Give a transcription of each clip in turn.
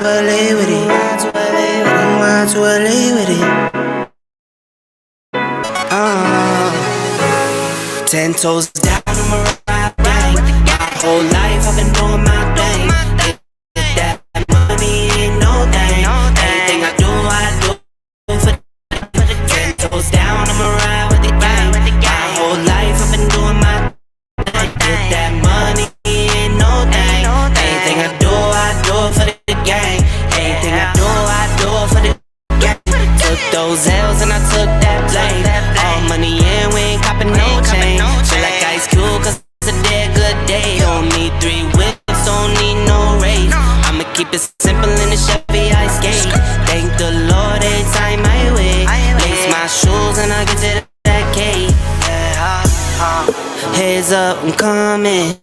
lay with it. Why to lay with it? 10 toes down, I'ma ride gang. My whole life I've been doing my thing. That money ain't no thing. Anything I do for the 10 toes down, I'ma ride with the gang. My whole life I've been doing my thing. That money ain't no thing. Anything I do for the gang. Anything I do for the gang. Took those L's and I took that blame. All money in, we ain't copping no change. Feel like Ice Cube, cause it's a dead good day. Don't need 3 whips, don't need no race. I'ma keep it simple in the Chevy I skate. Thank the Lord every time I wait. Lace my shoes and I get to that cake. Heads up, I'm coming.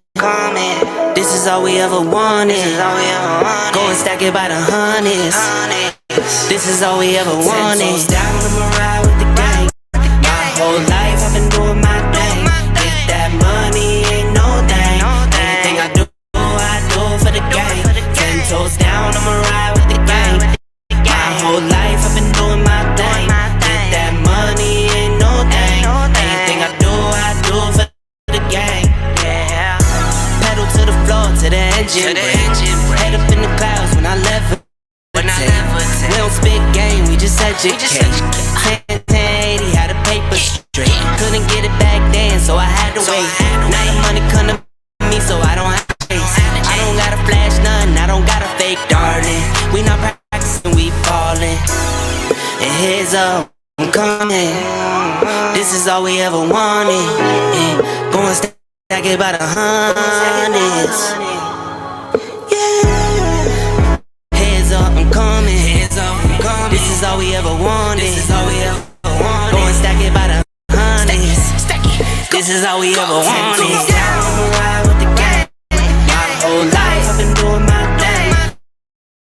This is all we ever wanted. Go and stack it by the hundreds. This is all we ever wanted. 10 toes down, I'ma ride with the gang. My whole life I've been doing my thing. Get that money ain't no thing. Anything I do for the gang. 10 toes down, I'ma ride with the gang. My whole life I've been doing my thing. Get that money ain't no thing. Anything I do for the gang. Pedal to the floor, to the engine. Head up in the clouds when I levitate. We don't spit game, we just educate. 1080, had a paper straight. Couldn't get it back then, so I had to wait. Now the money come to me, so I don't have to chase. I don't gotta flash nothing, I don't gotta fake, darling. We not practicing, we ballin'. And heads up, I'm coming. This is all we ever wanted. Go and stack it by the hundreds. I'm coming. This is all we ever wanted. Go and stack it by the hundreds. This is all we ever wanted. I'ma ride with the gang. My whole life I've been doing my thing.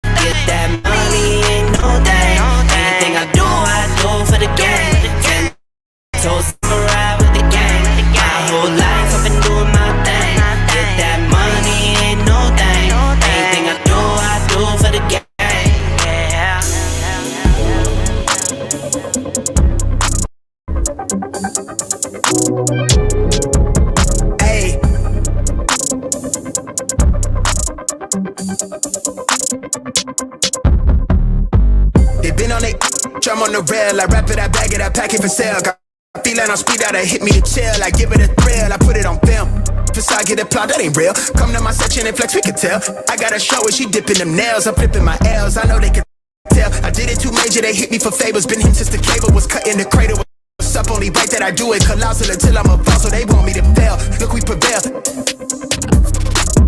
Get that money ain't no thing. Anything I do for the gang. 10 toes, I'ma ride with the gang. My whole life I've been doing my thing. Get that money ain't no thing. Anything I do for the gang. Hey. They been on it, drum on the rail. I wrap it, I bag it, I pack it for sale. Got feeling on speed out, hit me to chill. I give it a thrill, I put it on film. If I get applaud, that ain't real. Come to my section and flex, we can tell. I got a show where she dipping them nails. I'm flipping my L's, I know they can tell. I did it too major, they hit me for favors. Been him since the cable was cut in the cradle. What's up, only right that I do it. Colossal until I'm a boss, so they want me to fail. Look, we prevail.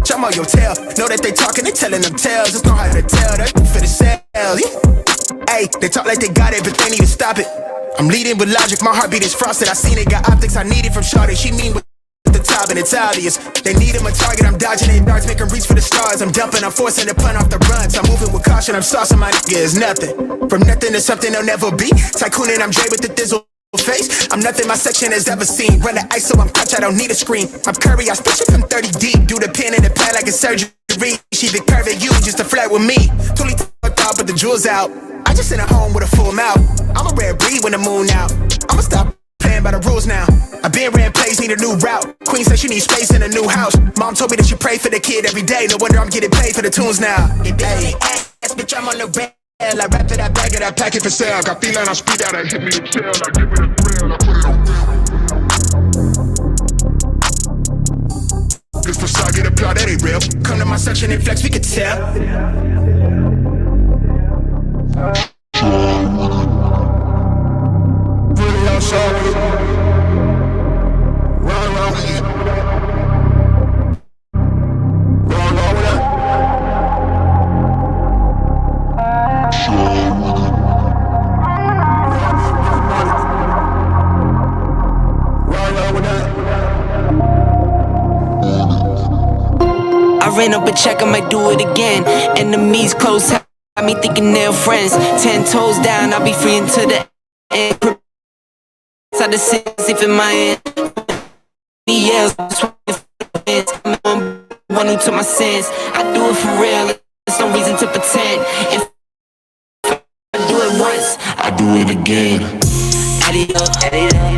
Jump on your tail. Know that they talking, they telling them tales. Just know how to tell, that for the sales. Hey, they talk like they got it, but they need to stop it. I'm leading with logic, my heartbeat is frosted. I seen it, got optics, I need it from Shawty. She mean with the top and it's obvious. They need him a target, I'm dodging their darts, make them reach for the stars. I'm dumping, I'm forcing the pun off the runs. I'm moving with caution, I'm saucing my nigga is nothing. From nothing to something they'll never be. Tycooning, I'm Dre with the thizzle face. I'm nothing my section has ever seen. Run the ice so I'm clutch, I don't need a screen. I'm Curry, I stitch it from 30 deep. Do the pin in the pad like a surgery. She the curve at you just to flirt with me. Totally thought, but the jewels out. I just sent her home with a full mouth. I'm a rare breed when the moon out. I'ma stop playing by the rules now. I been ran plays, need a new route. Queen said she needs space in a new house. Mom told me that she pray for the kid every day. No wonder I'm getting paid for the tunes now. Hey, ass, bitch, I'm on the rail. I wrap it, I bag it, I pack it for sale. Got feeling, I speed out, I hit me to chill. I give it a thrill, I put it on real. This for side, get applaud, that ain't real. Come to my section and flex, we can tell. Really outside. Run with it. Run with it. I ran up a check, I might do it again. Enemies close, got me thinking they're friends. 10 toes down, I'll be free until the end. Inside the city, safe in my hand. I'm one to my sins. I do it for real, it's no reason to pretend. If I do it once, I do it again. Add it up,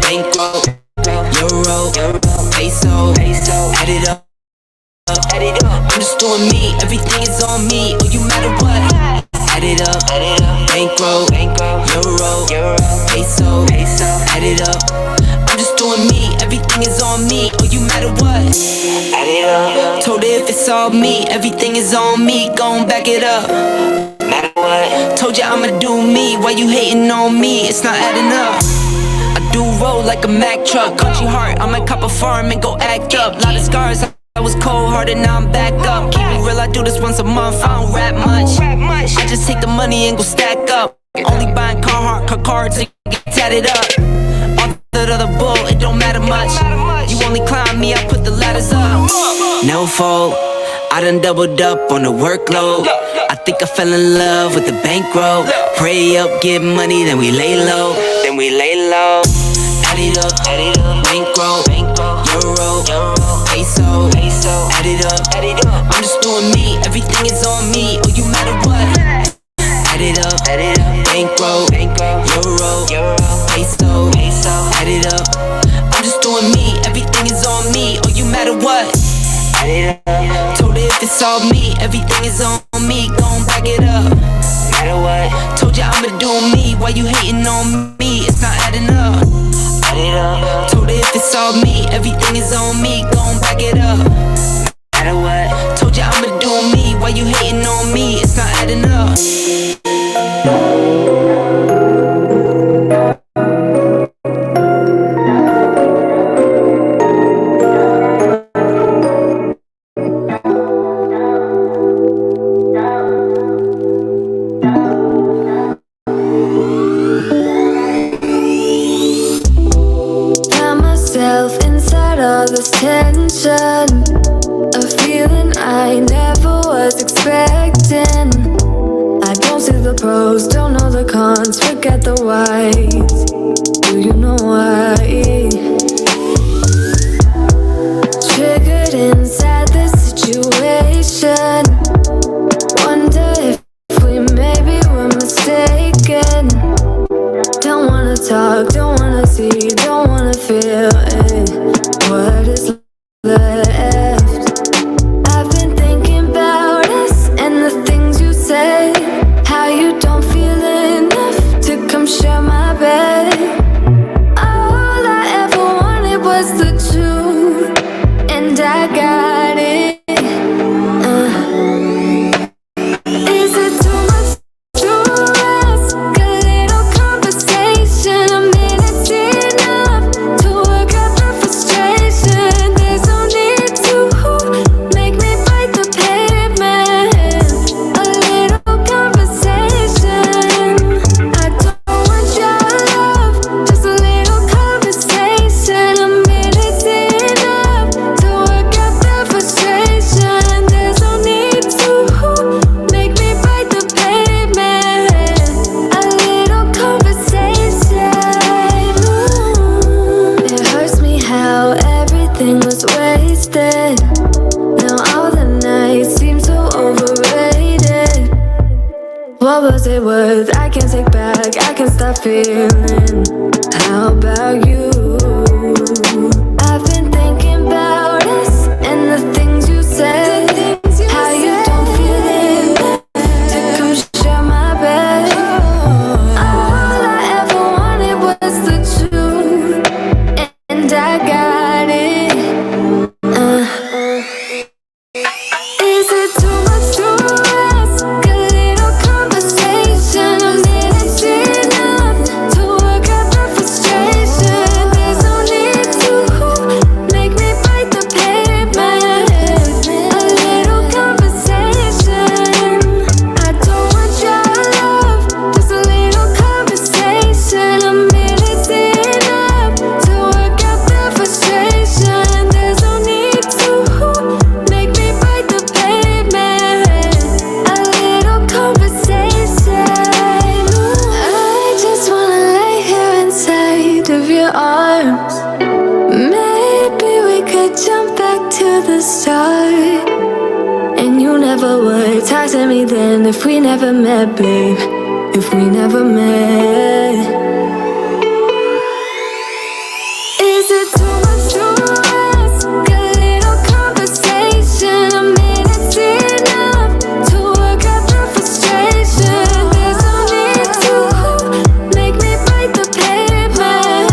bankroll, euro, peso, add it up, I'm just doing me, everything is on me, oh you matter what. Add it up, bankroll, euro, peso, add it up, I'm just doing me, everything is on me, oh you matter what. Add it up, told her if it's all me, everything is on me, gon' back it up. Matter what, told ya I'ma do me, why you hating on me, it's not adding up. I do roll like a Mack truck, country heart, I might cop a farm and go act up. Lot of scars, I was cold-hearted, now I'm back up. Keep it real, I do this once a month, I don't rap much. I just take the money and go stack up. Only buying car cards and get tatted up. All that other bull, it don't matter much. You only climb me, I put the ladders up. No fault, I done doubled up on the workload. I think I fell in love with the bankroll. Pray up, get money, then we lay low. Add it up, bankroll, euro, peso, add it up, I'm just doing me, everything is on me, oh you matter what. Add it up, bankroll, euro, peso, add it up, I'm just doing me, everything is on me, oh you matter what. Add it up, told her if it's all me, everything is on me, gon' back it up. Matter what, told ya I'ma do me, why you hating on me, it's not adding up. Add it up, told her if it's all me, everything is on me, gon' back it up. Matter what, told ya I'ma do me, why you hating on me, it's not adding up. All this tension, a feeling I never was expecting. I don't see the pros, don't know the cons, forget the whys. Do you know why? Triggered inside this situation. Wonder if we maybe were mistaken. Don't wanna talk, don't wanna see, don't wanna feel it. What is left? I've been thinking about us and the things you say. How you don't feel enough to come share my bed. All I ever wanted was the truth, and I got it. Is it too much to ask? A little conversation, a minute's enough to work out the frustration. There's no need to make me bite the pavement. A little conversation. I don't want your love, just a little conversation. A minute's enough to work out the frustration. There's no need to make me bite the pavement. A little conversation. It hurts me how everything was wasted. Now all the nights seem so overrated. What was it worth? I can't take back, I can't stop feeling. How about you? I've been thinking about us and the things you said. How you don't feel it to come share my bed. All I ever wanted was the truth, and I got it. Is it too much to ask? A little conversation, a minute's enough to work out the frustration. to me then if we never met, babe? If we never met? Is it too much to ask? A little conversation, a minute's enough to work out the frustration. There's no need to make me bite the pavement.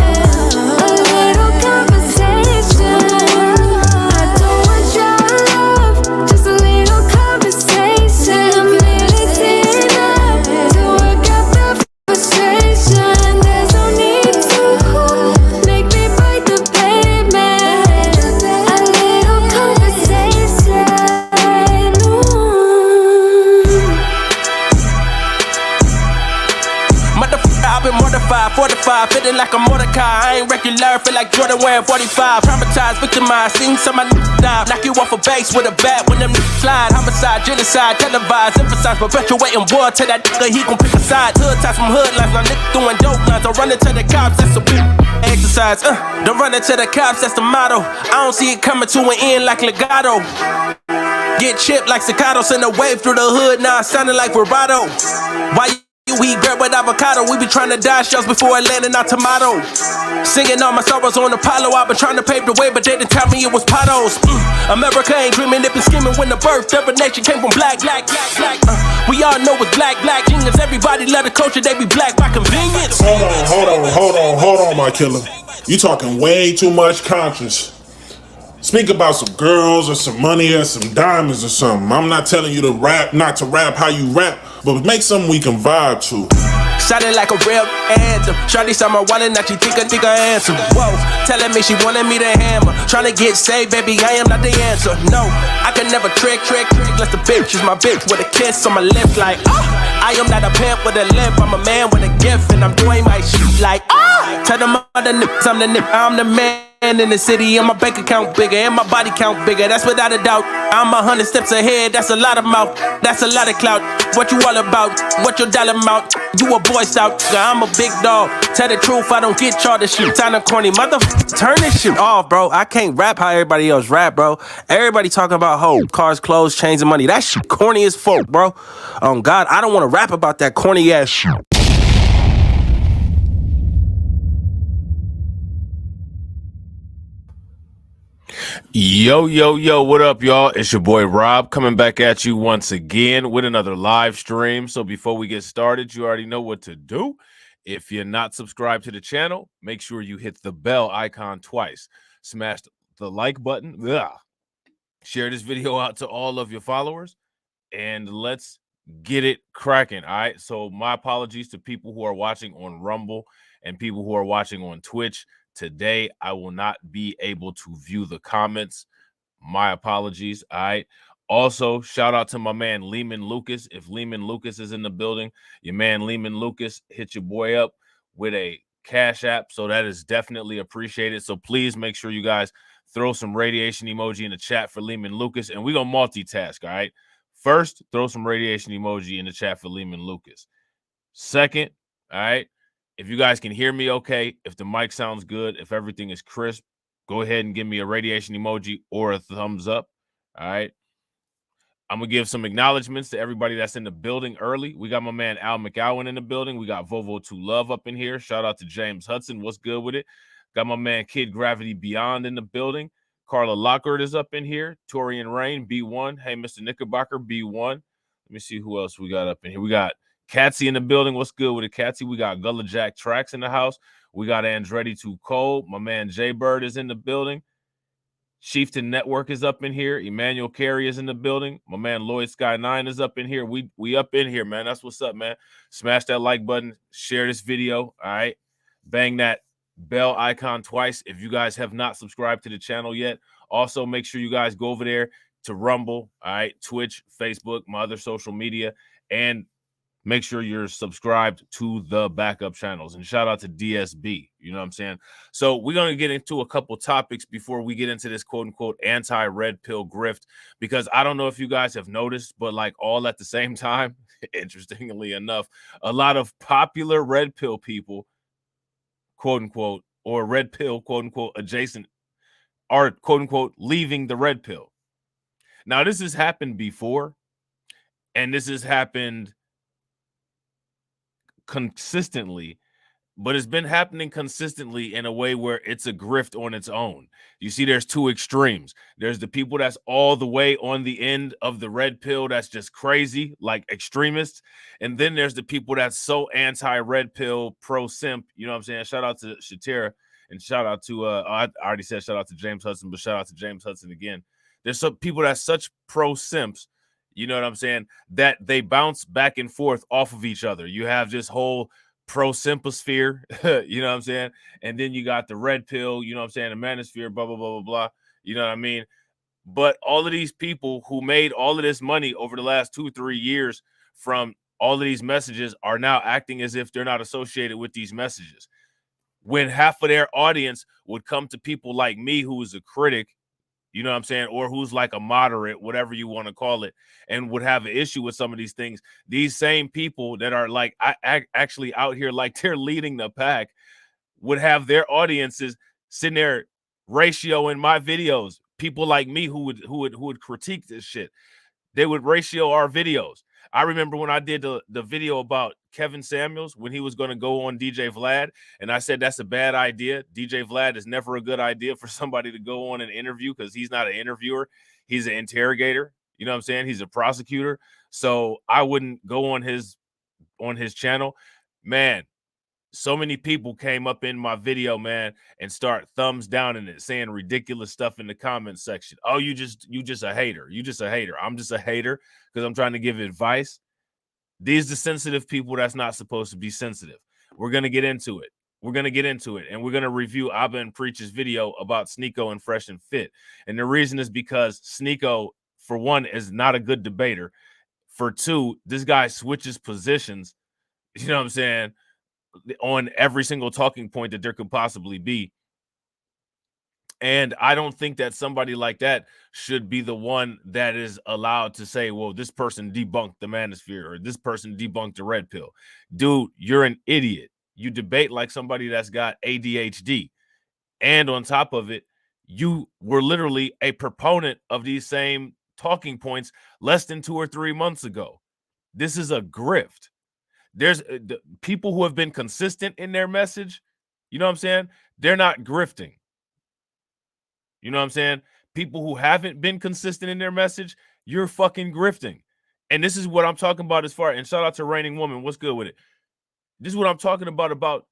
A little conversation. I don't want your love, just a little conversation. A minute's enough to work out the frustration. There's no need to make me bite the pavement. A little conversation. Motherfucker, I've been mortified, fortified, feeling like a Mordecai. I ain't regular, feel like Jordan wearing 45. Traumatized, victimized, seen some of my die. Knock you off a base with a bat when them niggas slide. Homicide, genocide, televised, emphasize, perpetuating war. Tell that nigga he gon' pick a side. Hood ties from hood lines, my nigga doing dope lines. I'm running to the cops, that's a big exercise. Don't run into the cops, that's the motto. I don't see it coming to an end like legato. Get chipped like staccato, send a wave through the hood, now it's sounding like vibrato. Why you eat bread with avocado? We be trying to dodge shells before it landing our tomato. Singing all my sorrows on Apollo, I've been trying to pave the way, but they didn't tell me it was potholes. America ain't dreaming, it been scheming when the birth of a nation came from black. We all know it's black genius. Everybody love the culture, they be black by convenience. Hold on, my killer. You talking way too much conscience. Speak about some girls or some money or some diamonds or something. I'm not telling you to rap, not to rap how you rap, but make something we can vibe to. Sounded like a real anthem. Shawty saw my wallet, now she think I answer. Whoa, telling me she wanted me to hammer. Tryna get saved, baby, I am not the answer. No, I can never trick. Unless the bitch is my bitch with a kiss on my lip like, I am not a pimp with a lip, I'm a man with a gift, and I'm doing my shit like, tell them other nips, I'm the nip, I'm the man in the city, and my bank account bigger, and my body count bigger, that's without a doubt. I'm 100 steps ahead, that's a lot of mouth, that's a lot of clout. What you all about? What your dollar amount? You a boy scout, I'm a big dog. Tell the truth, I don't get y'all this shit. Kinda corny, motherfucker, turn this shit off, bro. I can't rap how everybody else rap, bro. Everybody talking about hoes, cars, clothes, chains, and money. That shit corny as fuck, bro. God, I don't want to rap about that corny ass shit. Yo, what up, y'all? It's your boy Rob coming back at you once again with another live stream. So before we get started, you already know what to do. If you're not subscribed to the channel, make sure you hit the bell icon twice. Smash the like button. Share this video out to all of your followers, and let's get it cracking. All right. So my apologies to people who are watching on Rumble and people who are watching on Twitch. Today, I will not be able to view the comments. My apologies. All right. Also, shout out to my man Lehman Lucas. If Lehman Lucas is in the building, your man Lehman Lucas hit your boy up with a Cash App. So that is definitely appreciated. So please make sure you guys throw some radiation emoji in the chat for Lehman Lucas. And we're going to multitask. All right. First, throw some radiation emoji in the chat for Lehman Lucas. Second, all right. If you guys can hear me okay, if the mic sounds good, if everything is crisp, go ahead and give me a radiation emoji or a thumbs up. All right. I'm going to give some acknowledgments to everybody that's in the building early. We got my man Al McGowan in the building. We got Vovo 2 Love up in here. Shout out to James Hudson. What's good with it? Got my man Kid Gravity Beyond in the building. Carla Lockhart is up in here. Torian Rain, B1. Hey, Mr. Knickerbocker, B1. Let me see who else we got up in here. We got Catsy in the building. What's good with it, Catsy? We got Gullah Jack Tracks in the house. We got Andretti Too Cold. My man Jay Bird is in the building. Chieftain Network is up in here. Emmanuel Carey is in the building. My man Lloyd Sky 9 is up in here. We up in here, man. That's what's up, man. Smash that like button. Share this video. All right. Bang that bell icon twice if you guys have not subscribed to the channel yet. Also, make sure you guys go over there to Rumble, all right, Twitch, Facebook, my other social media, and make sure you're subscribed to the backup channels. And shout out to DSB. You know what I'm saying? So we're going to get into a couple topics before we get into this quote-unquote anti-red pill grift, because I don't know if you guys have noticed, but like all at the same time, interestingly enough, a lot of popular red pill people, quote-unquote, or red pill, quote-unquote, adjacent, are, quote-unquote, leaving the red pill. Now, this has happened before, And this has happened consistently, but it's been happening consistently in a way where it's a grift on its own. You see, there's two extremes. There's the people that's all the way on the end of the red pill that's just crazy, like extremists. And then there's the people that's so anti-red pill, pro-simp. You know what I'm saying? Shout out to Shatira and shout out to, I already said shout out to James Hudson, but shout out to James Hudson again. There's some people that's such pro-simps, you know what I'm saying, that they bounce back and forth off of each other. You have this whole pro-simposphere, you know what I'm saying? And then you got the red pill, you know what I'm saying, the manosphere, blah, blah, blah, blah, blah. You know what I mean? But all of these people who made all of this money over the last 2-3 years from all of these messages are now acting as if they're not associated with these messages. When half of their audience would come to people like me, who is a critic, you know what I'm saying, or who's like a moderate, whatever you want to call it, and would have an issue with some of these things, these same people that are like actually out here like they're leading the pack would have their audiences sitting there ratioing my videos. People like me who would critique this shit, they would ratio our videos. I remember when I did the video about Kevin Samuels when he was going to go on DJ Vlad, and I said that's a bad idea. DJ Vlad is never a good idea for somebody to go on an interview because he's not an interviewer. He's an interrogator. You know what I'm saying? He's a prosecutor. So I wouldn't go on his channel. Man, so many people came up in my video, man, and start thumbs down in it, saying ridiculous stuff in the comment section. Oh, you just a hater. You just a hater. I'm just a hater because I'm trying to give advice. These are sensitive people that's not supposed to be sensitive. We're going to get into it. We're going to get into it, and we're going to review Abba and Preach's video about Sneeko and Fresh and Fit. And the reason is because Sneeko, for one, is not a good debater. For two, this guy switches positions, you know what I'm saying, on every single talking point that there could possibly be. And I don't think that somebody like that should be the one that is allowed to say, well, this person debunked the manosphere or this person debunked the red pill. Dude, you're an idiot. You debate like somebody that's got ADHD. And on top of it, you were literally a proponent of these same talking points less than 2 or 3 months ago. This is a grift. There's people who have been consistent in their message, you know what I'm saying? They're not grifting. You know what I'm saying? People who haven't been consistent in their message, you're fucking grifting. And this is what I'm talking about as far, and shout out to Reigning Woman. What's good with it? This is what I'm talking about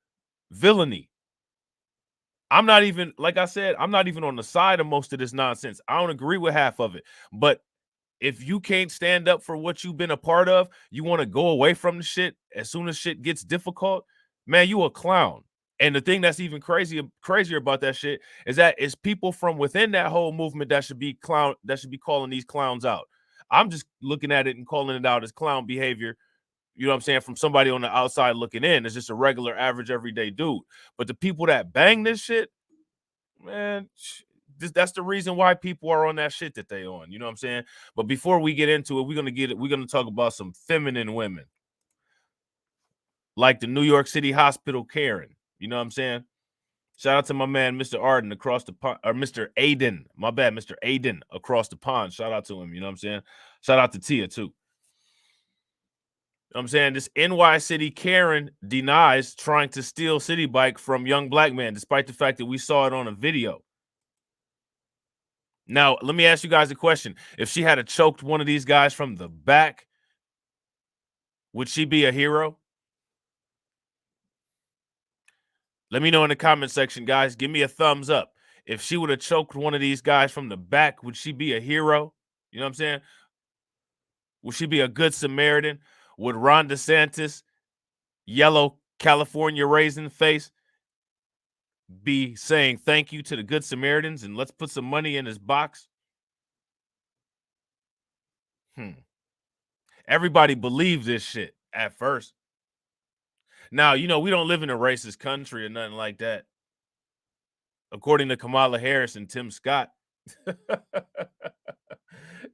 villainy. I'm not even, like I said, I'm not even on the side of most of this nonsense. I don't agree with half of it. But if you can't stand up for what you've been a part of, you want to go away from the shit as soon as shit gets difficult, man, you a clown. And the thing that's even crazier about that shit is that it's people from within that whole movement that should be calling these clowns out. I'm just looking at it and calling it out as clown behavior, you know what I'm saying, from somebody on the outside looking in. It's just a regular, average, everyday dude. But the people that bang this shit, man, that's the reason why people are on that shit that they on. You know what I'm saying? But before we get into it, we're gonna talk about some feminine women, like the New York City hospital Karen. You know what I'm saying? Shout out to my man, Mr. Arden across the pond, or Mr. Aiden. My bad, Mr. Aiden across the pond. Shout out to him. You know what I'm saying? Shout out to Tia too. You know what I'm saying? This NY City Karen denies trying to steal City Bike from young black man, despite the fact that we saw it on a video. Now, let me ask you guys a question. If she had choked one of these guys from the back, would she be a hero? Let me know in the comment section, guys. Give me a thumbs up. If she would have choked one of these guys from the back, would she be a hero? You know what I'm saying? Would she be a good Samaritan? Would Ron DeSantis, yellow California raisin face, be saying thank you to the good Samaritans and let's put some money in his box? Everybody believed this shit at first. Now, you know, we don't live in a racist country or nothing like that. According to Kamala Harris and Tim Scott.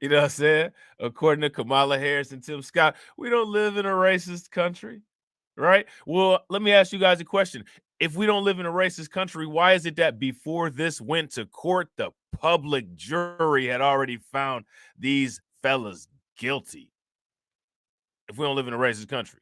You know what I'm saying? According to Kamala Harris and Tim Scott, we don't live in a racist country, right? Well, let me ask you guys a question. If we don't live in a racist country, why is it that before this went to court, the public jury had already found these fellas guilty? if we don't live in a racist country?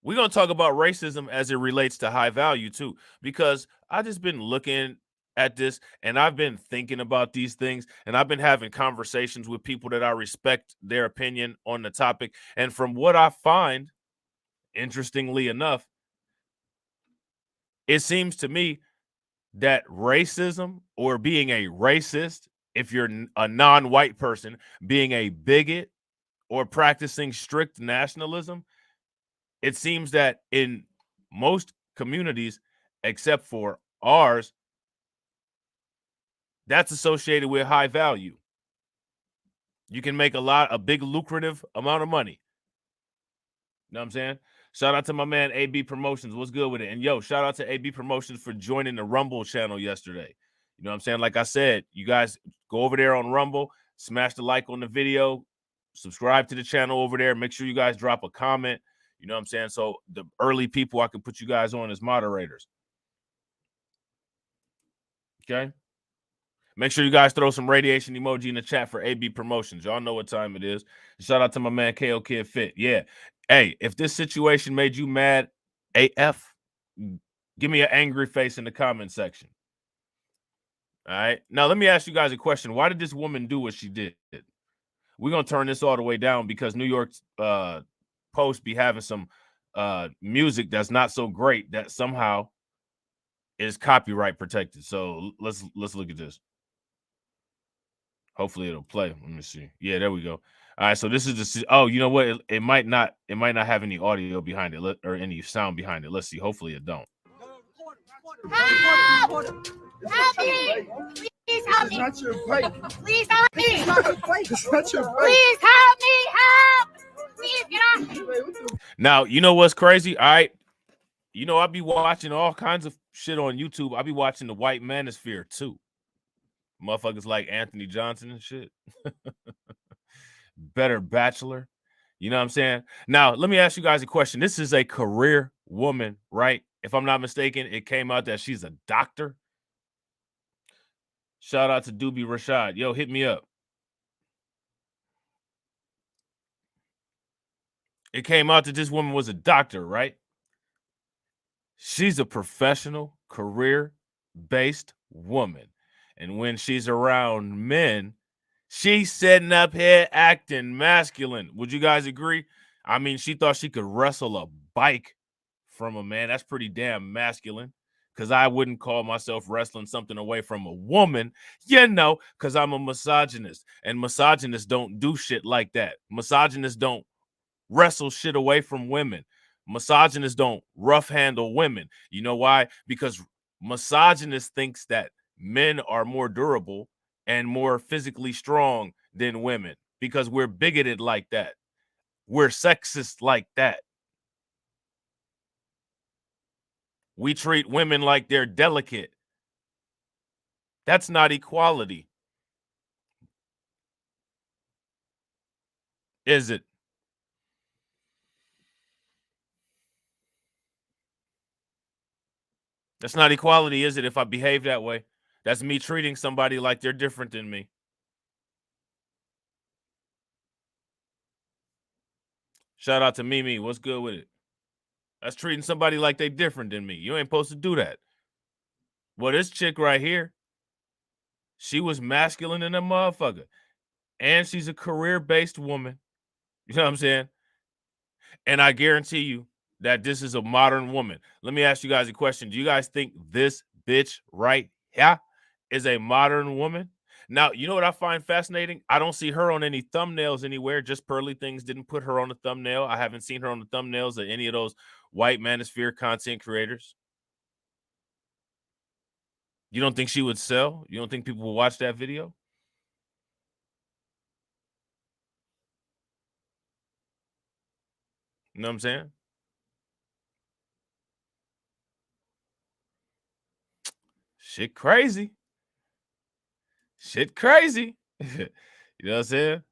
We're going to talk about racism as it relates to high value too, because I just been looking at this and I've been thinking about these things and I've been having conversations with people that I respect their opinion on the topic. And from what I find, interestingly enough, it seems to me that racism or being a racist, if you're a non-white person, being a bigot or practicing strict nationalism, it seems that in most communities, except for ours, that's associated with high value. You can make a big lucrative amount of money. You know what I'm saying? Shout out to my man AB Promotions. What's good with it? And yo, shout out to AB Promotions for joining the Rumble channel yesterday. You know what I'm saying? Like I said, you guys go over there on Rumble, smash the like on the video, subscribe to the channel over there. Make sure you guys drop a comment. You know what I'm saying? So the early people, I can put you guys on as moderators. Okay? Make sure you guys throw some radiation emoji in the chat for AB Promotions. Y'all know what time it is. Shout out to my man KO Kid Fit. Yeah. Hey, if this situation made you mad AF, give me an angry face in the comment section. All right. Now, let me ask you guys a question. Why did this woman do what she did? We're going to turn this all the way down because New York Post be having some music that's not so great that somehow is copyright protected. So let's look at this. Hopefully it'll play. Let me see. Yeah, there we go. All right, so this is the. Oh, you know what? It might not have any audio behind it or any sound behind it. Let's see. Hopefully it don't. Help me! Please help me! It's not your break. Please help me! It's not your break. It's not your break. Please help me! Help! Please get off! Now, you know what's crazy? All right. You know, I be watching all kinds of shit on YouTube. I be watching the White Manosphere too. Motherfuckers like Anthony Johnson and shit. Better Bachelor. You know what I'm saying? Now, let me ask you guys a question. This is a career woman, right? If I'm not mistaken, it came out that she's a doctor. Shout out to Doobie Rashad. Yo, hit me up. It came out that this woman was a doctor, right? She's a professional, career-based woman. And when she's around men, she's sitting up here acting masculine. Would you guys agree? I mean, she thought she could wrestle a bike from a man. That's pretty damn masculine. Because I wouldn't call myself wrestling something away from a woman, you know, because I'm a misogynist. And misogynists don't do shit like that. Misogynists don't wrestle shit away from women. Misogynists don't rough handle women. You know why? Because misogynists thinks that men are more durable and more physically strong than women because we're bigoted like that. We're sexist like that. We treat women like they're delicate. That's not equality. Is it? That's not equality, is it, if I behave that way? That's me treating somebody like they're different than me. Shout out to Mimi. What's good with it? That's treating somebody like they different than me. You ain't supposed to do that. Well, this chick right here, she was masculine in a motherfucker. And she's a career-based woman. You know what I'm saying? And I guarantee you that this is a modern woman. Let me ask you guys a question. Do you guys think this bitch right here is a modern woman? Now, you know what I find fascinating? I don't see her on any thumbnails anywhere. Just Pearly Things didn't put her on the thumbnail. I haven't seen her on the thumbnails of any of those White Manosphere content creators. You don't think she would sell? You don't think people will watch that video? You know what I'm saying? Shit crazy. Shit crazy. You know what I'm saying?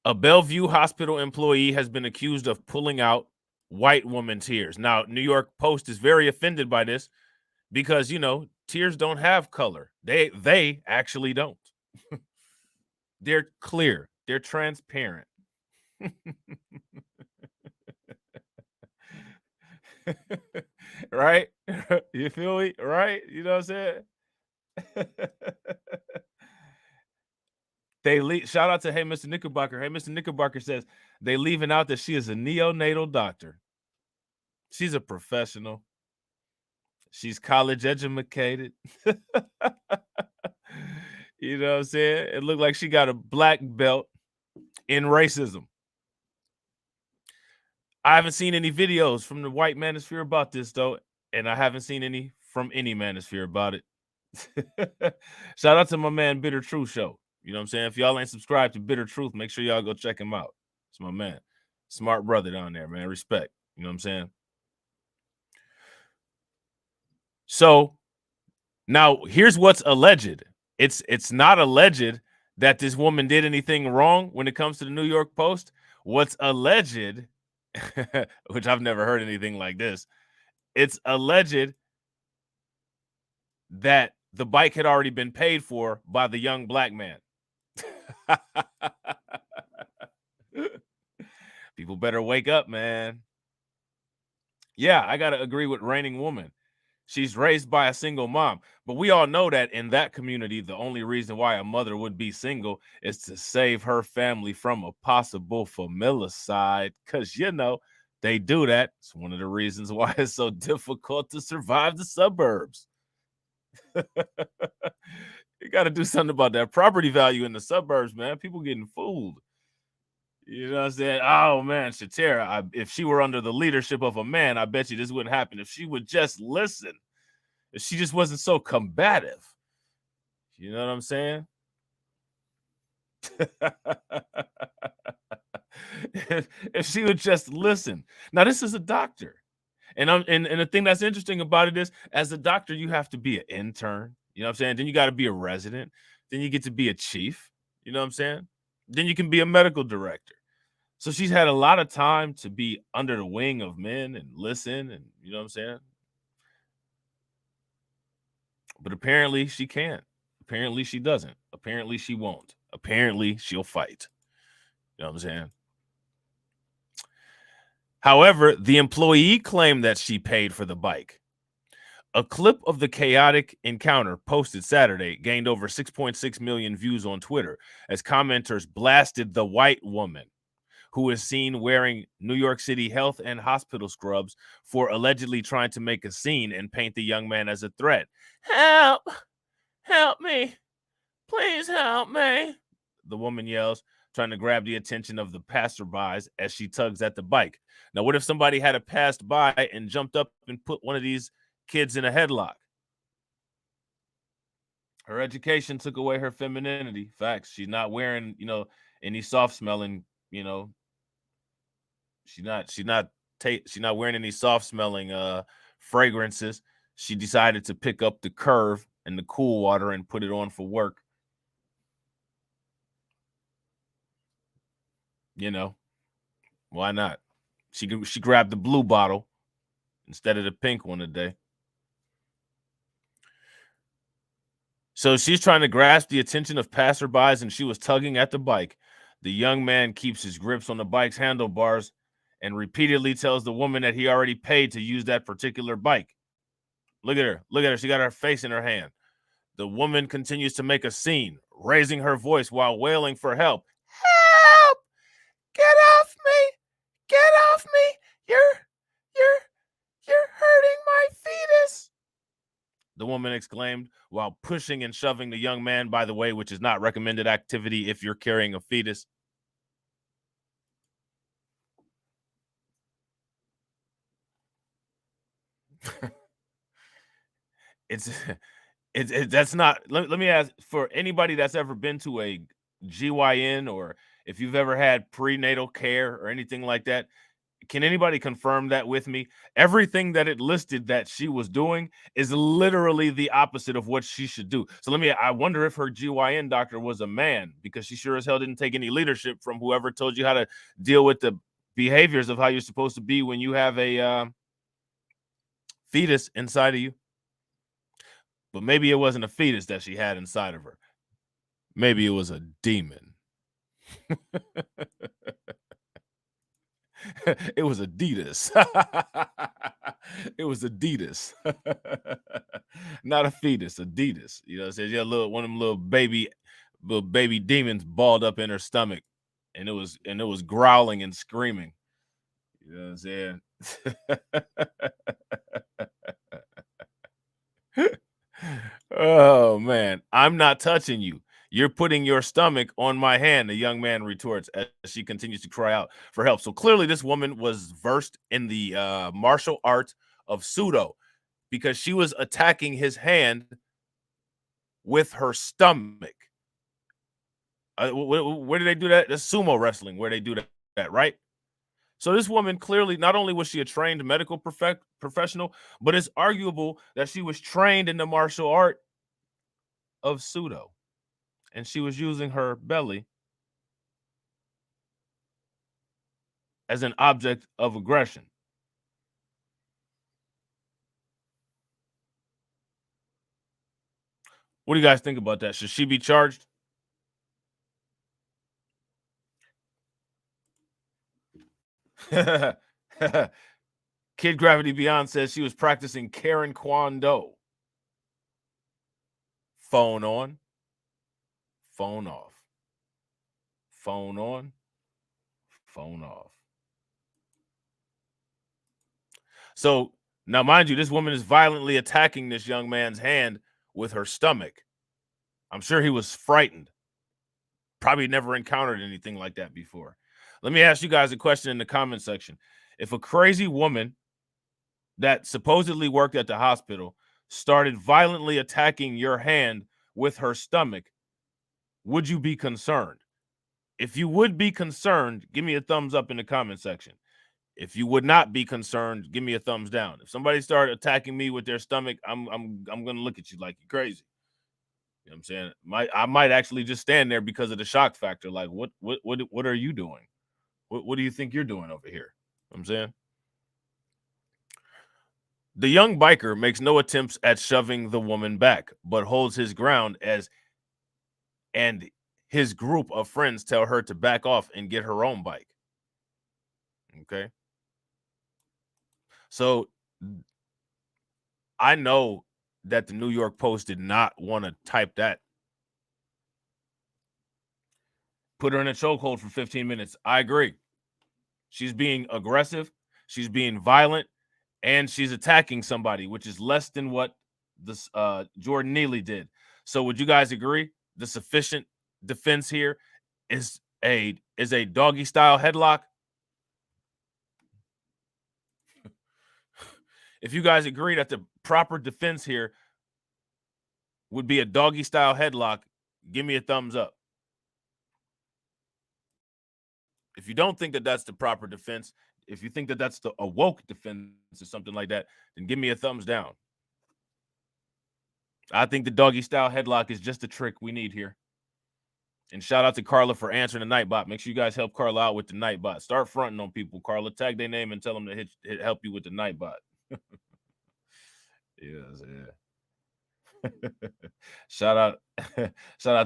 A Bellevue hospital employee has been accused of pulling out white woman's ears. Now, New York Post is very offended by this. because, tears don't have color. They actually don't. They're clear. They're transparent. Right? You feel me? Right? You know what I'm saying? Shout out to Hey Mr. Knickerbocker. Hey Mr. Knickerbocker says they leaving out that she is a neonatal doctor. She's a professional. She's college educated. You know what I'm saying? It looked like she got a black belt in racism. I haven't seen any videos from the white manosphere about this, though, and I haven't seen any from any manosphere about it. Shout out to my man Bitter Truth Show. You know what I'm saying? If y'all ain't subscribed to Bitter Truth, make sure y'all go check him out. It's my man. Smart brother down there, man. Respect. You know what I'm saying? So now here's what's alleged. It's not alleged that this woman did anything wrong when it comes to the New York Post. What's alleged, which I've never heard anything like this, it's alleged that the bike had already been paid for by the young black man. People better wake up, man. Yeah, I got to agree with Reigning Woman. She's raised by a single mom. But we all know that in that community, the only reason why a mother would be single is to save her family from a possible familicide. Because, they do that. It's one of the reasons why it's so difficult to survive the suburbs. You got to do something about that property value in the suburbs, man. People getting fooled. You know what I'm saying? Oh, man, Shatera, if she were under the leadership of a man, I bet you this wouldn't happen. If she would just listen, if she just wasn't so combative. You know what I'm saying? If she would just listen. Now, this is a doctor. And the thing that's interesting about it is, as a doctor, you have to be an intern. You know what I'm saying? Then you got to be a resident. Then you get to be a chief. You know what I'm saying? Then you can be a medical director. So she's had a lot of time to be under the wing of men and listen, and you know what I'm saying? But apparently she can't. Apparently she doesn't. Apparently she won't. Apparently she'll fight. You know what I'm saying? However, the employee claimed that she paid for the bike. A clip of the chaotic encounter posted Saturday gained over 6.6 million views on Twitter as commenters blasted the white woman, who is seen wearing New York City health and hospital scrubs, for allegedly trying to make a scene and paint the young man as a threat. Help! Help me! Please help me! The woman yells, trying to grab the attention of the passerbys as she tugs at the bike. Now, what if somebody had passed by and jumped up and put one of these kids in a headlock? Her education took away her femininity. Facts. She's not wearing, any soft smelling, she's not wearing any soft smelling fragrances. She decided to pick up the Curve and the Cool Water and put it on for work. Why not? She grabbed the blue bottle instead of the pink one today. So she's trying to grasp the attention of passerbys, and she was tugging at the bike. The young man keeps his grips on the bike's handlebars and repeatedly tells the woman that he already paid to use that particular bike. Look at her. She got her face in her hand. The woman continues to make a scene, raising her voice while wailing for help. Help! Get off me! Get off me! You're hurting my fetus! The woman exclaimed while pushing and shoving the young man, by the way, which is not recommended activity if you're carrying a fetus. That's not, let me ask, for anybody that's ever been to a GYN, or if you've ever had prenatal care or anything like that, can anybody confirm that with me? Everything that it listed that she was doing is literally the opposite of what she should do. So I wonder if her GYN doctor was a man, because she sure as hell didn't take any leadership from whoever told you how to deal with the behaviors of how you're supposed to be when you have a fetus inside of you. But maybe it wasn't a fetus that she had inside of her. Maybe it was a demon. It was Adidas. It was Adidas. Not a fetus, Adidas. You know what I'm saying? Yeah, one of them little baby demons balled up in her stomach, and it was growling and screaming. You know what I'm saying? Oh man, I'm not touching you. You're putting your stomach on my hand, the young man retorts as she continues to cry out for help. So clearly this woman was versed in the martial art of Sudo, because she was attacking his hand with her stomach. Where do they do that? That's sumo wrestling where they do that, right? So this woman clearly, not only was she a trained medical professional, but it's arguable that she was trained in the martial art of Sudo. And she was using her belly as an object of aggression. What do you guys think about that? Should she be charged? Kid Gravity Beyond says she was practicing Karen Kwando. Phone on, phone off. Phone on, phone off. So now, mind you, this woman is violently attacking this young man's hand with her stomach. I'm sure he was frightened. Probably never encountered anything like that before. Let me ask you guys a question in the comment section. If a crazy woman that supposedly worked at the hospital started violently attacking your hand with her stomach, would you be concerned? If you would be concerned, give me a thumbs up in the comment section. If you would not be concerned, give me a thumbs down. If somebody started attacking me with their stomach, I'm gonna look at you like you're crazy. You know what I'm saying? I might actually just stand there because of the shock factor. Like, what are you doing? What do you think you're doing over here? You know what I'm saying? The young biker makes no attempts at shoving the woman back, but holds his ground and his group of friends tell her to back off and get her own bike. Okay. So I know that the New York Post did not want to type that. Put her in a chokehold for 15 minutes. I agree. She's being aggressive. She's being violent. And she's attacking somebody, which is less than what this Jordan Neely did. So would you guys agree the sufficient defense here is a doggy style headlock? If you guys agree that the proper defense here would be a doggy style headlock, give me a thumbs up. If you don't think that that's the proper defense, if you think that that's a woke defense or something like that, then give me a thumbs down. I think the doggy style headlock is just the trick we need here. And shout out to Carla for answering the Nightbot. Make sure you guys help Carla out with the Nightbot. Start fronting on people, Carla. Tag their name and tell them to help you with the Nightbot. Yes, yeah. Shout out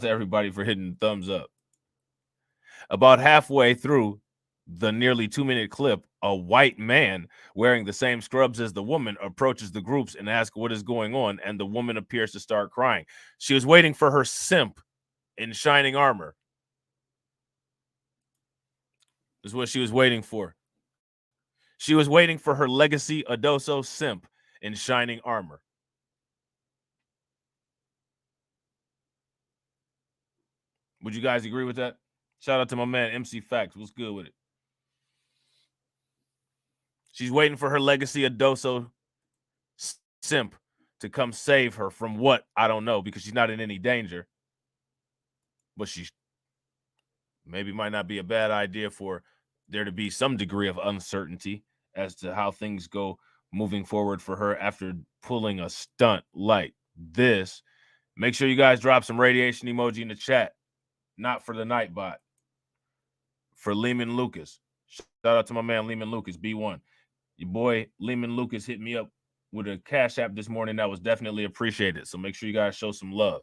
to everybody for hitting thumbs up. About halfway through the nearly 2-minute clip, a white man wearing the same scrubs as the woman approaches the groups and asks what is going on, and the woman appears to start crying. She was waiting for her simp in shining armor. This is what she was waiting for. She was waiting for her legacy Adoso simp in shining armor. Would you guys agree with that? Shout out to my man MC Facts. What's good with it? She's waiting for her legacy Adoso simp to come save her from what? I don't know, because she's not in any danger. But she maybe might not be a bad idea for there to be some degree of uncertainty as to how things go moving forward for her after pulling a stunt like this. Make sure you guys drop some radiation emoji in the chat. Not for the Nightbot. For Lehman Lucas. Shout out to my man Lehman Lucas, B1. Your boy Lehman Lucas hit me up with a Cash App this morning. That was definitely appreciated. So make sure you guys show some love.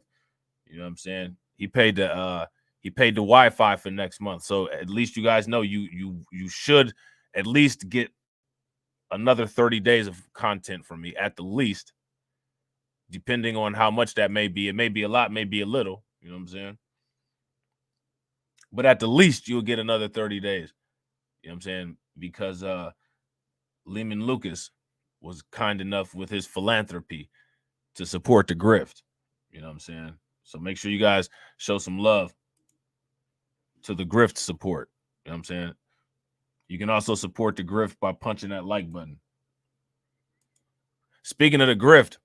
You know what I'm saying? He paid the Wi-Fi for next month. So at least you guys know you should at least get another 30 days of content from me at the least, depending on how much that may be. It may be a lot, may be a little, you know what I'm saying? But at the least you'll get another 30 days. You know what I'm saying? Because Lehman Lucas was kind enough with his philanthropy to support the grift. You know what I'm saying? So make sure you guys show some love to the grift support. You know what I'm saying? You can also support the grift by punching that like button. Speaking of the grift,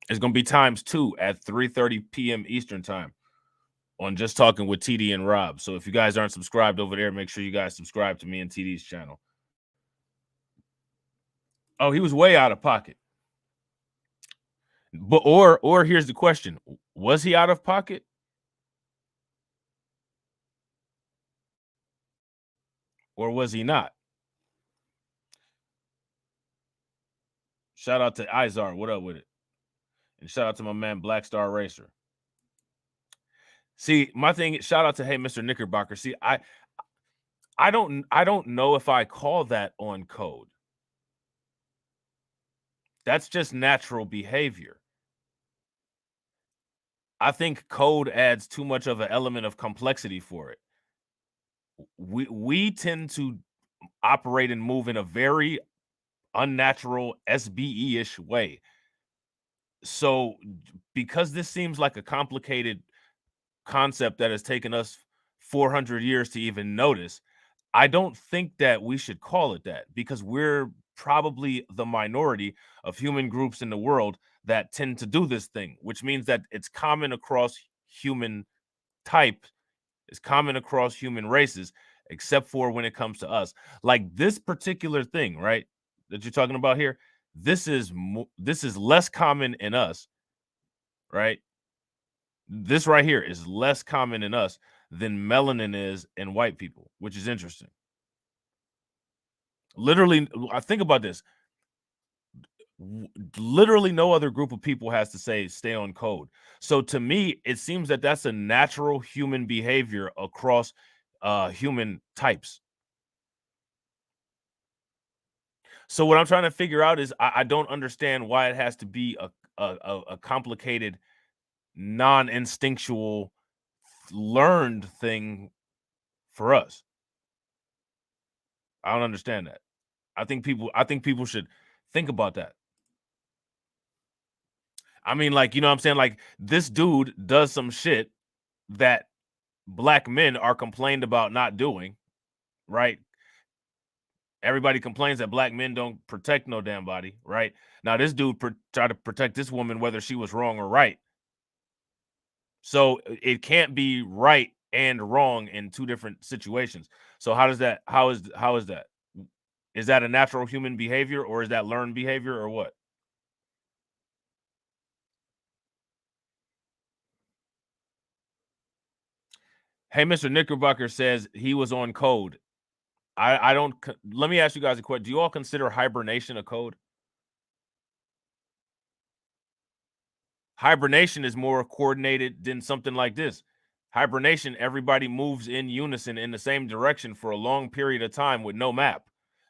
it's going to be ×2 at 3:30 p.m. Eastern time on Just Talking with TD and Rob. So if you guys aren't subscribed over there, make sure you guys subscribe to me and TD's channel. Oh, he was way out of pocket. But or here's the question. Was he out of pocket? Or was he not? Shout out to Izar. What up with it? And shout out to my man Black Star Racer. See, my thing, shout out to Mr. Knickerbocker. See, I don't know if I call that on code. That's just natural behavior. I think code adds too much of an element of complexity for it. We tend to operate and move in a very unnatural SBE-ish way. So because this seems like a complicated concept that has taken us 400 years to even notice, I don't think that we should call it that, because we're probably the minority of human groups in the world that tend to do this thing, which means that it's common across human type, it's common across human races, except for when it comes to us. Like this particular thing, right, that you're talking about here, this is less common in us, right? This right here is less common in us than melanin is in white people, which is interesting. Literally, I think about this. Literally no other group of people has to say stay on code. So to me, it seems that that's a natural human behavior across human types. So what I'm trying to figure out is I don't understand why it has to be a complicated, non-instinctual, learned thing for us. I don't understand that. I think people should think about that. I mean, like, you know what I'm saying? Like, this dude does some shit that black men are complained about not doing, right? Everybody complains that black men don't protect no damn body, right? Now, this dude tried to protect this woman whether she was wrong or right. So it can't be right and wrong in two different situations. So how is that? Is that a natural human behavior, or is that learned behavior, or what? Hey, Mr. Knickerbocker says he was on code. I don't. Let me ask you guys a question. Do you all consider hibernation a code? Hibernation is more coordinated than something like this. Hibernation, everybody moves in unison in the same direction for a long period of time with no map.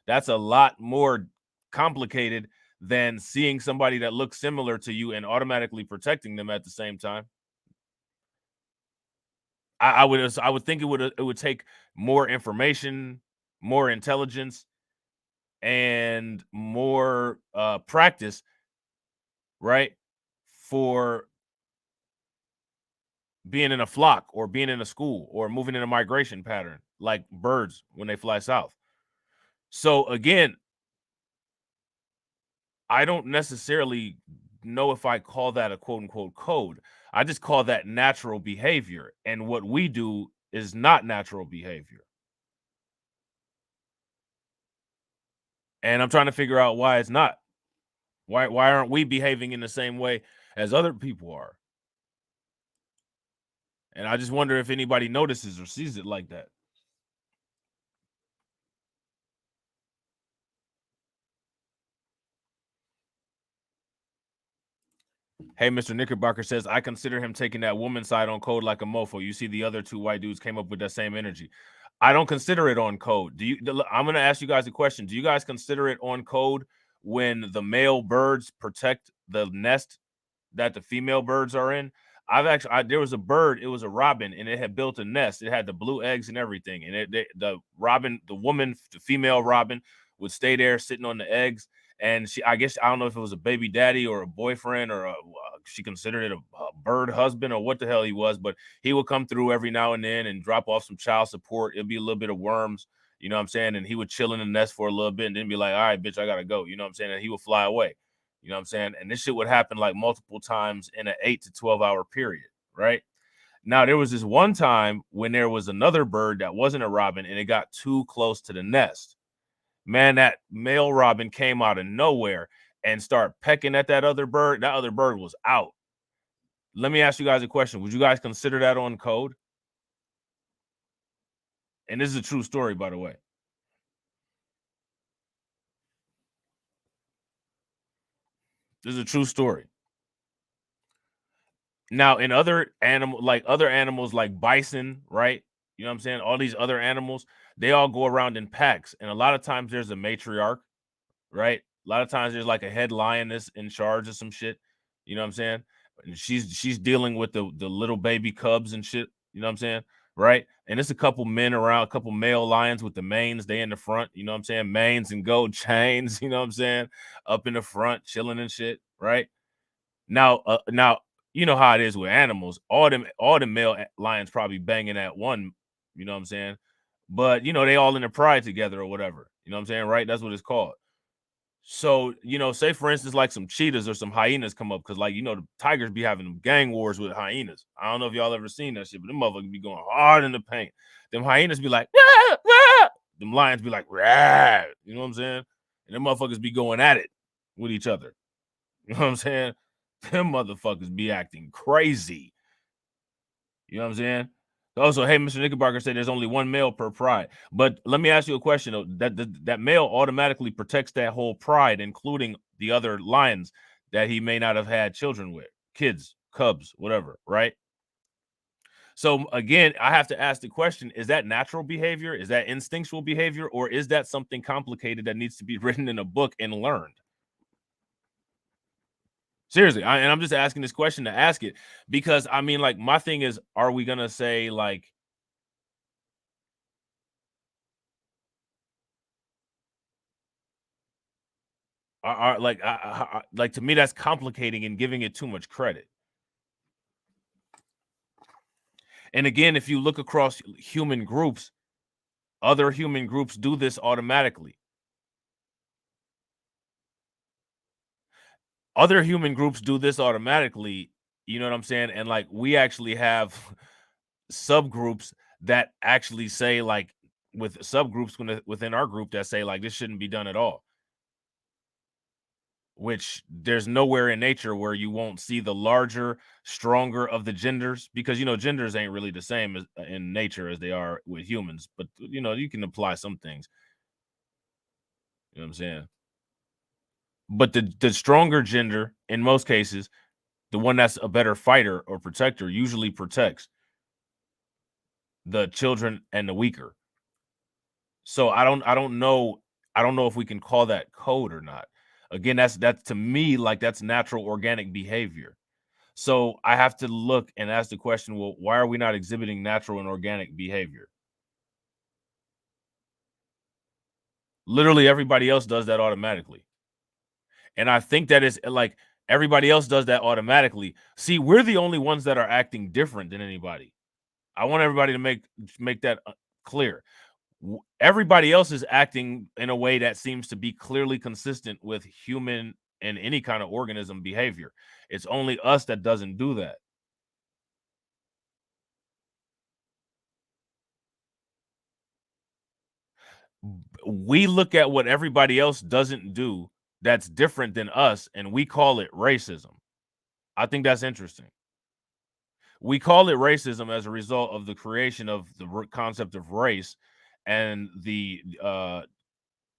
That's a lot more complicated than seeing somebody that looks similar to you and automatically protecting them at the same time. I would think it would take more information, more intelligence, and more practice, right, for being in a flock or being in a school or moving in a migration pattern like birds when they fly south. So again, I don't necessarily know if I call that a quote unquote code. I just call that natural behavior. And what we do is not natural behavior. And I'm trying to figure out why it's not. Why aren't we behaving in the same way as other people are? And I just wonder if anybody notices or sees it like that. Hey, Mr. Knickerbocker says, I consider him taking that woman side on code like a mofo. You see, the other two white dudes came up with that same energy. I don't consider it on code. I'm going to ask you guys a question. Do you guys consider it on code when the male birds protect the nest that the female birds are in? There was a bird, it was a robin, and it had built a nest. It had the blue eggs and everything. And the female robin would stay there sitting on the eggs. And I don't know if it was a baby daddy or a boyfriend or she considered it a bird husband or what the hell he was, but he would come through every now and then and drop off some child support. It'd be a little bit of worms, you know what I'm saying? And he would chill in the nest for a little bit and then be like, all right, bitch, I gotta go. You know what I'm saying? And he would fly away. You know what I'm saying? And this shit would happen like multiple times in an 8 to 12 hour period, right? Now, there was this one time when there was another bird that wasn't a robin and it got too close to the nest. Man, that male robin came out of nowhere and started pecking at that other bird. That other bird was out. Let me ask you guys a question. Would you guys consider that on code? And this is a true story, by the way. This is a true story. Now, in other animals like bison, right? You know what I'm saying? All these other animals, they all go around in packs. And a lot of times there's a matriarch, right? A lot of times there's like a head lioness in charge of some shit. You know what I'm saying? And she's dealing with the little baby cubs and shit. You know what I'm saying? Right? And it's a couple men around, a couple male lions with the manes. They in the front. You know what I'm saying? Manes and gold chains. You know what I'm saying? Up in the front, chilling and shit. Right? Now, you know how it is with animals. All the male lions probably banging at one. You know what I'm saying? But they all in the pride together or whatever. You know what I'm saying? Right? That's what it's called. So, say for instance, like some cheetahs or some hyenas come up, because the tigers be having them gang wars with hyenas. I don't know if y'all ever seen that shit, but them motherfuckers be going hard in the paint. Them hyenas be like, rah, rah. Them lions be like, rah. You know what I'm saying? And them motherfuckers be going at it with each other. You know what I'm saying? Them motherfuckers be acting crazy. You know what I'm saying? Also, hey, Mr. Knickerbocker said there's only one male per pride. But let me ask you a question, though. That male automatically protects that whole pride, including the other lions that he may not have had children with, kids, cubs, whatever, right? So again, I have to ask the question, is that natural behavior? Is that instinctual behavior? Or is that something complicated that needs to be written in a book and learned? Seriously, and I'm just asking this question to ask it, because I mean, like, my thing is, are we gonna say like, like, to me that's complicating and giving it too much credit. And again, if you look across human groups, other human groups do this automatically. Other human groups do this automatically, you know what I'm saying? And like, we actually have subgroups that actually say, like, with subgroups within our group that say like this shouldn't be done at all. Which there's nowhere in nature where you won't see the larger, stronger of the genders, because genders ain't really the same as in nature as they are with humans, but you can apply some things. You know what I'm saying? But the stronger gender, in most cases, the one that's a better fighter or protector, usually protects the children and the weaker. So I don't know if we can call that code or not. Again, that's to me, like, that's natural organic behavior. So I have to look and ask the question, well, why are we not exhibiting natural and organic behavior? Literally everybody else does that automatically. And I think that is like, everybody else does that automatically. See, we're the only ones that are acting different than anybody. I want everybody to make that clear. Everybody else is acting in a way that seems to be clearly consistent with human and any kind of organism behavior. It's only us that doesn't do that. We look at what everybody else doesn't do that's different than us, and we call it racism. I think that's interesting. We call it racism as a result of the creation of the concept of race and the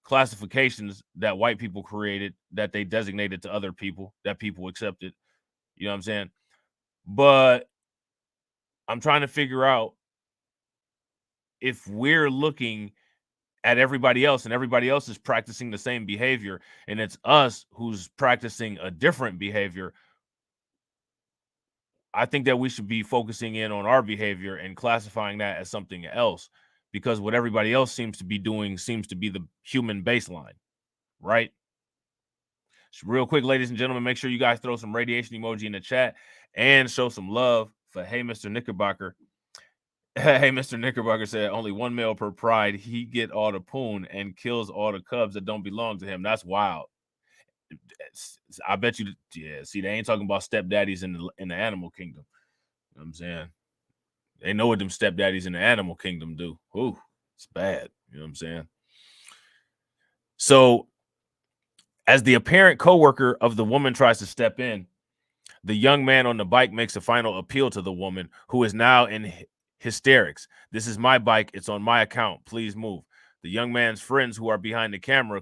classifications that white people created that they designated to other people that people accepted. You know what I'm saying? But I'm trying to figure out if we're looking at everybody else and everybody else is practicing the same behavior and it's us who's practicing a different behavior. I think that we should be focusing in on our behavior and classifying that as something else, because what everybody else seems to be doing seems to be the human baseline, right? So real quick, ladies and gentlemen, make sure you guys throw some radiation emoji in the chat and show some love for Hey Mr. Knickerbocker. Hey Mr. Knickerbocker said only one male per pride. He get all the poon and kills all the cubs that don't belong to him. That's wild. I bet you, yeah. See, they ain't talking about stepdaddies in the animal kingdom. You know what I'm saying? They know what them stepdaddies in the animal kingdom do. Ooh, it's bad. You know what I'm saying? So, as the apparent coworker of the woman tries to step in, the young man on the bike makes a final appeal to the woman, who is now in hysterics. This is my bike. It's on my account. Please move. The young man's friends who are behind the camera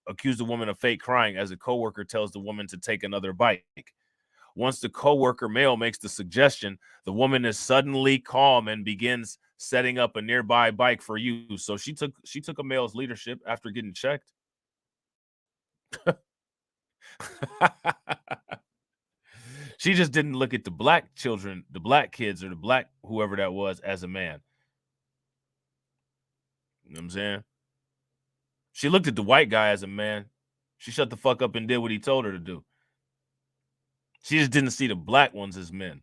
accuse the woman of fake crying as a coworker tells the woman to take another bike. Once the coworker male makes the suggestion, the woman is suddenly calm and begins setting up a nearby bike for use. So she took a male's leadership after getting checked. She just didn't look at the black children, the black kids, or the black whoever that was as a man. You know what I'm saying? She looked at the white guy as a man. She shut the fuck up and did what he told her to do. She just didn't see the black ones as men.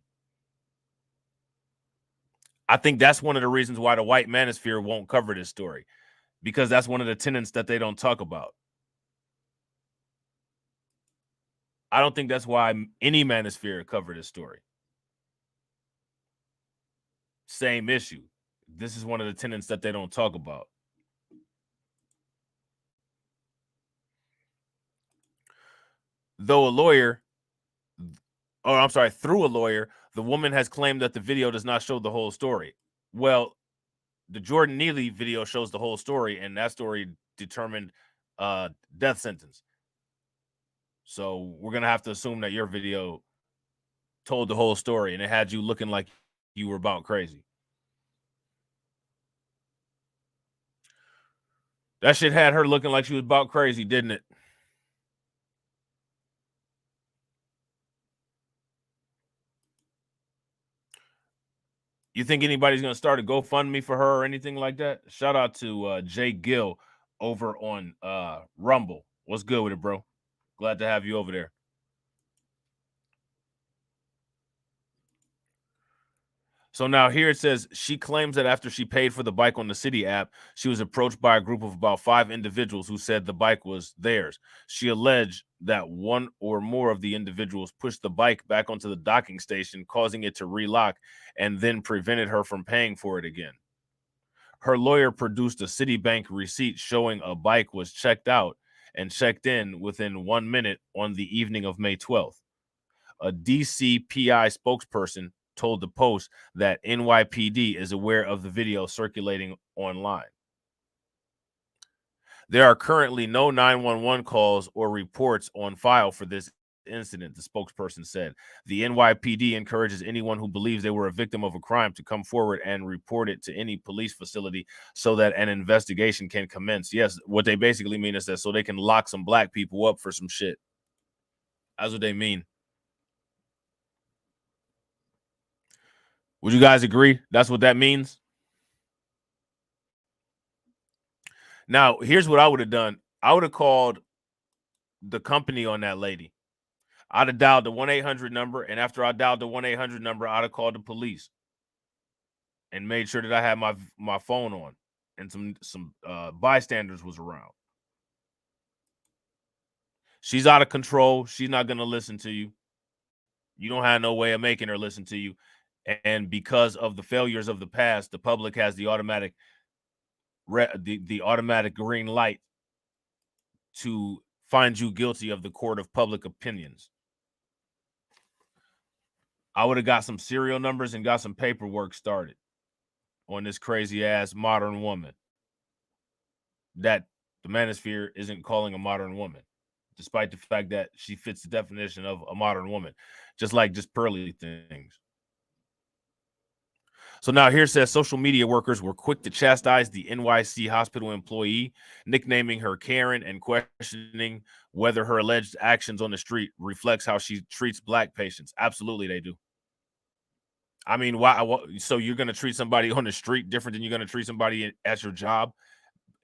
I think that's one of the reasons why the white manosphere won't cover this story, because that's one of the tenets that they don't talk about. I don't think that's why any manosphere covered this story. Same issue. This is one of the tenets that they don't talk about. Through a lawyer, the woman has claimed that the video does not show the whole story. Well, the Jordan Neely video shows the whole story, and that story determined death sentence. So we're going to have to assume that your video told the whole story, and it had you looking like you were about crazy. That shit had her looking like she was about crazy, didn't it? You think anybody's going to start a GoFundMe for her or anything like that? Shout out to Jay Gill over on Rumble. What's good with it, bro? Glad to have you over there. So now here it says, she claims that after she paid for the bike on the City app, she was approached by a group of about 5 individuals who said the bike was theirs. She alleged that one or more of the individuals pushed the bike back onto the docking station, causing it to relock, and then prevented her from paying for it again. Her lawyer produced a Citibank receipt showing a bike was checked out and checked in within 1 minute on the evening of May 12th. A DCPI spokesperson told the Post that NYPD is aware of the video circulating online. There are currently no 911 calls or reports on file for this incident, the spokesperson said. The NYPD encourages anyone who believes they were a victim of a crime to come forward and report it to any police facility so that an investigation can commence. Yes, what they basically mean is that so they can lock some black people up for some shit. That's what they mean. Would you guys agree? That's what that means? Now, here's what I would have done. I would have called the company on that lady. I'd have dialed the 1-800 number, and after I dialed the 1-800 number, I'd have called the police and made sure that I had my phone on and some bystanders was around. She's out of control. She's not going to listen to you. You don't have no way of making her listen to you. And because of the failures of the past, the public has the automatic green light to find you guilty of the court of public opinions. I would have got some serial numbers and got some paperwork started on this crazy ass modern woman that the manosphere isn't calling a modern woman. despite the fact that she fits the definition of a modern woman, just pearly things. So now here says social media workers were quick to chastise the NYC hospital employee, nicknaming her Karen and questioning whether her alleged actions on the street reflects how she treats black patients. Absolutely, they do. I mean, why? So you're going to treat somebody on the street different than you're going to treat somebody at your job?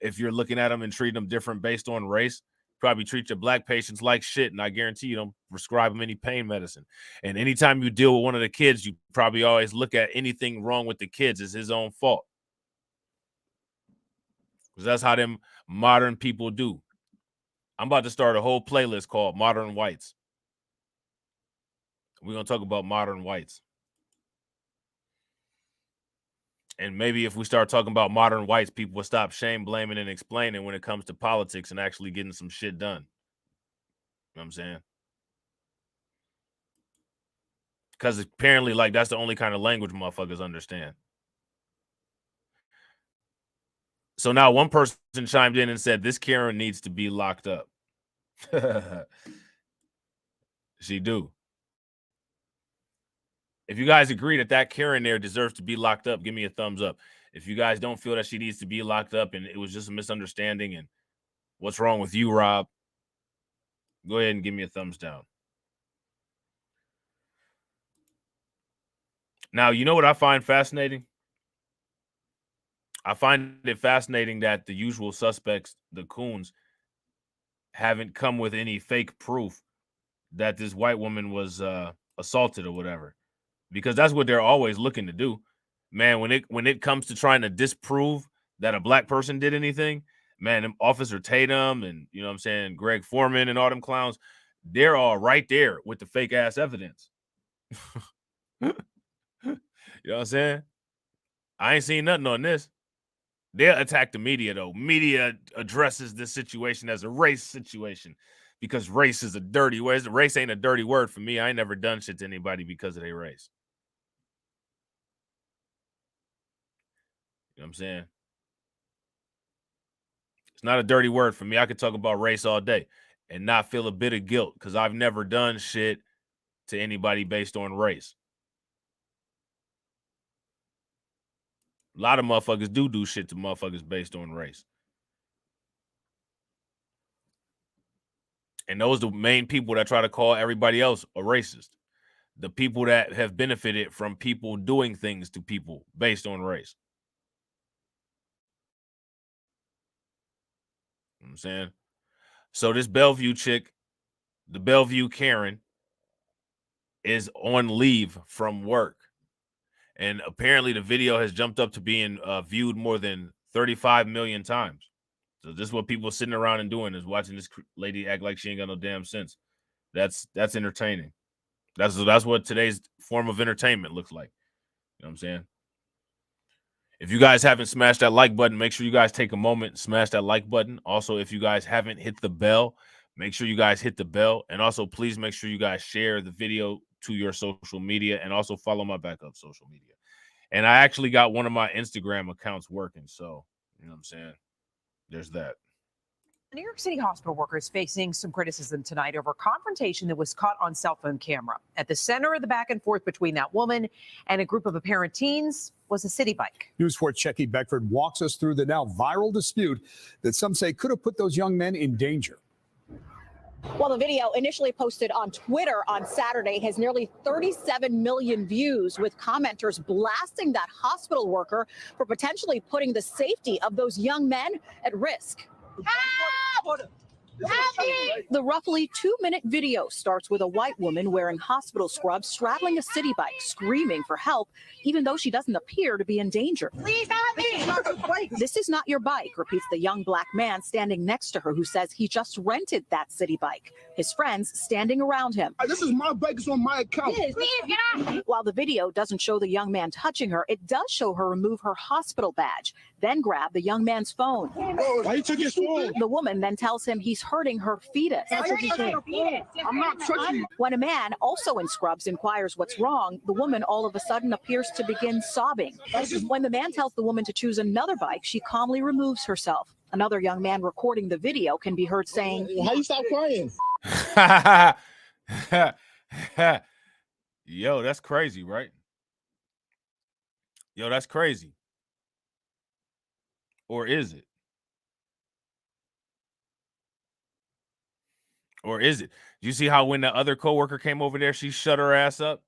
If you're looking at them and treating them different based on race, probably treat your black patients like shit, and I guarantee you don't prescribe them any pain medicine. And anytime you deal with one of the kids, you probably always look at anything wrong with the kids as his own fault. Because that's how them modern people do. I'm about to start a whole playlist called Modern Whites. We're going to talk about modern whites. And maybe if we start talking about modern whites, people will stop shame blaming and explaining when it comes to politics and actually getting some shit done. You know what I'm saying? Because apparently, like, that's the only kind of language motherfuckers understand. So now one person chimed in and said, this Karen needs to be locked up. She do. If you guys agree that Karen there deserves to be locked up, give me a thumbs up. If you guys don't feel that she needs to be locked up and it was just a misunderstanding and what's wrong with you, Rob, go ahead and give me a thumbs down. Now, you know what I find fascinating? I find it fascinating that the usual suspects, the coons, haven't come with any fake proof that this white woman was assaulted or whatever. Because that's what they're always looking to do. Man, when it comes to trying to disprove that a black person did anything, man, Officer Tatum and, you know what I'm saying, Greg Foreman and all them clowns, they're all right there with the fake ass evidence. You know what I'm saying? I ain't seen nothing on this. They'll attack the media, though. Media addresses this situation as a race situation because race is a dirty word. Race ain't a dirty word for me. I ain't never done shit to anybody because of their race. You know what I'm saying? It's not a dirty word for me. I could talk about race all day and not feel a bit of guilt because I've never done shit to anybody based on race. A lot of motherfuckers do shit to motherfuckers based on race. And those are the main people that try to call everybody else a racist. The people that have benefited from people doing things to people based on race. You know what I'm saying? So this Bellevue chick, the Bellevue Karen, is on leave from work. And apparently the video has jumped up to being viewed more than 35 million times. So this is what people are sitting around and doing, is watching this lady act like she ain't got no damn sense. That's entertaining. That's what today's form of entertainment looks like. You know what I'm saying? If you guys haven't smashed that like button, make sure you guys take a moment and smash that like button. Also, if you guys haven't hit the bell, make sure you guys hit the bell. And also, please make sure you guys share the video to your social media and also follow my backup social media. And I actually got one of my Instagram accounts working. So, you know what I'm saying? There's that. New York City hospital workers facing some criticism tonight over a confrontation that was caught on cell phone camera. At the center of the back and forth between that woman and a group of apparent teens was a city bike. News 4's Checky Beckford walks us through the now viral dispute that some say could have put those young men in danger. Well, the video initially posted on Twitter on Saturday has nearly 37 million views, with commenters blasting that hospital worker for potentially putting the safety of those young men at risk. Help! Help me! The roughly 2-minute video starts with a white woman wearing hospital scrubs straddling a city bike, screaming for help, even though she doesn't appear to be in danger. Please help me! This is not your bike, repeats the young black man standing next to her, who says he just rented that city bike. His friends standing around him. This is my bike, it's on my account. Please get off! While the video doesn't show the young man touching her, it does show her remove her hospital badge, then grab the young man's phone. Why you took his phone? The woman then tells him he's hurting her fetus. I'm not touching you. When a man, also in scrubs, inquires what's wrong, the woman all of a sudden appears to begin sobbing. When the man tells the woman to choose another bike, she calmly removes herself. Another young man recording the video can be heard saying, How you stop crying? Yo, that's crazy, right? Yo, that's crazy. Or is it? Or is it? You see how when the other coworker came over there, she shut her ass up?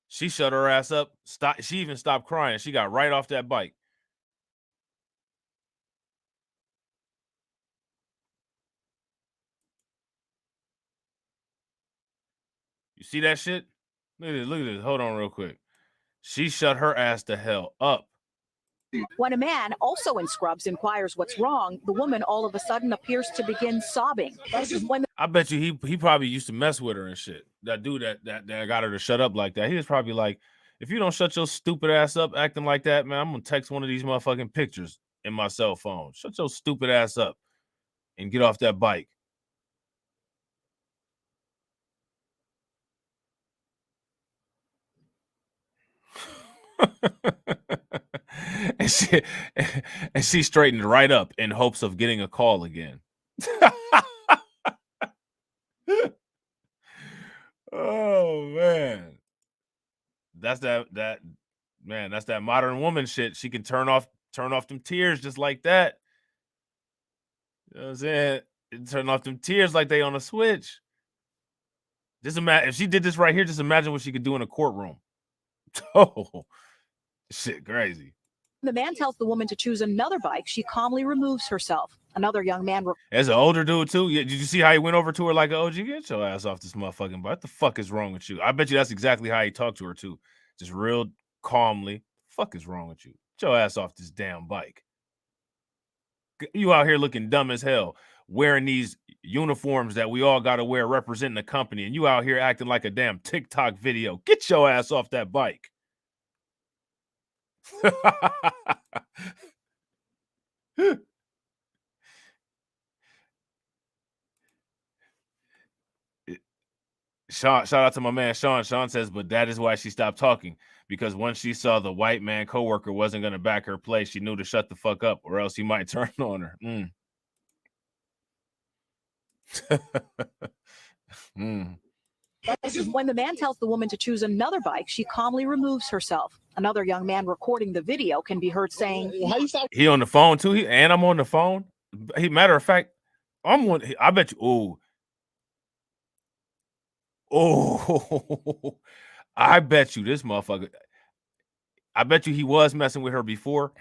She shut her ass up. She even stopped crying. She got right off that bike. You see that shit? Look at this. Look at this. Hold on real quick. She shut her ass the hell up. when a man, also in scrubs, inquires what's wrong, the woman all of a sudden appears to begin sobbing. When I bet you he probably used to mess with her and shit. That dude that got her to shut up like that. He was probably like, if you don't shut your stupid ass up acting like that, man, I'm gonna text one of these motherfucking pictures in my cell phone. Shut your stupid ass up and get off that bike. and she straightened right up in hopes of getting a call again. Oh man. That's that man, that's that modern woman shit. She can turn off them tears just like that. You know what I'm saying? Turn off them tears like they on a switch. Just imagine if she did this right here, just imagine what she could do in a courtroom. Oh, shit, crazy. the man tells the woman to choose another bike, she calmly removes herself. Another young man. As an older dude too. Yeah, did you see how he went over to her like, "OG, get your ass off this motherfucking bike. What the fuck is wrong with you?" I bet you that's exactly how he talked to her too. Just real calmly. Fuck is wrong with you? Get your ass off this damn bike. You out here looking dumb as hell, wearing these uniforms that we all got to wear representing the company, and you out here acting like a damn TikTok video. Get your ass off that bike. Sean, shout out to my man Sean. Sean says, but that is why she stopped talking, because once she saw the white man coworker wasn't going to back her play, she knew to shut the fuck up, or else he might turn on her. When the man tells the woman to choose another bike, she calmly removes herself. Another young man recording the video can be heard saying, he on the phone too, and I'm on the phone. Matter of fact, I'm one. I bet you. Oh, I bet you this motherfucker. I bet you he was messing with her before,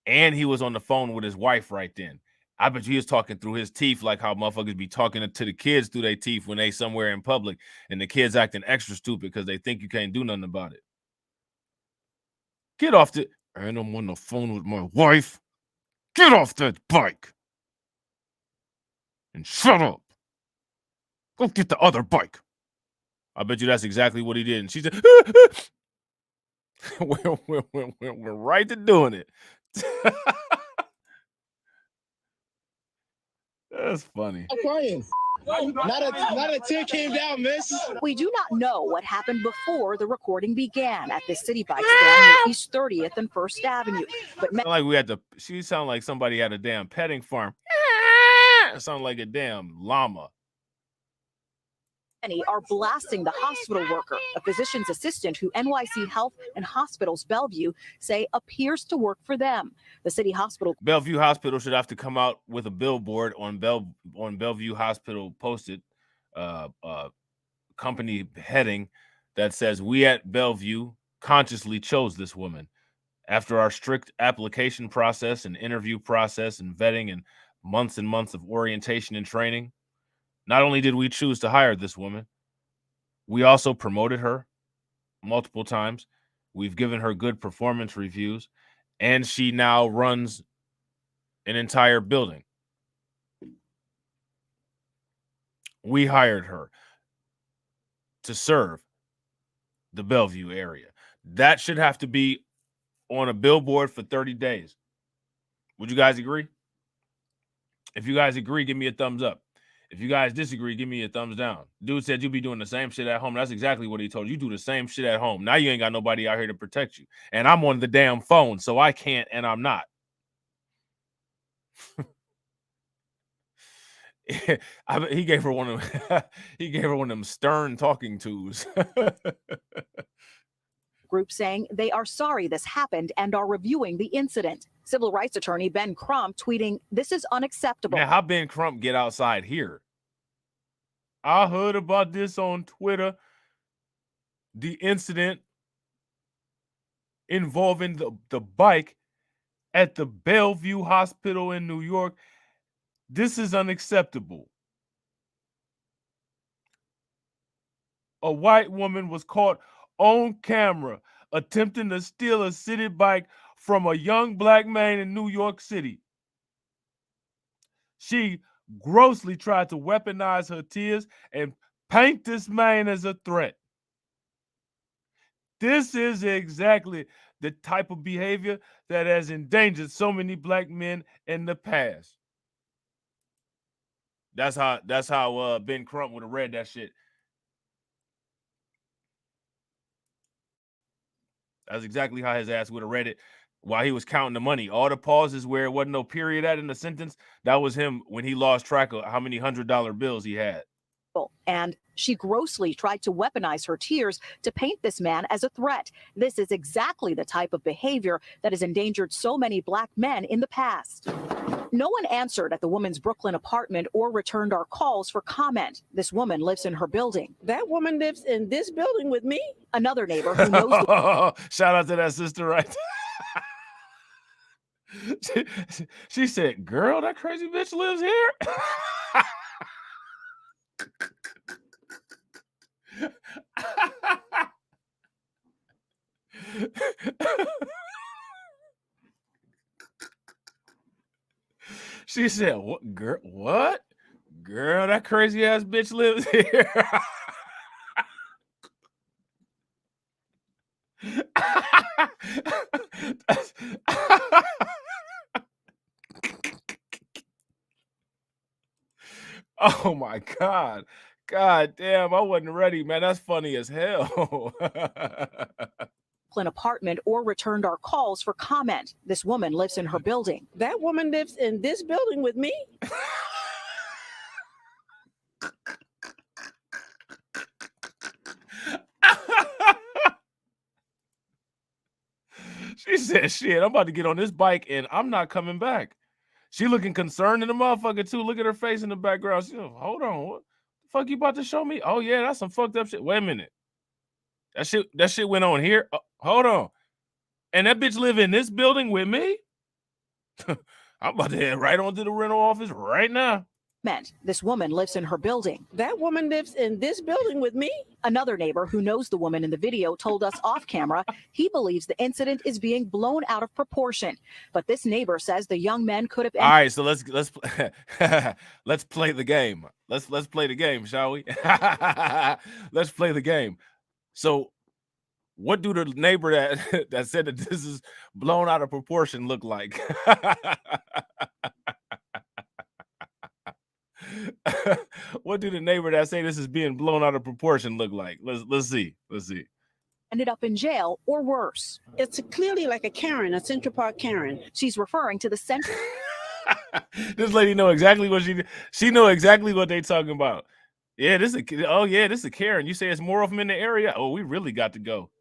and he was on the phone with his wife right then. I bet you he was talking through his teeth like how motherfuckers be talking to the kids through their teeth when they somewhere in public, and the kids acting extra stupid because they think you can't do nothing about it. Get off the. And I'm on the phone with my wife. Get off that bike and shut up. Go get the other bike. I bet you that's exactly what he did. And she said, we're right to doing it. That's funny. I'm crying. Not a tear came down, miss. We do not know what happened before the recording began at this city bike stand near East 30th and 1st Avenue. But like we had to. She sounded like somebody had a damn petting farm. It sounded like a damn llama. many are blasting the hospital worker, a physician's assistant who NYC Health and Hospitals Bellevue say appears to work for them. The city hospital. Bellevue Hospital should have to come out with a billboard on Bellevue Hospital posted company heading that says, "We at Bellevue consciously chose this woman. After our strict application process and interview process and vetting and months of orientation and training, not only did we choose to hire this woman, we also promoted her multiple times. We've given her good performance reviews, and she now runs an entire building. We hired her to serve the Bellevue area." That should have to be on a billboard for 30 days. Would you guys agree? If you guys agree, give me a thumbs up. If you guys disagree, give me a thumbs down. Dude said you be doing the same shit at home. That's exactly what he told you. You do the same shit at home. Now you ain't got nobody out here to protect you. And I'm on the damn phone, so I can't and I'm not. He gave her one of them. He gave her one of them stern talking tos. Group saying they are sorry this happened and are reviewing the incident. Civil rights attorney Ben Crump tweeting, "This is unacceptable." Now, how Ben Crump get outside here? I heard about this on Twitter. The incident involving the bike at the Bellevue Hospital in New York. This is unacceptable. A white woman was caught on camera attempting to steal a city bike from a young black man in New York City. She grossly tried to weaponize her tears and paint this man as a threat. This is exactly the type of behavior that has endangered so many black men in the past. That's how Ben Crump would have read that shit. That's exactly how his ass would have read it while he was counting the money. All the pauses where it wasn't no period at in the sentence, that was him when he lost track of how many $100 bills he had. And she grossly tried to weaponize her tears to paint this man as a threat. This is exactly the type of behavior that has endangered so many black men in the past. No one answered at the woman's Brooklyn apartment or returned our calls for comment. This woman lives in her building. That woman lives in this building with me. Another neighbor who knows Shout out to that sister right there. She said, "Girl, that crazy bitch lives here." She said, "What, girl? What, girl? That crazy ass bitch lives here." Oh my God. God damn, I wasn't ready, man. That's funny as hell. Brooklyn apartment or returned our calls for comment. This woman lives in her building. That woman lives in this building with me. She said, "Shit, I'm about to get on this bike and I'm not coming back." She looking concerned in the motherfucker too. Look at her face in the background. She like, "Hold on, what the fuck you about to show me?" "Oh yeah, that's some fucked up shit." "Wait a minute, that shit went on here." Hold on, and that bitch live in this building with me? I'm about to head right onto the rental office right now. This woman lives in her building. That woman lives in this building with me. Another neighbor who knows the woman in the video told us off camera he believes the incident is being blown out of proportion. But this neighbor says the young men could have. All right, so let's let's play the game. Let's play the game, shall we? Let's play the game. So, what do the neighbor that said that this is blown out of proportion look like? What do the neighbor that say this is being blown out of proportion look like? Let's see. Ended up in jail or worse. It's clearly like a Karen, a Central Park Karen. She's referring to the Central. This lady know exactly what she know exactly what they talking about. Yeah, this is a Karen. You say it's more of them in the area? Oh, we really got to go.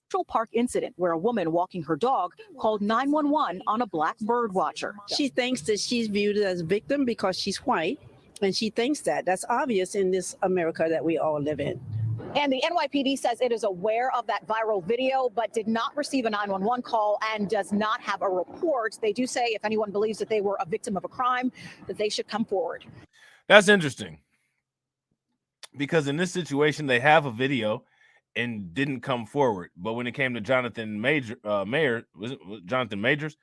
Central Park incident where a woman walking her dog called 911 on a black bird watcher. She thinks that she's viewed as a victim because she's white, and she thinks that's obvious in this America that we all live in. And the NYPD says it is aware of that viral video, but did not receive a 911 call and does not have a report. They do say if anyone believes that they were a victim of a crime, that they should come forward. That's interesting. Because in this situation, they have a video and didn't come forward. But when it came to Jonathan Jonathan Majors,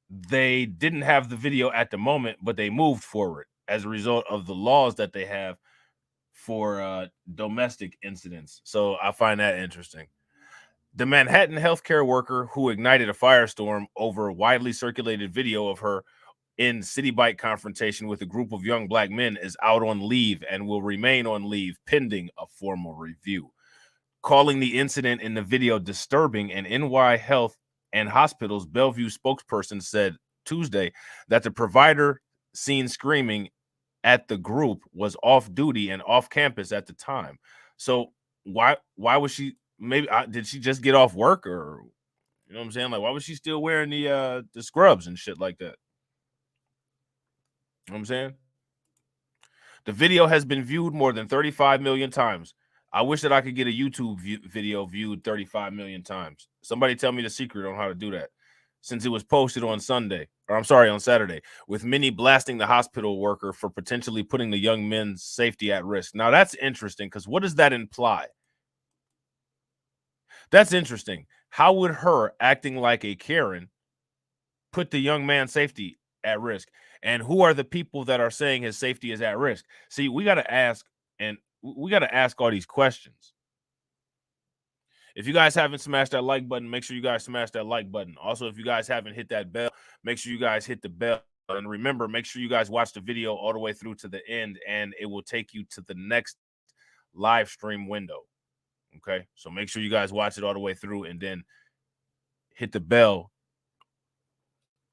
they didn't have the video at the moment, but they moved forward as a result of the laws that they have for domestic incidents. So I find that interesting. The Manhattan healthcare worker who ignited a firestorm over a widely circulated video of her in city bike confrontation with a group of young black men is out on leave and will remain on leave pending a formal review. Calling the incident in the video disturbing, an NY Health and Hospitals Bellevue spokesperson said Tuesday that the provider seen screaming at the group was off duty and off campus at the time. So why was she, maybe did she just get off work, or you know what I'm saying? Like, why was she still wearing the scrubs and shit like that? You know what I'm saying? The video has been viewed more than 35 million times. I wish that I could get a YouTube video viewed 35 million times. Somebody tell me the secret on how to do that, since it was posted on Sunday, or I'm sorry, on Saturday, with many blasting the hospital worker for potentially putting the young men's safety at risk. Now, that's interesting, because what does that imply? That's interesting. How would her acting like a Karen put the young man's safety at risk? And who are the people that are saying his safety is at risk? See, we got to ask, and we got to ask all these questions. If you guys haven't smashed that like button, make sure you guys smash that like button. Also, if you guys haven't hit that bell, make sure you guys hit the bell. And remember, make sure you guys watch the video all the way through to the end, and it will take you to the next live stream window. Okay, so make sure you guys watch it all the way through, and then hit the bell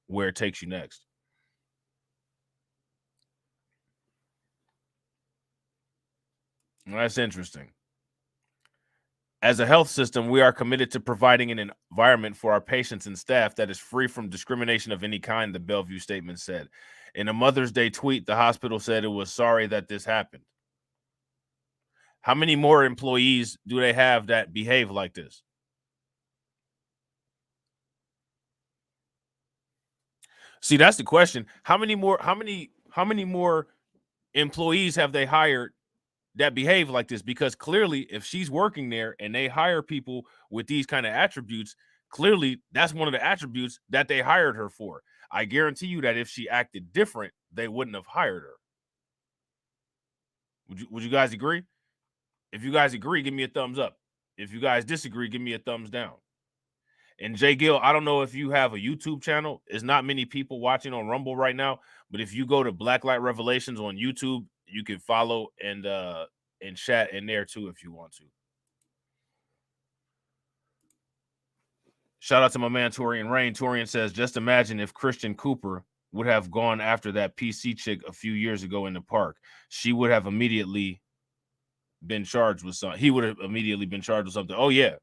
where it takes you next. Well, that's interesting. As a health system, we are committed to providing an environment for our patients and staff that is free from discrimination of any kind, the Bellevue statement said. In a Mother's Day tweet, the hospital said it was sorry that this happened. How many more employees do they have that behave like this? See, that's the question. How many more employees have they hired that behave like this? Because clearly, if she's working there and they hire people with these kind of attributes, clearly that's one of the attributes that they hired her for. I guarantee you that if she acted different, they wouldn't have hired her. Would you guys agree? If you guys agree, give me a thumbs up. If you guys disagree, give me a thumbs down. And Jay Gill, I don't know if you have a YouTube channel. There's not many people watching on Rumble right now, but if you go to Blacklight Revelations on YouTube, you can follow and chat in there too if you want to. Shout out to my man Torian Rain. Torian says, just imagine if Christian Cooper would have gone after that PC chick a few years ago in the park. She would have immediately been charged with something. He would have immediately been charged with something. Oh, yeah.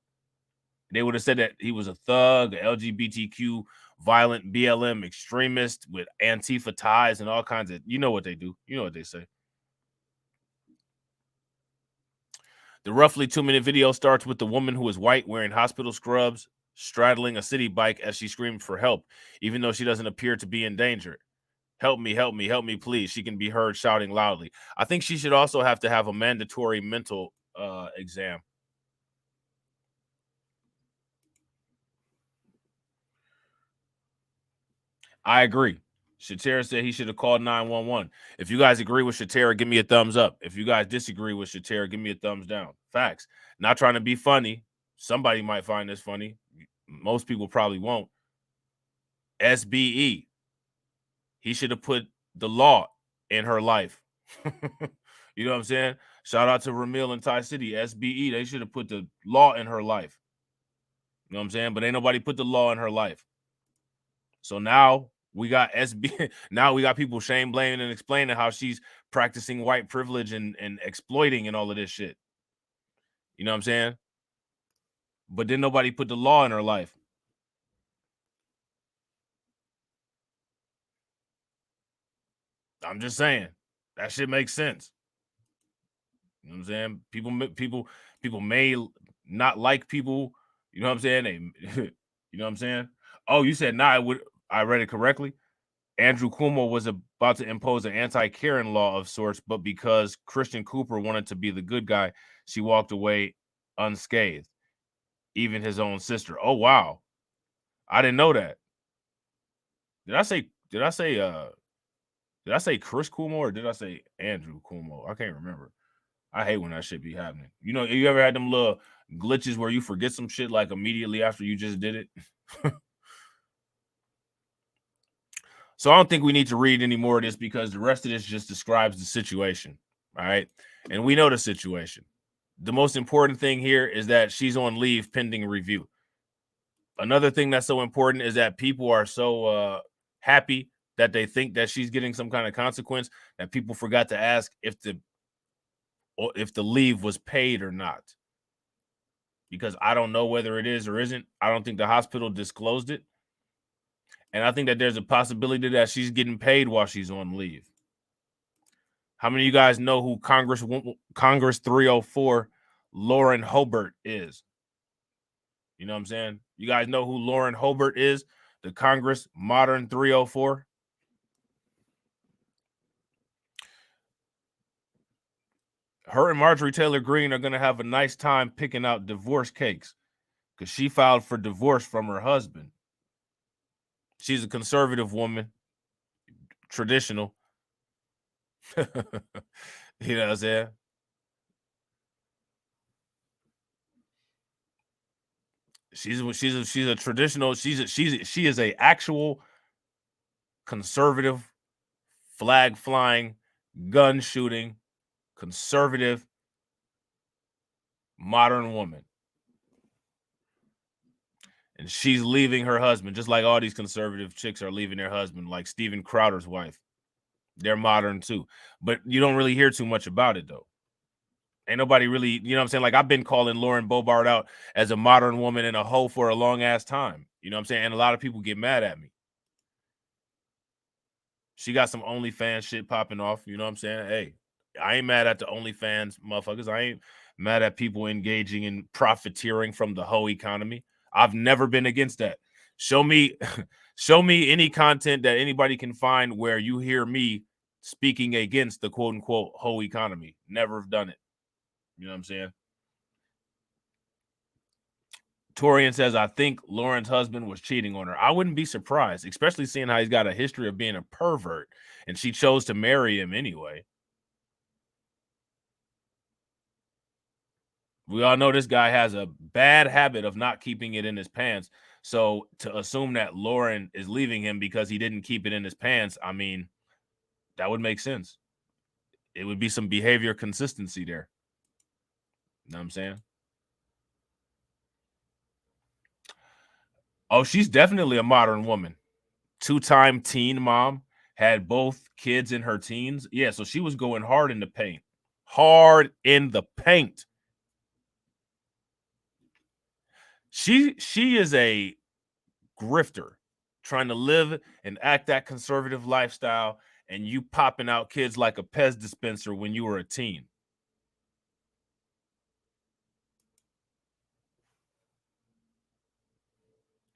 They would have said that he was a thug, LGBTQ, violent BLM extremist with Antifa ties and all kinds of, you know what they do. You know what they say. The roughly 2-minute video starts with the woman who is white wearing hospital scrubs, straddling a city bike as she screamed for help, even though she doesn't appear to be in danger. Help me, help me, help me, please. She can be heard shouting loudly. I think she should also have to have a mandatory mental exam. I agree. Shatera said he should have called 911. If you guys agree with Shatera, give me a thumbs up. If you guys disagree with Shatera, give me a thumbs down. Facts. Not trying to be funny. Somebody might find this funny. Most people probably won't. SBE. He should have put the law in her life. You know what I'm saying? Shout out to Ramil and Ty City. SBE. They should have put the law in her life. You know what I'm saying? But ain't nobody put the law in her life. So now we got SB. Now we got people shame blaming and explaining how she's practicing white privilege and exploiting and all of this shit. You know what I'm saying? But then nobody put the law in her life. I'm just saying that shit makes sense. You know what I'm saying? People may not like people. You know what I'm saying? They, you know what I'm saying? Oh, you said nah. I read it correctly. Andrew Cuomo was about to impose an anti-Karen law of sorts, but because Christian Cooper wanted to be the good guy, she walked away unscathed. Even his own sister. Oh wow, I didn't know that. Did I say Chris Cuomo or did I say Andrew Cuomo? I can't remember. I hate when that shit be happening. You know, you ever had them little glitches where you forget some shit like immediately after you just did it? So I don't think we need to read any more of this because the rest of this just describes the situation. All right. And we know the situation. The most important thing here is that she's on leave pending review. Another thing that's so important is that people are so happy that they think that she's getting some kind of consequence, that people forgot to ask if the leave was paid or not. Because I don't know whether it is or isn't. I don't think the hospital disclosed it. And I think that there's a possibility that she's getting paid while she's on leave. How many of you guys know who Congress 304 Lauren Hobart is? You know what I'm saying? You guys know who Lauren Hobart is? The Congress Modern 304? Her and Marjorie Taylor Greene are going to have a nice time picking out divorce cakes because she filed for divorce from her husband. She's a conservative woman, traditional. You know what I'm saying? She's a traditional. She is a actual conservative, flag flying, gun shooting, conservative, modern woman. And she's leaving her husband, just like all these conservative chicks are leaving their husband, like Steven Crowder's wife. They're modern too. But you don't really hear too much about it, though. Ain't nobody really, you know what I'm saying? Like, I've been calling Lauren Boebert out as a modern woman and a hoe for a long-ass time. You know what I'm saying? And a lot of people get mad at me. She got some OnlyFans shit popping off. You know what I'm saying? Hey, I ain't mad at the OnlyFans motherfuckers. I ain't mad at people engaging in profiteering from the hoe economy. I've never been against that. Show me any content that anybody can find where you hear me speaking against the quote unquote hoe economy. Never have done it. You know what I'm saying? Torian says, I think Lauren's husband was cheating on her. I wouldn't be surprised, especially seeing how he's got a history of being a pervert, and she chose to marry him anyway. We all know this guy has a bad habit of not keeping it in his pants. So to assume that Lauren is leaving him because he didn't keep it in his pants, I mean, that would make sense. It would be some behavior consistency there. You know what I'm saying? Oh, she's definitely a modern woman. 2-time teen mom, had both kids in her teens. Yeah, so she was going hard in the paint. Hard in the paint. She is a grifter, trying to live and act that conservative lifestyle, and you popping out kids like a Pez dispenser when you were a teen.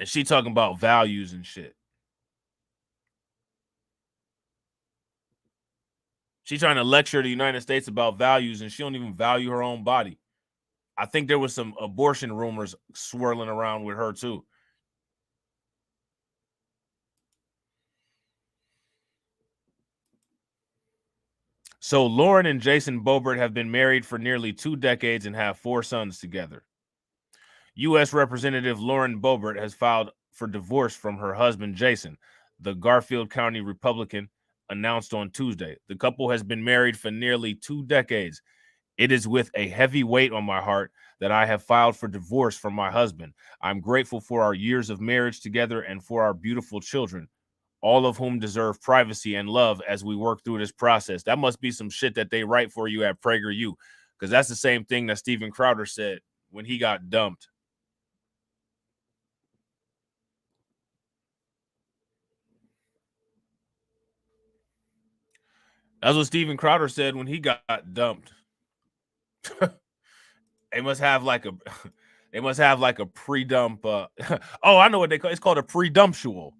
And she talking about values and shit. She trying to lecture the United States about values, and she don't even value her own body. I think there was some abortion rumors swirling around with her too. So Lauren and Jason Boebert have been married for nearly 2 decades and have 4 sons together. U.S. Representative Lauren Boebert has filed for divorce from her husband, Jason, the Garfield County Republican, announced on Tuesday. The couple has been married for nearly 2 decades. It is with a heavy weight on my heart that I have filed for divorce from my husband. I'm grateful for our years of marriage together and for our beautiful children, all of whom deserve privacy and love as we work through this process. That must be some shit that they write for you at PragerU, because that's the same thing that Steven Crowder said when he got dumped. That's what Steven Crowder said when he got dumped. They must have like a pre-dump. Oh, I know what they call it. It's called a pre-dumptual.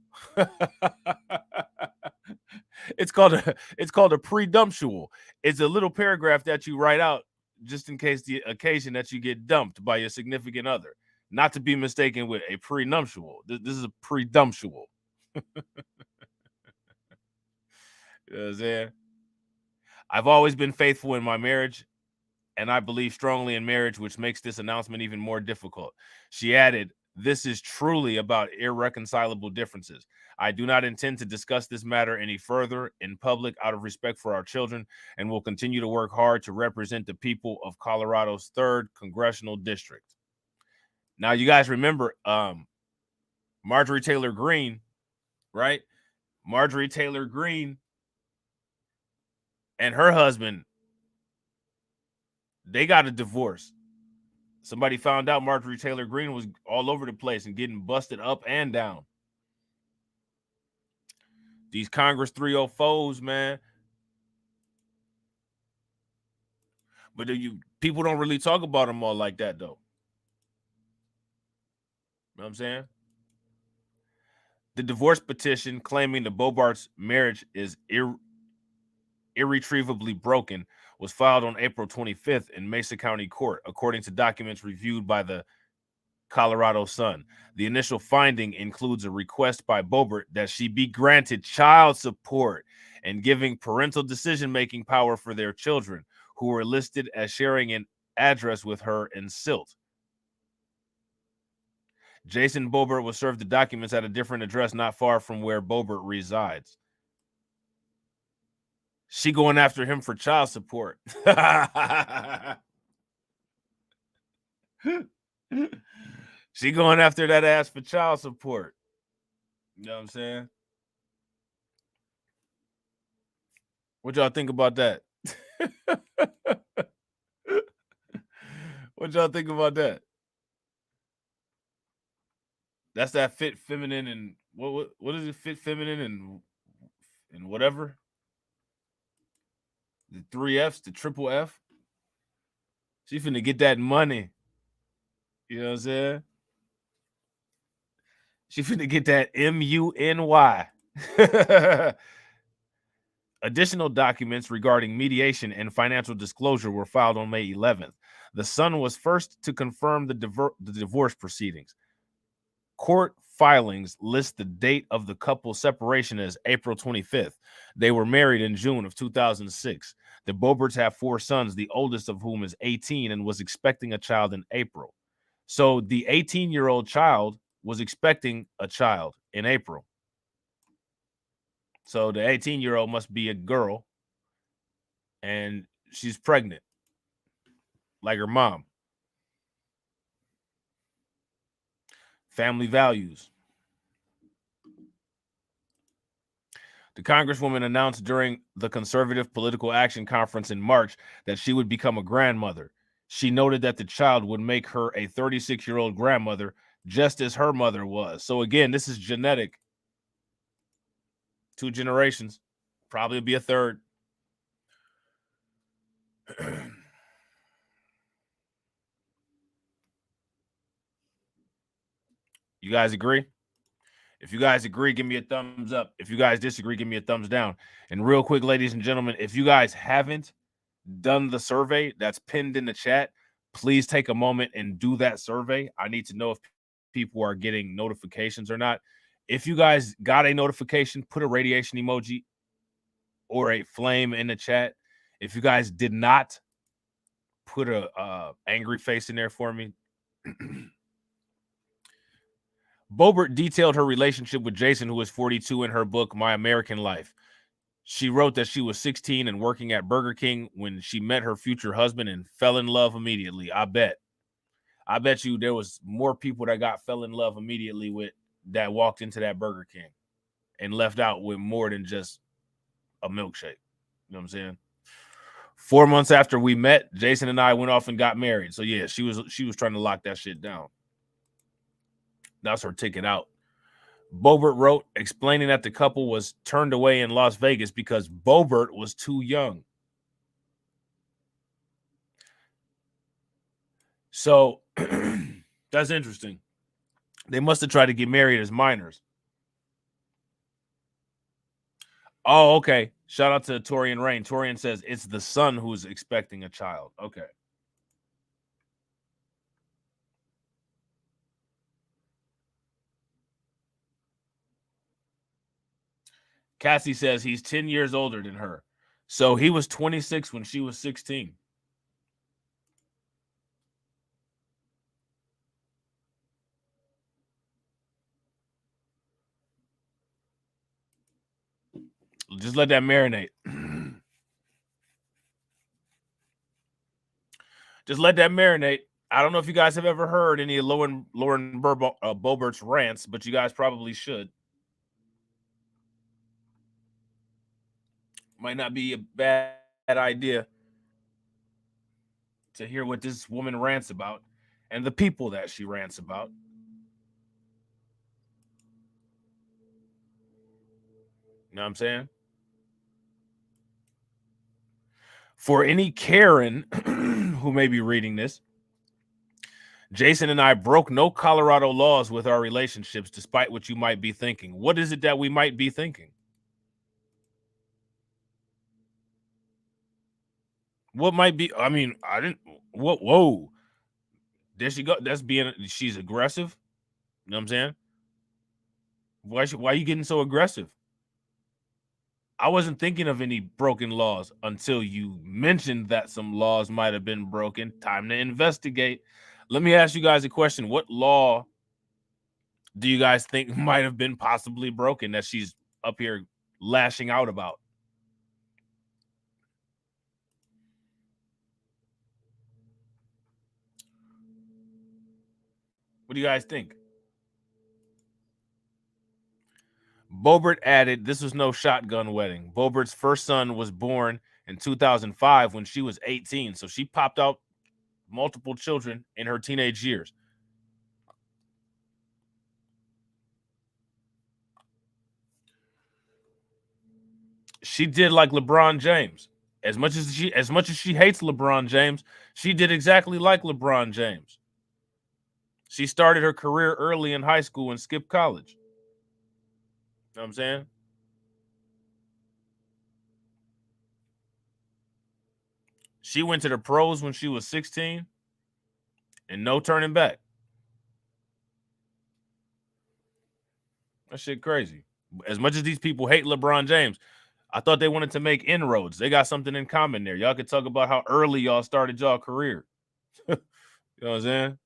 It's called a pre-dumptual. It's a little paragraph that you write out just in case the occasion that you get dumped by your significant other. Not to be mistaken with a prenuptial. This is a pre-dumptual. You know what I'm saying? I've always been faithful in my marriage, and I believe strongly in marriage, which makes this announcement even more difficult. She added, this is truly about irreconcilable differences. I do not intend to discuss this matter any further in public out of respect for our children, and will continue to work hard to represent the people of Colorado's 3rd Congressional District. Now, you guys remember Marjorie Taylor Greene, right? Marjorie Taylor Greene and her husband, they got a divorce. Somebody found out Marjorie Taylor Greene was all over the place and getting busted up and down. These Congress 304s, man. But people don't really talk about them all like that, though. You know what I'm saying? The divorce petition claiming the Bobart's marriage is irretrievably broken was filed on April 25th in Mesa County Court, according to documents reviewed by the Colorado Sun. The initial finding includes a request by Boebert that she be granted child support and giving parental decision-making power for their children, who were listed as sharing an address with her in Silt. Jason Boebert was served the documents at a different address not far from where Boebert resides. She going after him for child support. She going after that ass for child support. You know what I'm saying? What y'all think about that? What y'all think about that? That's that fit feminine and what is it? Fit feminine and whatever. The 3 F's, the triple F. She finna get that money. You know what I'm saying? She finna get that MUNY. Additional documents regarding mediation and financial disclosure were filed on May 11th. The Sun was first to confirm the divorce proceedings. Court filings list the date of the couple's separation as April 25th. They were married in June of 2006. The Boeberts have 4 sons, the oldest of whom is 18 and was expecting a child in April. So the 18-year-old child was expecting a child in April. So the 18-year-old must be a girl, and she's pregnant, like her mom. Family values. The Congresswoman announced during the Conservative Political Action Conference in March that she would become a grandmother. She noted that the child would make her a 36-year-old grandmother, just as her mother was. So again, this is genetic. 2 generations, probably be a third. You guys agree? If you guys agree, give me a thumbs up. If you guys disagree, give me a thumbs down. And real quick, ladies and gentlemen, if you guys haven't done the survey that's pinned in the chat, please take a moment and do that survey. I need to know if people are getting notifications or not. If you guys got a notification, put a radiation emoji or a flame in the chat. If you guys did not, put a angry face in there for me. Boebert detailed her relationship with Jason, who is 42, in her book, My American Life. She wrote that she was 16 and working at Burger King when she met her future husband and fell in love immediately. I bet you there was more people that fell in love immediately with that walked into that Burger King and left out with more than just a milkshake. You know what I'm saying? 4 months after we met, Jason and I went off and got married. So yeah, she was trying to lock that shit down. That's her ticket out. Boebert wrote, explaining that the couple was turned away in Las Vegas because Boebert was too young. So that's interesting. They must have tried to get married as minors. Oh, okay. Shout out to Torian Rain. Torian says it's the son who's expecting a child. Okay. Cassie says he's 10 years older than her. So he was 26 when she was 16. Just let that marinate. Just let that marinate. I don't know if you guys have ever heard any of Lauren Boebert's rants, but you guys probably should. Might not be a bad idea to hear what this woman rants about and the people that she rants about. You know what I'm saying? For any Karen who may be reading this, Jason and I broke no Colorado laws with our relationships, despite what you might be thinking. What is it that we might be thinking? What might be? I mean, I didn't. Whoa. There she go. She's aggressive. You know what I'm saying? Why are you getting so aggressive? I wasn't thinking of any broken laws until you mentioned that some laws might have been broken. Time to investigate. Let me ask you guys a question. What law do you guys think might have been possibly broken that she's up here lashing out about? What do you guys think? Bobert added, this was no shotgun wedding. Bobert's first son was born in 2005 when she was 18. So she popped out multiple children in her teenage years. She did like LeBron James. As much as she hates LeBron James, she did exactly like LeBron James. She started her career early in high school and skipped college. You know what I'm saying? She went to the pros when she was 16 and no turning back. That shit crazy. As much as these people hate LeBron James, I thought they wanted to make inroads. They got something in common there. Y'all could talk about how early y'all started y'all career. You know what I'm saying?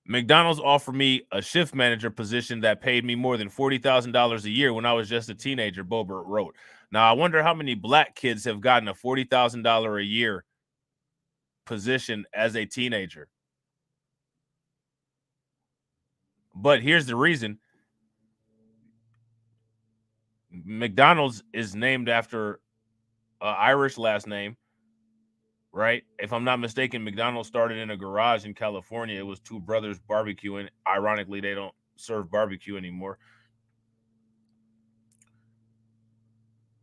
McDonald's offered me a shift manager position that paid me more than $40,000 a year when I was just a teenager, Bobert wrote. Now, I wonder how many black kids have gotten a $40,000 a year position as a teenager. But here's the reason. McDonald's is named after an Irish last name, right? If I'm not mistaken, McDonald's started in a garage in California. It was two brothers barbecuing. Ironically, they don't serve barbecue anymore.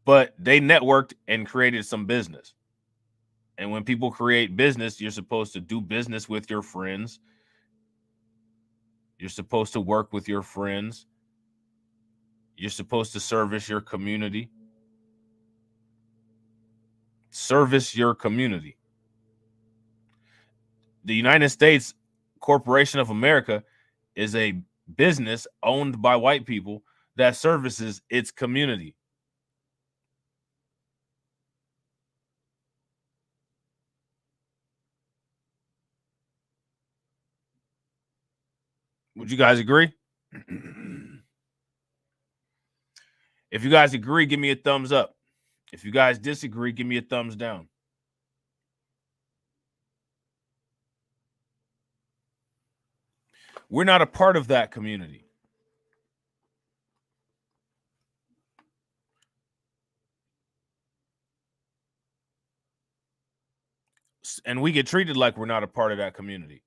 But they networked and created some business. And when people create business, you're supposed to do business with your friends. You're supposed to work with your friends. You're supposed to service your community. Service your community. The United States Corporation of America is a business owned by white people that services its community. Would you guys agree? If you guys agree, give me a thumbs up. If you guys disagree, give me a thumbs down. We're not a part of that community. And we get treated like we're not a part of that community.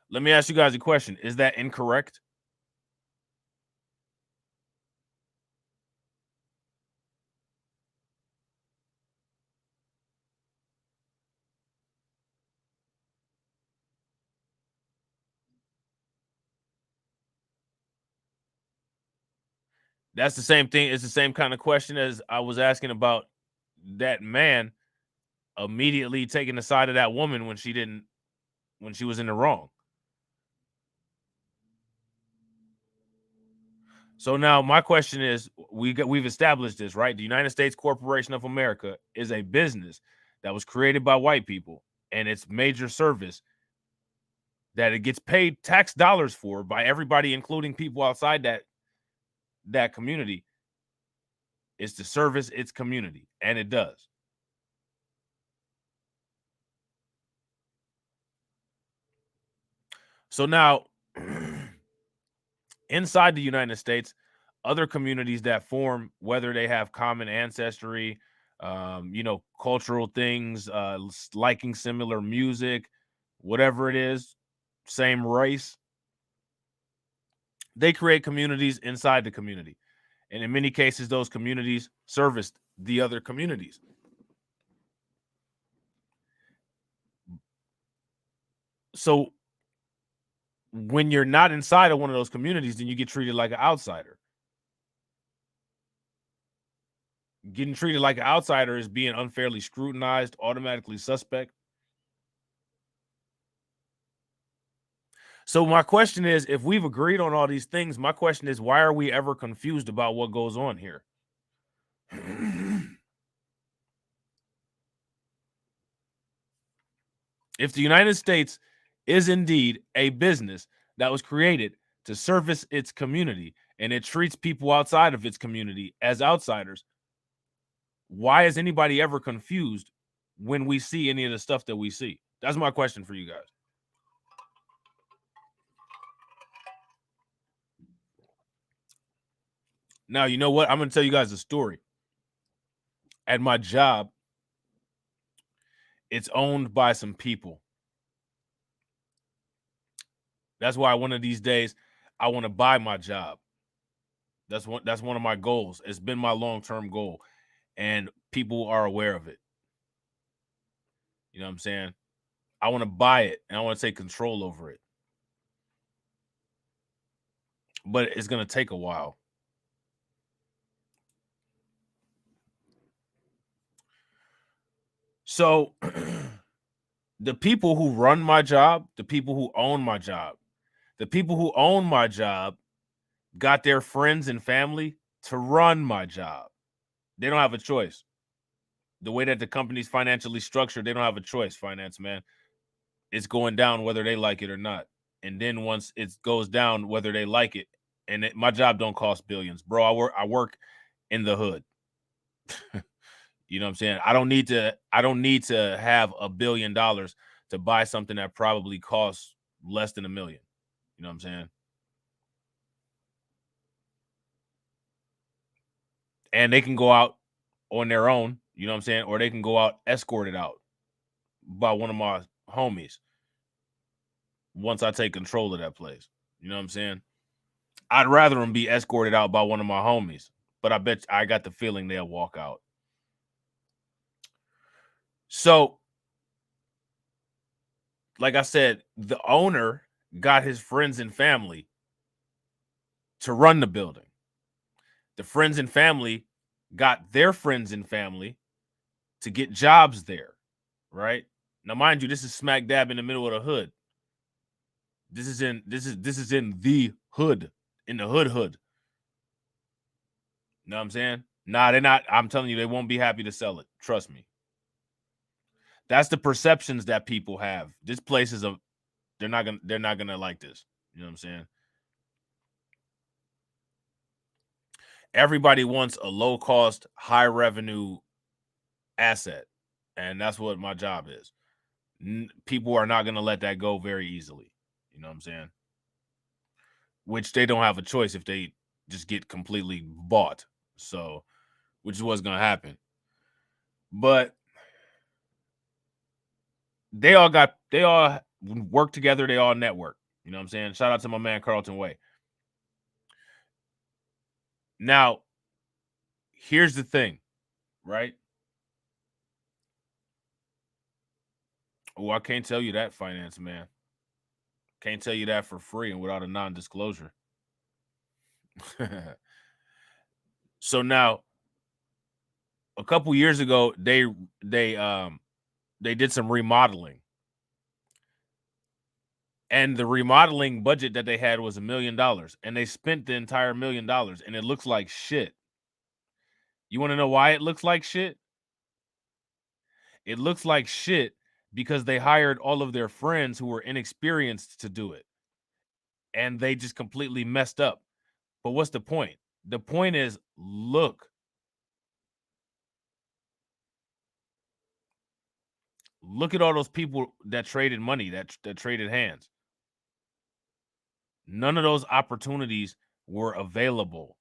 Let me ask you guys a question. Is that incorrect? That's the same thing. It's the same kind of question as I was asking about that man immediately taking the side of that woman when she was in the wrong. So now my question is, we've established this, right? The United States Corporation of America is a business that was created by white people, and its major service that it gets paid tax dollars for by everybody, including people outside that community, is to service its community, and it does. So now, inside the United States, other communities that form, whether they have common ancestry, cultural things, liking similar music, whatever it is, same race, they create communities inside the community. And in many cases, those communities service the other communities. So when you're not inside of one of those communities, then you get treated like an outsider. Getting treated like an outsider is being unfairly scrutinized, automatically suspect. So my question is, if we've agreed on all these things, my question is, why are we ever confused about what goes on here? If the United States is indeed a business that was created to service its community, and it treats people outside of its community as outsiders, why is anybody ever confused when we see any of the stuff that we see? That's my question for you guys. Now, you know what? I'm going to tell you guys a story. At my job, it's owned by some people. That's why one of these days I want to buy my job. That's one of my goals. It's been my long-term goal, and people are aware of it. You know what I'm saying? I want to buy it, and I want to take control over it. But it's going to take a while. So the people who run my job, the people who own my job, the people who own my job got their friends and family to run my job. They don't have a choice. The way that the company's financially structured, they don't have a choice, finance man. It's going down whether they like it or not. And then once it goes down, whether they like it, and my job don't cost billions. Bro, I work in the hood. You know what I'm saying? I don't need to have $1 billion to buy something that probably costs less than $1 million. You know what I'm saying? And they can go out on their own, you know what I'm saying? Or they can go out escorted out by one of my homies once I take control of that place. You know what I'm saying? I'd rather them be escorted out by one of my homies, but I bet I got the feeling they'll walk out. So, like I said, the owner got his friends and family to run the building. The friends and family got their friends and family to get jobs there, right? Now, mind you, this is smack dab in the middle of the hood. This is in the hood, in the hood. You know what I'm saying? Nah, they're not. I'm telling you, they won't be happy to sell it. Trust me. That's the perceptions that people have. This place is they're not gonna like this. You know what I'm saying? Everybody wants a low cost, high revenue asset. And that's what my job is. People are not gonna let that go very easily. You know what I'm saying? Which they don't have a choice if they just get completely bought. So, which is what's gonna happen. But they all work together, they all network. You know what I'm saying? Shout out to my man Carlton Way. Now, here's the thing, right? Oh, I can't tell you that, finance man. Can't tell you that for free and without a non-disclosure. So now, a couple years ago, they did some remodeling. And the remodeling budget that they had was $1 million. And they spent the entire $1 million. And it looks like shit. You want to know why it looks like shit? It looks like shit because they hired all of their friends who were inexperienced to do it. And they just completely messed up. But what's the point? The point is, look at all those people that traded money, that traded hands. None of those opportunities were available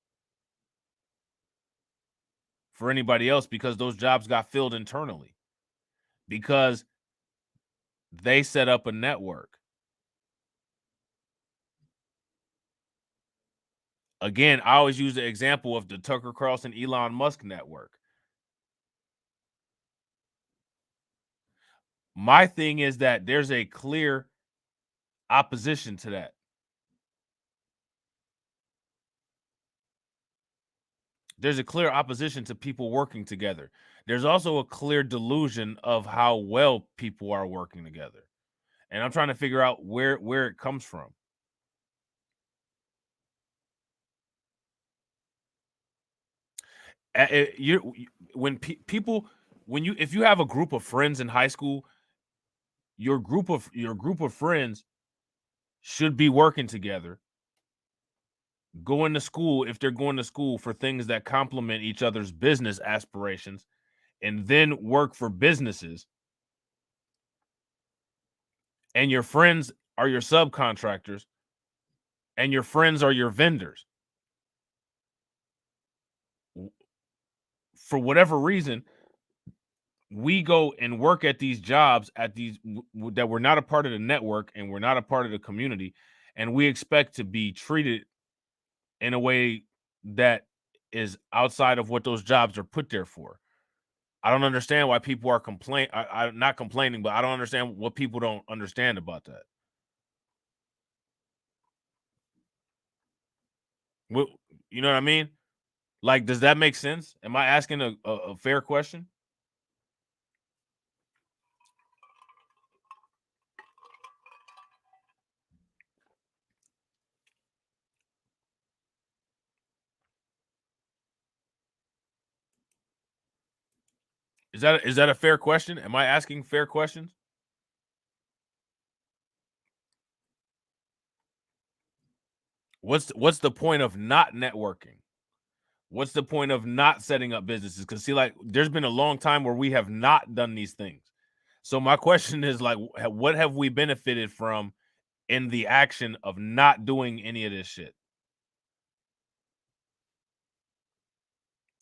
for anybody else because those jobs got filled internally because they set up a network. Again, I always use the example of the Tucker Carlson Elon Musk network. My thing is that there's a clear opposition to that. There's a clear opposition to people working together. There's also a clear delusion of how well people are working together. And I'm trying to figure out where it comes from. If you have a group of friends in high school, your group of friends should be working together, going to school if they're going to school for things that complement each other's business aspirations, and then work for businesses. And your friends are your subcontractors, and your friends are your vendors. For whatever reason, we go and work at these jobs that we're not a part of the network and we're not a part of the community, and we expect to be treated in a way that is outside of what those jobs are put there for. I don't understand why people are not complaining, but I don't understand what people don't understand about that. You know what I mean? Like, does that make sense? Am I asking a fair question? Is that a fair question? Am I asking fair questions? What's the point of not networking? What's the point of not setting up businesses? Because see, like, there's been a long time where we have not done these things. So my question is, like, what have we benefited from in the action of not doing any of this shit?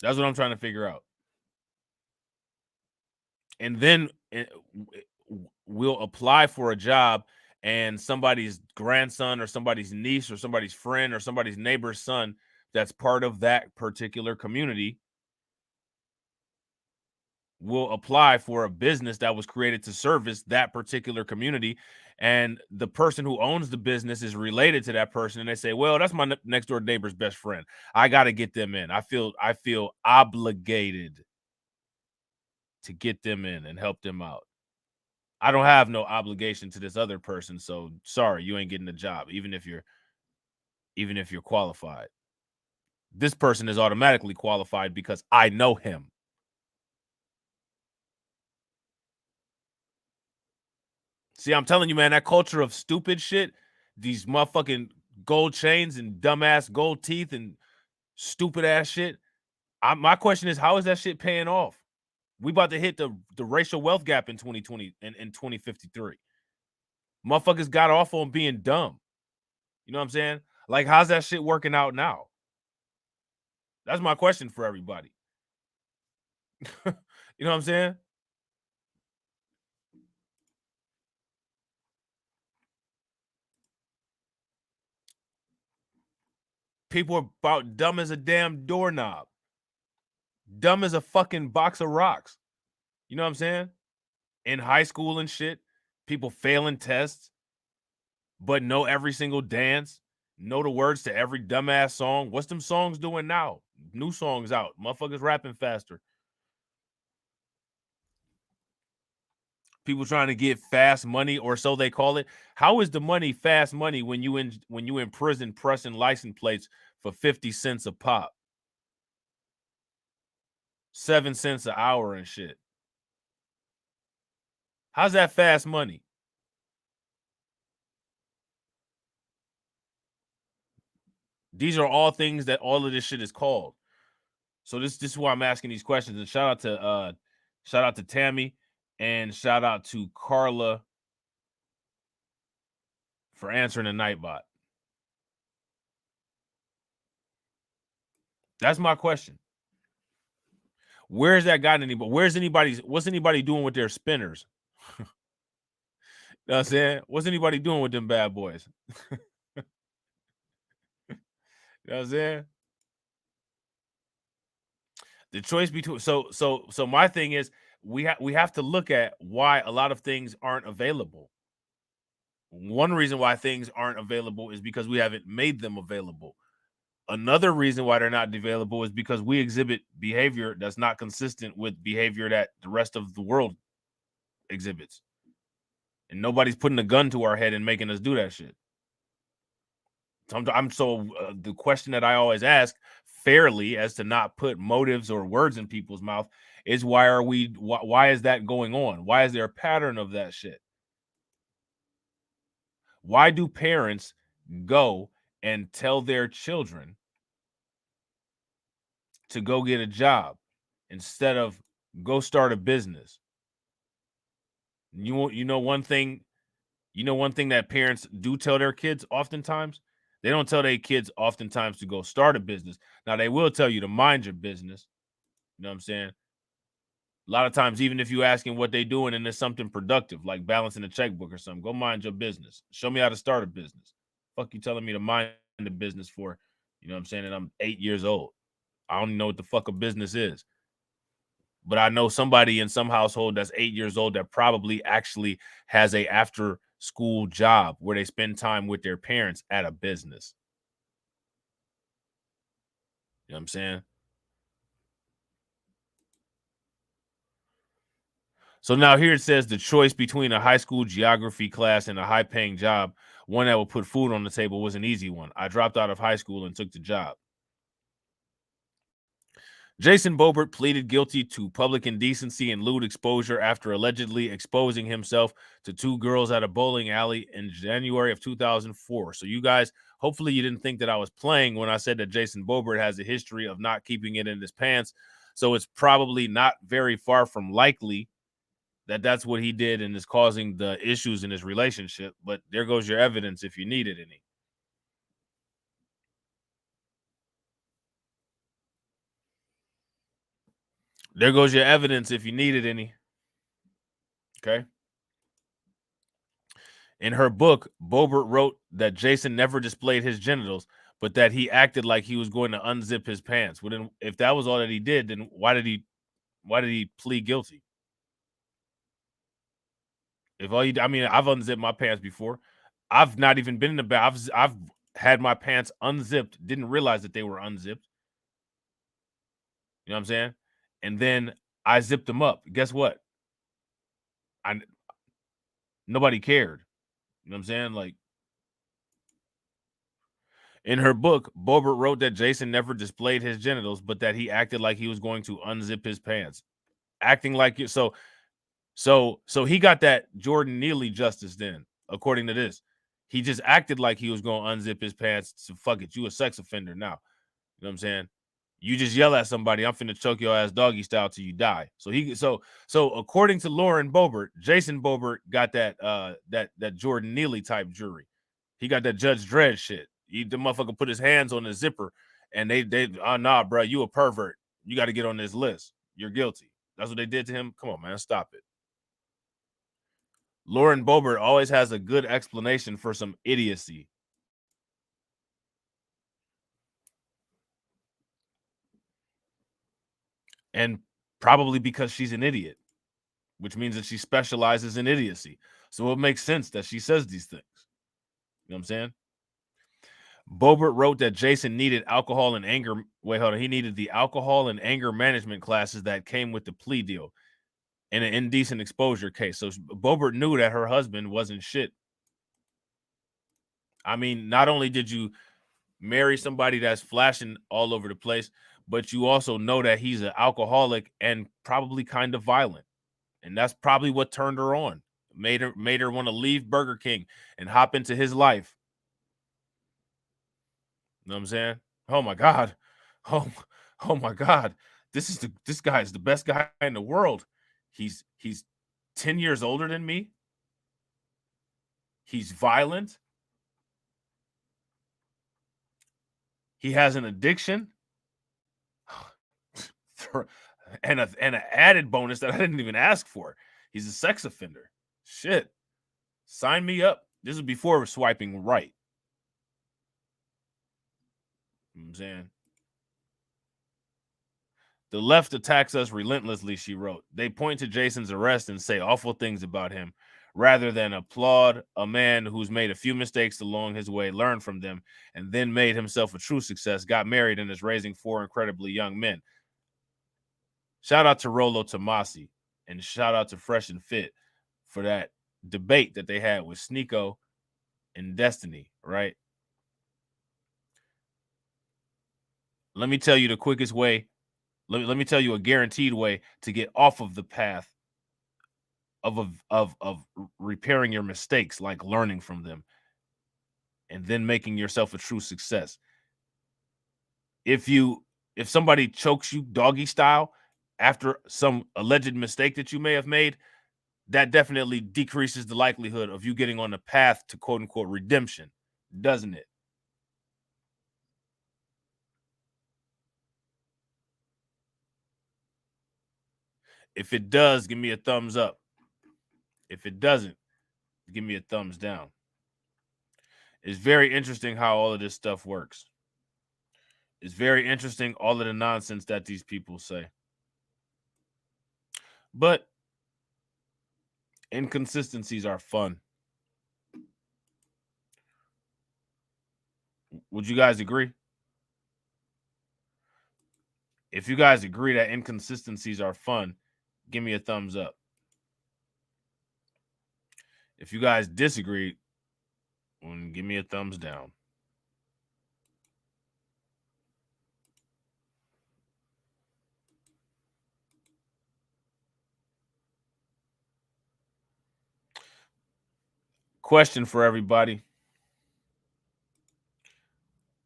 That's what I'm trying to figure out. And then we'll apply for a job, and somebody's grandson or somebody's niece or somebody's friend or somebody's neighbor's son that's part of that particular community will apply for a business that was created to service that particular community, and the person who owns the business is related to that person, and they say, well, that's my next door neighbor's best friend, I got to get them in. I feel obligated to get them in and help them out. I don't have no obligation to this other person, so sorry, you ain't getting the job, even if you're qualified. This person is automatically qualified because I know him. See, I'm telling you, man, that culture of stupid shit, these motherfucking gold chains and dumbass gold teeth and stupid ass shit. My question is, how is that shit paying off? We about to hit the racial wealth gap in 2020 and in 2053. Motherfuckers got off on being dumb. You know what I'm saying? Like, how's that shit working out now? That's my question for everybody. You know what I'm saying? People are about dumb as a damn doorknob. Dumb as a fucking box of rocks. You know what I'm saying? In high school and shit, people failing tests, but know every single dance, know the words to every dumbass song. What's them songs doing now? New songs out. Motherfuckers rapping faster. People trying to get fast money, or so they call it. How is the money fast money when you in prison pressing license plates for 50 cents a pop? 7 cents an hour and shit. How's that fast money? These are all things that all of this shit is called. So this is why I'm asking these questions. And shout out to Tammy, and shout out to Carla for answering the Nightbot. That's my question. Where's that gotten anybody? What's anybody doing with their spinners? You know what I'm saying? What's anybody doing with them bad boys? You know what I'm saying? The choice between so my thing is we have to look at why a lot of things aren't available. One reason why things aren't available is because we haven't made them available. Another reason why they're not available is because we exhibit behavior that's not consistent with behavior that the rest of the world exhibits. And nobody's putting a gun to our head and making us do that shit. The question that I always ask fairly, as to not put motives or words in people's mouth, is why is that going on? Why is there a pattern of that shit? Why do parents go and tell their children to go get a job instead of go start a business? You know one thing that parents do tell their kids oftentimes? They don't tell their kids oftentimes to go start a business. Now, they will tell you to mind your business. You know what I'm saying? A lot of times, even if you ask them what they doing and it's something productive, like balancing a checkbook or something, go mind your business. Show me how to start a business. Fuck you telling me to mind the business for, you know what I'm saying, and I'm 8 years old. I don't even know what the fuck a business is. But I know somebody in some household that's 8 years old that probably actually has a after school job where they spend time with their parents at a business. You know what I'm saying? So now here it says the choice between a high school geography class and a high paying job, one that would put food on the table, was an easy one. I dropped out of high school and took the job. Jason Boebert pleaded guilty to public indecency and lewd exposure after allegedly exposing himself to 2 girls at a bowling alley in January of 2004. So you guys, hopefully you didn't think that I was playing when I said that Jason Boebert has a history of not keeping it in his pants. So it's probably not very far from likely that that's what he did and is causing the issues in his relationship. But there goes your evidence if you needed any. There goes your evidence if you needed any. Okay. In her book, Boebert wrote that Jason never displayed his genitals, but that he acted like he was going to unzip his pants. Well, then, if that was all that he did, then why did he plead guilty? I've unzipped my pants before. I've not even been in the bath. I've had my pants unzipped, didn't realize that they were unzipped. You know what I'm saying? And then I zipped them up. Guess what? Nobody cared. You know what I'm saying? Like, in her book, Boebert wrote that Jason never displayed his genitals, but that he acted like he was going to unzip his pants. Acting like it. So he got that Jordan Neely justice then, according to this. He just acted like he was going to unzip his pants. So fuck it, you a sex offender now. You know what I'm saying? You just yell at somebody, I'm finna choke your ass doggy style till you die. So according to Lauren Boebert, Jason Boebert got that that Jordan Neely type jury. He got that Judge Dredd shit. The motherfucker put his hands on the zipper and they nah, bro, you a pervert. You got to get on this list. You're guilty. That's what they did to him. Come on, man, stop it. Lauren Boebert always has a good explanation for some idiocy. And probably because she's an idiot, which means that she specializes in idiocy. So it makes sense that she says these things. You know what I'm saying? Boebert wrote that Jason needed alcohol and anger. Wait, hold on. He needed the alcohol and anger management classes that came with the plea deal in an indecent exposure case. So Boebert knew that her husband wasn't shit. I mean, not only did you marry somebody that's flashing all over the place, but you also know that he's an alcoholic and probably kind of violent. And that's probably what turned her on, made her want to leave Burger King and hop into his life. You know what I'm saying? Oh my God. Oh my God. This guy is the best guy in the world. He's 10 years older than me. He's violent. He has an addiction. and an added bonus that I didn't even ask for. He's a sex offender. Shit. Sign me up. This is before swiping right. You know what I'm saying? The left attacks us relentlessly, she wrote. They point to Jason's arrest and say awful things about him, rather than applaud a man who's made a few mistakes along his way, learned from them, and then made himself a true success, got married, and is raising 4 incredibly young men. Shout out to Rolo Tomasi, and shout out to Fresh and Fit for that debate that they had with Sneeko and Destiny, right? Let me tell you the quickest way. Let me tell you a guaranteed way to get off of the path of repairing your mistakes, like learning from them and then making yourself a true success. If somebody chokes you doggy style after some alleged mistake that you may have made, that definitely decreases the likelihood of you getting on the path to quote unquote redemption, doesn't it? If it does, give me a thumbs up. If it doesn't, give me a thumbs down. It's very interesting how all of this stuff works. It's very interesting, all of the nonsense that these people say. But inconsistencies are fun. Would you guys agree? If you guys agree that inconsistencies are fun, give me a thumbs up. If you guys disagree, give me a thumbs down. Question for everybody.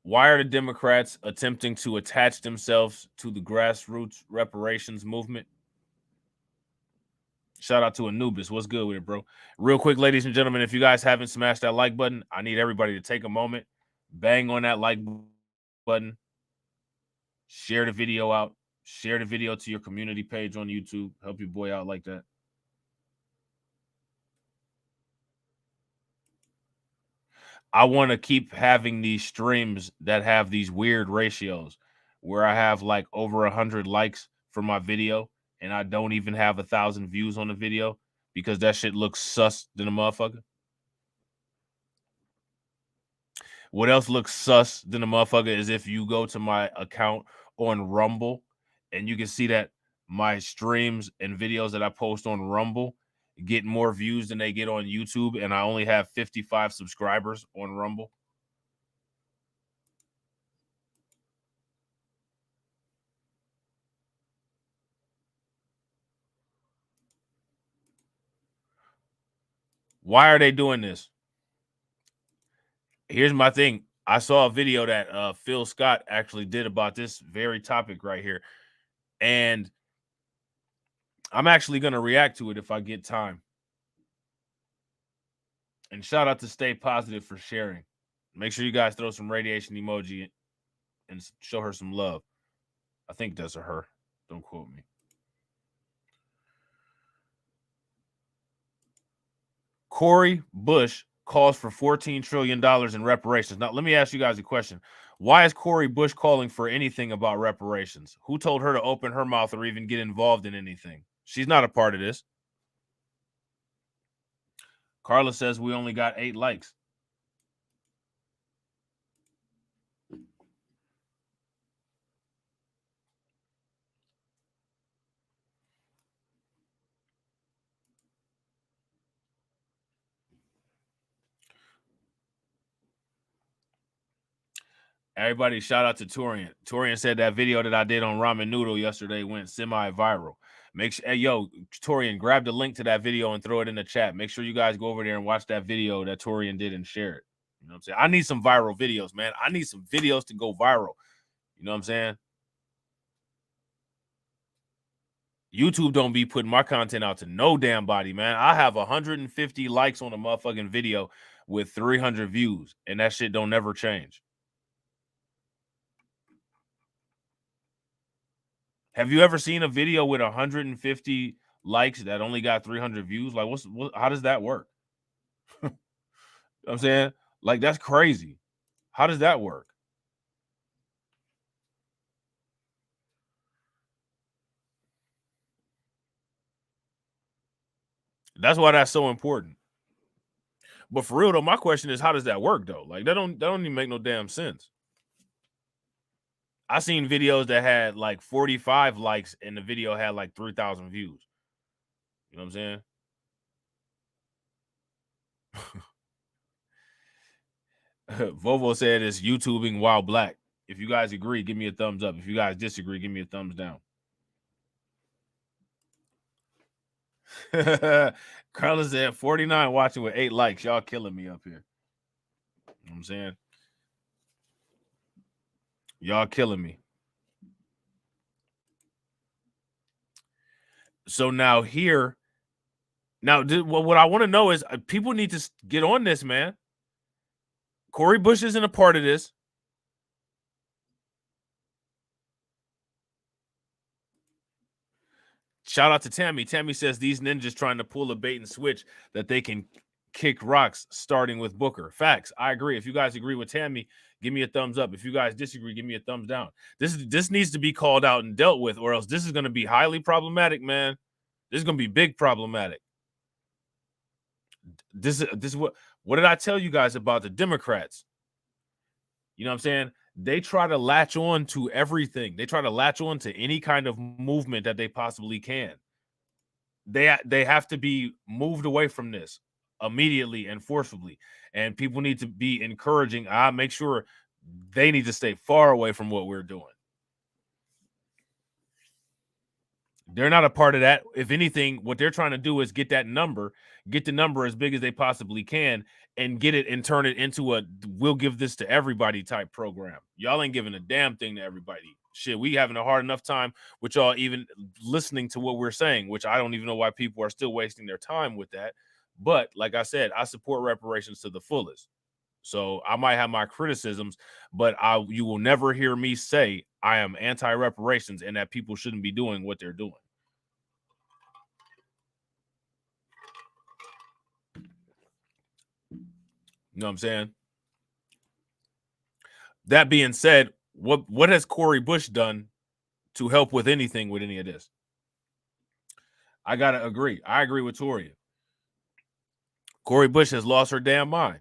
Why are the Democrats attempting to attach themselves to the grassroots reparations movement? Shout out to Anubis. What's good with it, bro? Real quick, ladies and gentlemen, if you guys haven't smashed that like button, I need everybody to take a moment, bang on that like button, share the video out, share the video to your community page on YouTube. Help your boy out like that. I want to keep having these streams that have these weird ratios where I have like over 100 likes for my video and I don't even have 1,000 views on the video because that shit looks sus than a motherfucker. What else looks sus than a motherfucker is if you go to my account on Rumble and you can see that my streams and videos that I post on Rumble get more views than they get on YouTube, and I only have 55 subscribers on Rumble. Why are they doing this? Here's my thing. I saw a video that Phil Scott actually did about this very topic right here, and I'm actually going to react to it if I get time. And shout out to Stay Positive for sharing. Make sure you guys throw some radiation emoji and show her some love. I think that's a her. Don't quote me. Cori Bush calls for $14 trillion in reparations. Now, let me ask you guys a question. Why is Cori Bush calling for anything about reparations? Who told her to open her mouth or even get involved in anything? She's not a part of this. Carla says we only got 8 likes. Everybody, shout out to Torian. Torian said that video that I did on ramen noodle yesterday went semi-viral. Make sure, hey, yo, Torian, grab the link to that video and throw it in the chat. Make sure you guys go over there and watch that video that Torian did and share it. You know what I'm saying? I need some viral videos, man. I need some videos to go viral. You know what I'm saying? YouTube don't be putting my content out to no damn body, man. I have 150 likes on a motherfucking video with 300 views, and that shit don't never change. Have you ever seen a video with 150 likes that only got 300 views? Like, how does that work? You know what I'm saying? Like, that's crazy. How does that work? That's why that's so important. But for real though, my question is, how does that work though? Like, that don't even make no damn sense. I seen videos that had like 45 likes and the video had like 3,000 views. You know what I'm saying? Vovo said it's YouTubing while black. If you guys agree, give me a thumbs up. If you guys disagree, give me a thumbs down. Carla said 49 watching with 8 likes. Y'all killing me up here. You know what I'm saying? Y'all killing me. So now here, what I want to know is people need to get on this, man. Cori Bush isn't a part of this. Shout out to Tammy. Tammy says these ninjas trying to pull a bait and switch that they can kick rocks starting with Booker. Facts. I agree. If you guys agree with Tammy, give me a thumbs up. If you guys disagree, give me a thumbs down. This needs to be called out and dealt with, or else this is going to be highly problematic, man. This is going to be big problematic. This is what did I tell you guys about the Democrats? You know what I'm saying? They try to latch on to everything. They try to latch on to any kind of movement that they possibly can. They have to be moved away from this immediately and forcibly. And people need to be encouraging. Make sure they need to stay far away from what we're doing. They're not a part of that. If anything, what they're trying to do is get the number as big as they possibly can and get it and turn it into a we'll give this to everybody type program. Y'all ain't giving a damn thing to everybody. Shit, we having a hard enough time with y'all even listening to what we're saying, which I don't even know why people are still wasting their time with that. But like I said, I support reparations to the fullest. So I might have my criticisms, but you will never hear me say I am anti-reparations and that people shouldn't be doing what they're doing. You know what I'm saying? That being said, what has Cori Bush done to help with anything with any of this? I gotta agree. I agree with Toria. Cori Bush has lost her damn mind.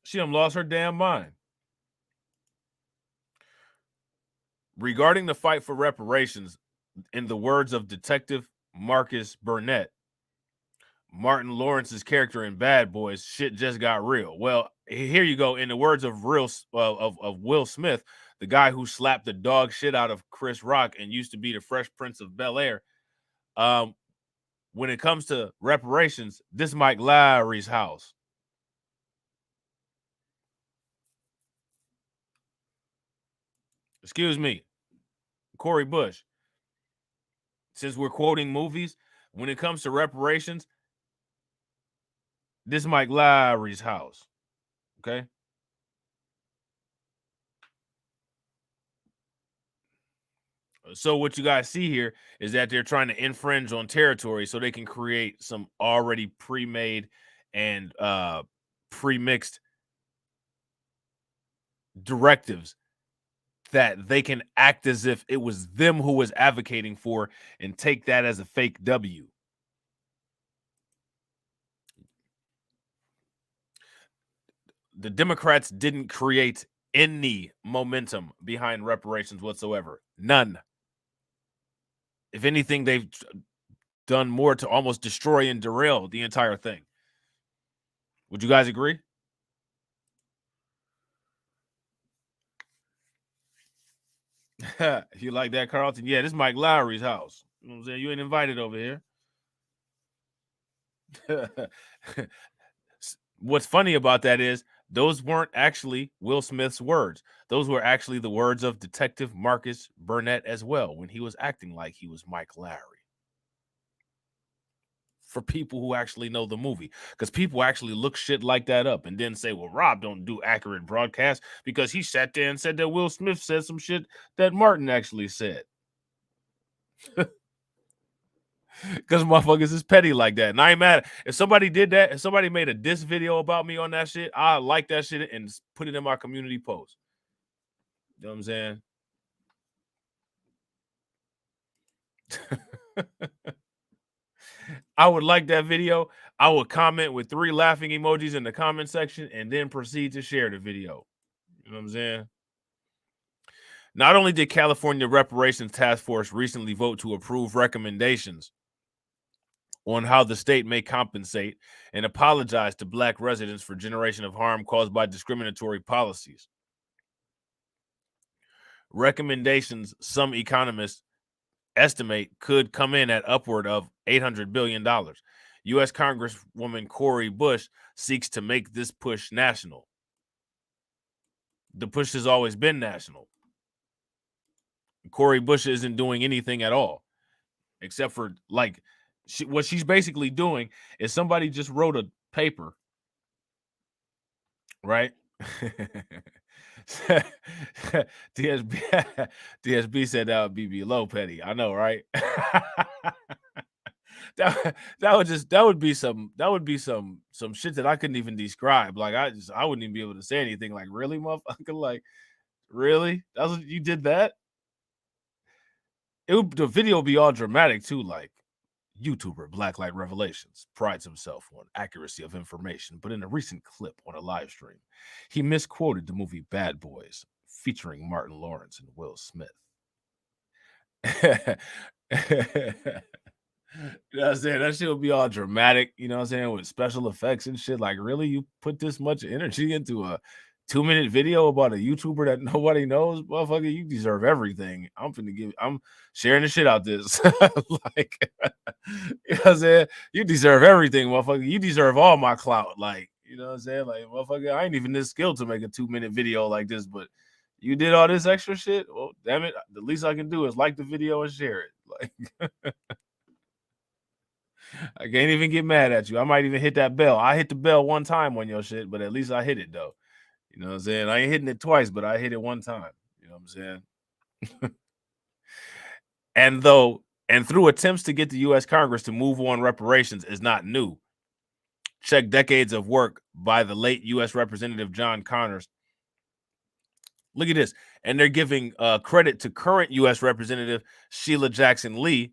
She done lost her damn mind. Regarding the fight for reparations, in the words of Detective Marcus Burnett, Martin Lawrence's character in Bad Boys, shit just got real. Well, here you go. In the words of Will Smith, the guy who slapped the dog shit out of Chris Rock and used to be the Fresh Prince of Bel-Air, when it comes to reparations, this Mike Lowry's house. Excuse me, Cori Bush. Since we're quoting movies, when it comes to reparations, this Mike Lowry's house. Okay? So what you guys see here is that they're trying to infringe on territory so they can create some already pre-made and pre-mixed directives that they can act as if it was them who was advocating for and take that as a fake W. The Democrats didn't create any momentum behind reparations whatsoever. None. If anything, they've done more to almost destroy and derail the entire thing. Would you guys agree? You like that, Carlton? Yeah, this is Mike Lowry's house. You know what I'm saying? You ain't invited over here. What's funny about that is those weren't actually Will Smith's words. Those were actually the words of Detective Marcus Burnett as well when he was acting like he was Mike Lowry. for people who actually know the movie, because people actually look shit like that up and then say, well, Rob don't do accurate broadcast because he sat there and said that Will Smith said some shit that Martin actually said. Because motherfuckers is petty like that. And I ain't mad. If somebody did that, if somebody made a diss video about me on that shit, I like that shit and put it in my community post. You know what I'm saying? I would like that video. I would comment with 3 laughing emojis in the comment section and then proceed to share the video. You know what I'm saying? Not only did California Reparations Task Force recently vote to approve recommendations on how the state may compensate and apologize to Black residents for generation of harm caused by discriminatory policies. Recommendations some economists estimate could come in at upward of $800 billion. U.S. Congresswoman Cori Bush seeks to make this push national. The push has always been national. Cori Bush isn't doing anything at all, except for like what she's basically doing is somebody just wrote a paper, right? DSB said that would be below petty. I know, right? that would be some shit that I couldn't even describe. Like I wouldn't even be able to say anything. Like, really, motherfucker? Like, really? That's what you did that? The video would be all dramatic too, like YouTuber Blacklight Revelations prides himself on accuracy of information, but in a recent clip on a live stream, he misquoted the movie Bad Boys featuring Martin Lawrence and Will Smith. You know what I'm saying? That shit would be all dramatic, you know what I'm saying, with special effects and shit. Like, really? You put this much energy into a 2-minute video about a YouTuber that nobody knows? Motherfucker, you deserve everything. I'm sharing the shit out this. Like, you know what I'm saying? You deserve everything, motherfucker. You deserve all my clout. Like, you know what I'm saying? Like, motherfucker, I ain't even this skilled to make a 2-minute video like this, but you did all this extra shit? Well, damn it. The least I can do is like the video and share it. Like, I can't even get mad at you. I might even hit that bell. I hit the bell one time on your shit, but at least I hit it, though. You know what I'm saying? I ain't hitting it twice, but I hit it one time. You know what I'm saying? And through attempts to get the U.S. Congress to move on reparations is not new. Check decades of work by the late U.S. Representative John Connors. Look at this. And they're giving credit to current U.S. Representative Sheila Jackson Lee,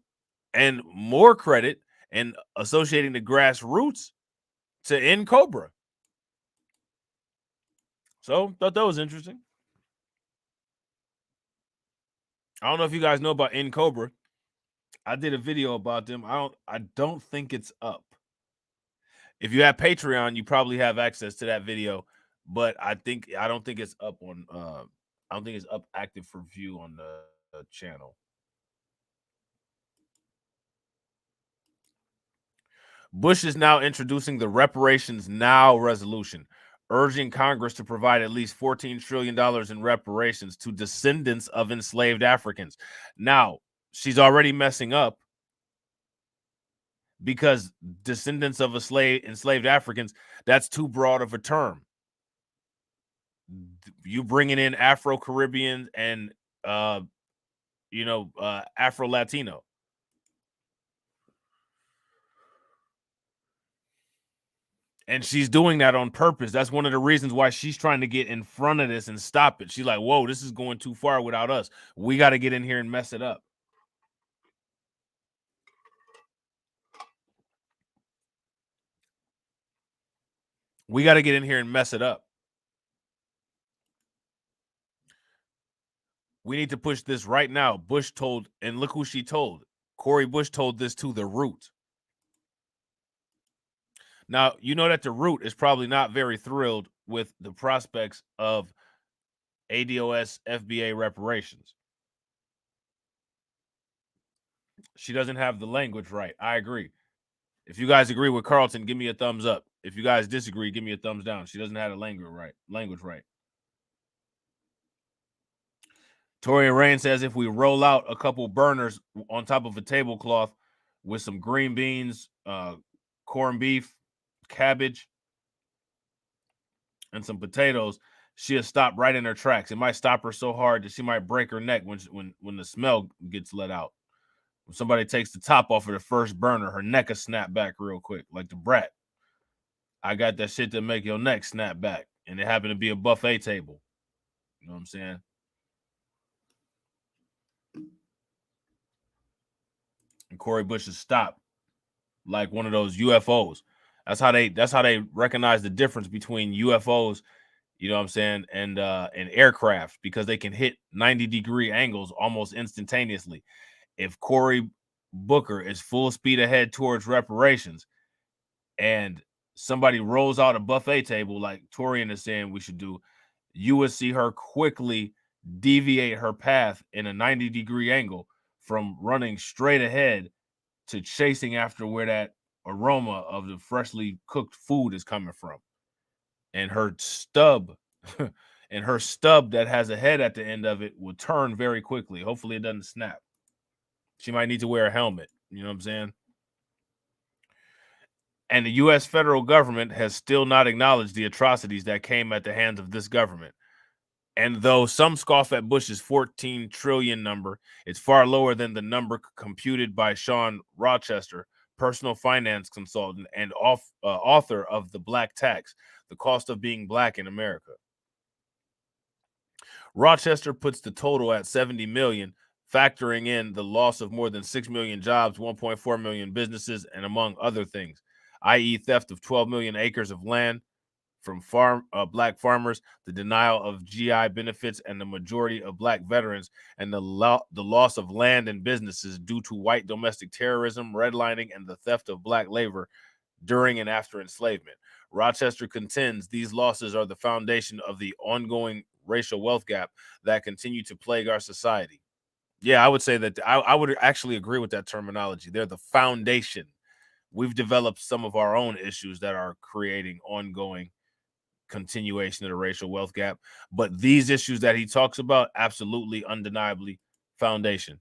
and more credit and associating the grassroots to end Cobra. So, thought that was interesting. I don't know if you guys know about End Cobra. I did a video about them. I don't think it's up. If you have Patreon, you probably have access to that video, but I don't think it's up on I don't think it's up active for view on the channel. Bush is now introducing the Reparations Now resolution, urging Congress to provide at least $14 trillion in reparations to descendants of enslaved Africans. Now, she's already messing up because descendants of enslaved Africans, that's too broad of a term. You bringing in Afro-Caribbean and, Afro-Latino. And she's doing that on purpose. That's one of the reasons why she's trying to get in front of this and stop it. She's like, whoa, this is going too far without us. We got to get in here and mess it up. We got to get in here and mess it up. We need to push this right now. Bush told, and look who she told. Cori Bush told this to the Root. Now, you know that the Root is probably not very thrilled with the prospects of ADOS FBA reparations. She doesn't have the language right. I agree. If you guys agree with Carlton, give me a thumbs up. If you guys disagree, give me a thumbs down. She doesn't have the language right. Tori Rain says if we roll out a couple burners on top of a tablecloth with some green beans, corned beef, cabbage, and some potatoes, she'll stop right in her tracks. It might stop her so hard that she might break her neck when the smell gets let out. When somebody takes the top off of the first burner, her neck will snap back real quick, like the brat. I got that shit that make your neck snap back, and it happened to be a buffet table. You know what I'm saying? And Cori Bush is stopped like one of those UFOs. That's how they recognize the difference between UFOs, you know what I'm saying, and aircraft, because they can hit 90-degree angles almost instantaneously. If Cory Booker is full speed ahead towards reparations and somebody rolls out a buffet table like Torian is saying we should do, you would see her quickly deviate her path in a 90-degree angle from running straight ahead to chasing after where that aroma of the freshly cooked food is coming from. And her stub that has a head at the end of it will turn very quickly. Hopefully it doesn't snap. She might need to wear a helmet. You know what I'm saying? And the U.S. federal government has still not acknowledged the atrocities that came at the hands of this government. And though some scoff at Bush's 14 trillion number, it's far lower than the number computed by Sean Rochester, personal finance consultant and author of The Black Tax, The Cost of Being Black in America. Rochester puts the total at 70 million, factoring in the loss of more than 6 million jobs, 1.4 million businesses, and among other things, i.e. theft of 12 million acres of land from black farmers, the denial of GI benefits, and the majority of black veterans, and the loss of land and businesses due to white domestic terrorism, redlining, and the theft of black labor during and after enslavement. Rochester contends these losses are the foundation of the ongoing racial wealth gap that continue to plague our society. Yeah, I would say that I would actually agree with that terminology. They're the foundation. We've developed some of our own issues that are creating ongoing continuation of the racial wealth gap, but these issues that he talks about, absolutely, undeniably, foundation.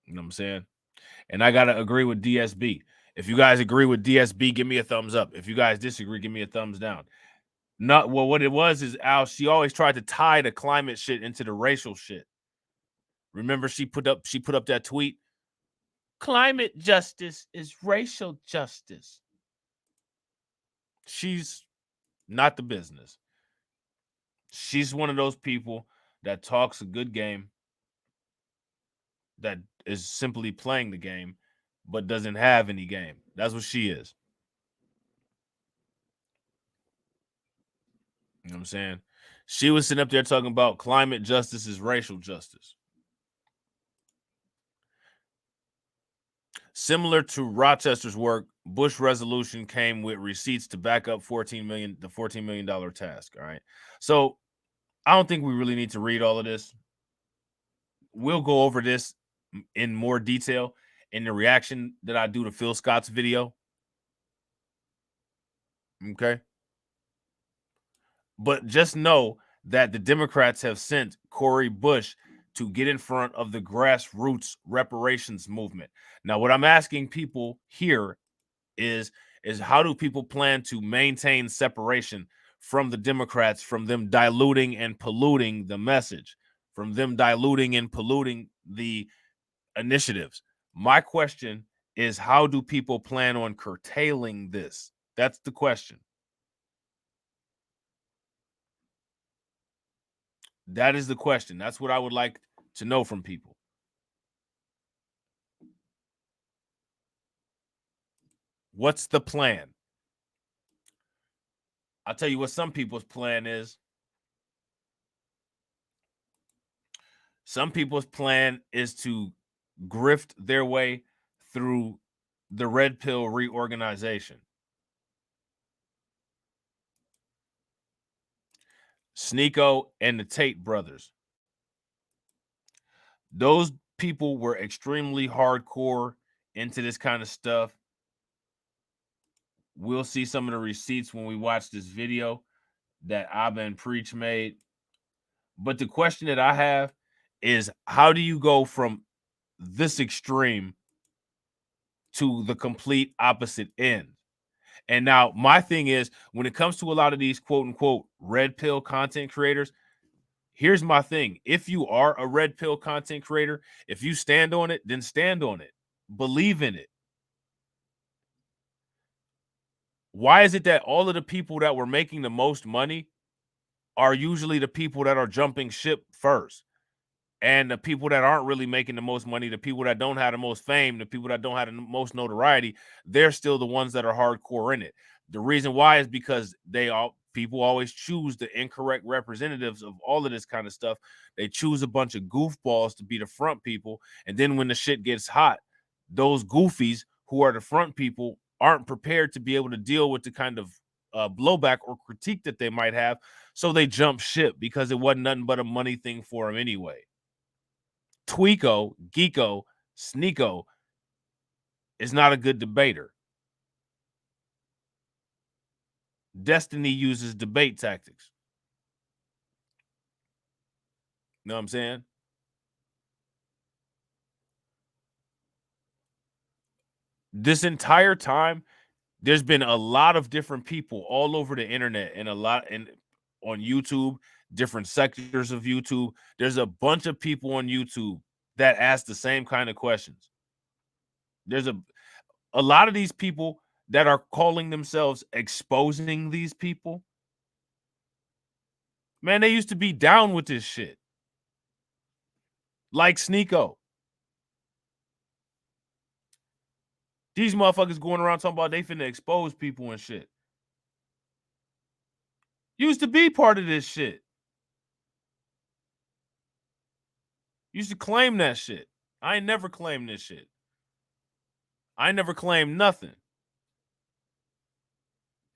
You know what I'm saying? And I gotta agree with DSB. If you guys agree with DSB, give me a thumbs up. If you guys disagree, give me a thumbs down. Not well, what it was is Al, she always tried to tie the climate shit into the racial shit. Remember, she put up that tweet. Climate justice is racial justice. She's not the business. She's one of those people that talks a good game, that is simply playing the game, but doesn't have any game. That's what she is. You know what I'm saying? She was sitting up there talking about climate justice is racial justice. Similar to Rochester's work, Bush resolution came with receipts to back up the $14 million task. All right. So I don't think we really need to read all of this. We'll go over this in more detail in the reaction that I do to Phil Scott's video. Okay. But just know that the Democrats have sent Cori Bush to get in front of the grassroots reparations movement. Now, what I'm asking people here is how do people plan to maintain separation from the Democrats, from them diluting and polluting the message, from them diluting and polluting the initiatives? My question is, how do people plan on curtailing this? That's the question. That is the question. That's what I would like to know from people. What's the plan? I'll tell you what some people's plan is. Some people's plan is to grift their way through the red pill reorganization. Sneeko and the Tate brothers. Those people were extremely hardcore into this kind of stuff. We'll see some of the receipts when we watch this video that Abba and Preach made. But the question that I have is, how do you go from this extreme to the complete opposite end? And now my thing is, when it comes to a lot of these quote unquote red pill content creators, here's my thing. If you are a red pill content creator, if you stand on it, then stand on it. Believe in it. Why is it that all of the people that were making the most money are usually the people that are jumping ship first? And the people that aren't really making the most money, the people that don't have the most fame, the people that don't have the most notoriety, they're still the ones that are hardcore in it. The reason why is because people always choose the incorrect representatives of all of this kind of stuff. They choose a bunch of goofballs to be the front people, and then when the shit gets hot, those goofies who are the front people aren't prepared to be able to deal with the kind of blowback or critique that they might have, so they jump ship because it wasn't nothing but a money thing for them anyway. Tweeko, Geeko, Sneeko is not a good debater. Destiny uses debate tactics. You know what I'm saying? This entire time, there's been a lot of different people all over the internet and on YouTube, different sectors of YouTube. There's a bunch of people on YouTube that ask the same kind of questions. There's a lot of these people that are calling themselves exposing these people. Man, they used to be down with this shit. Like Sneeko. These motherfuckers going around talking about they finna expose people and shit. Used to be part of this shit. Used to claim that shit. I ain't never claimed this shit. I never claimed nothing.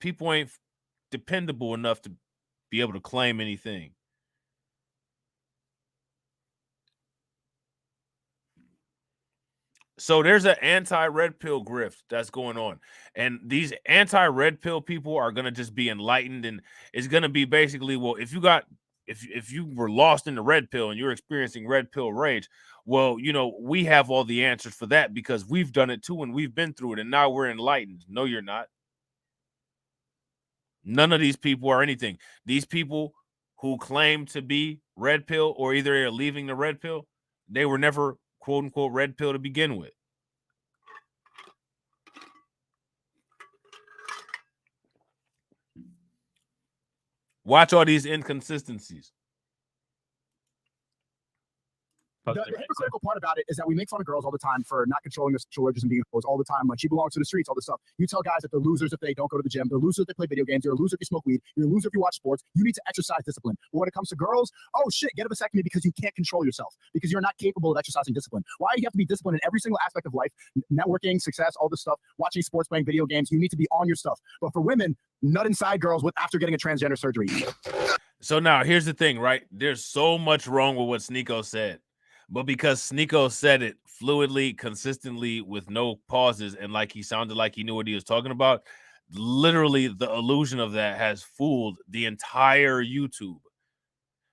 People ain't dependable enough to be able to claim anything. So there's an anti-red pill grift that's going on. And these anti-red pill people are going to just be enlightened, and it's going to be basically, well, if you were lost in the red pill and you're experiencing red pill rage, well, we have all the answers for that because we've done it too and we've been through it and now we're enlightened. No, you're not. None of these people are anything. These people who claim to be red pill, or either they're leaving the red pill, they were never quote unquote red pill to begin with. Watch all these inconsistencies. The hypocritical part about it is that we make fun of girls all the time for not controlling their sexual urges and being exposed all the time. Like, she belongs to the streets, all this stuff. You tell guys that they're losers if they don't go to the gym. They're losers if they play video games. You're a loser if you smoke weed. You're a loser if you watch sports. You need to exercise discipline. But when it comes to girls, oh shit, get a vasectomy because you can't control yourself, because you're not capable of exercising discipline. Why do you have to be disciplined in every single aspect of life? Networking, success, all this stuff, watching sports, playing video games. You need to be on your stuff. But for women, nut inside girls after getting a transgender surgery. So now here's the thing, right? There's so much wrong with what Sneeko said. But because Sneeko said it fluidly, consistently, with no pauses, and like he sounded like he knew what he was talking about, literally the illusion of that has fooled the entire YouTube.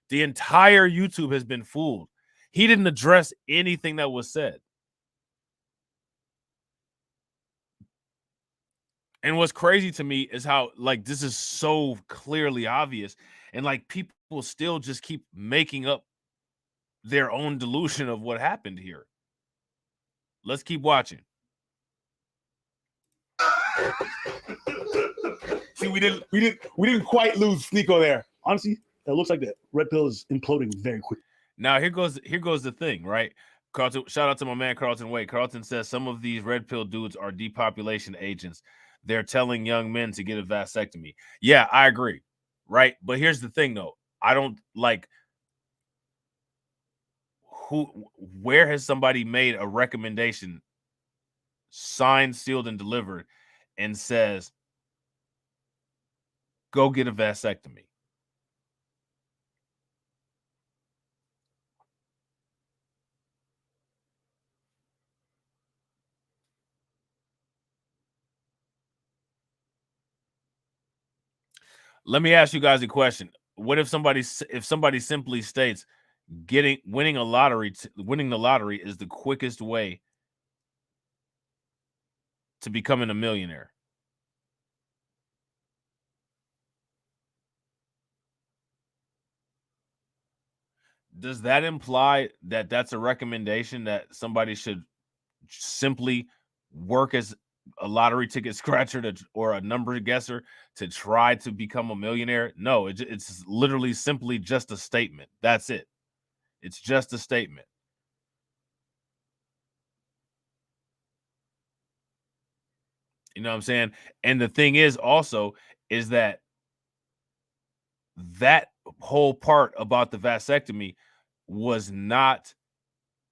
The entire YouTube has been fooled. He didn't address anything that was said. And what's crazy to me is how, like, this is so clearly obvious, and like people still just keep making up their own delusion of what happened here. Let's keep watching. See, we didn't quite lose Sneeko there. Honestly, it looks like the red pill is imploding very quick. Now here goes the thing, right? Carlton, shout out to my man Carlton Wade. Carlton says some of these red pill dudes are depopulation agents. They're telling young men to get a vasectomy. Yeah, I agree, right? But here's the thing, though. I don't like where has somebody made a recommendation, signed, sealed, and delivered, and says, go get a vasectomy? Let me ask you guys a question. what if somebody simply states winning the lottery is the quickest way to becoming a millionaire? Does that imply that that's a recommendation that somebody should simply work as a lottery ticket scratcher or a number guesser to try to become a millionaire? No, it's literally simply just a statement. That's it. It's just a statement. You know what I'm saying? And the thing is also is that whole part about the vasectomy was not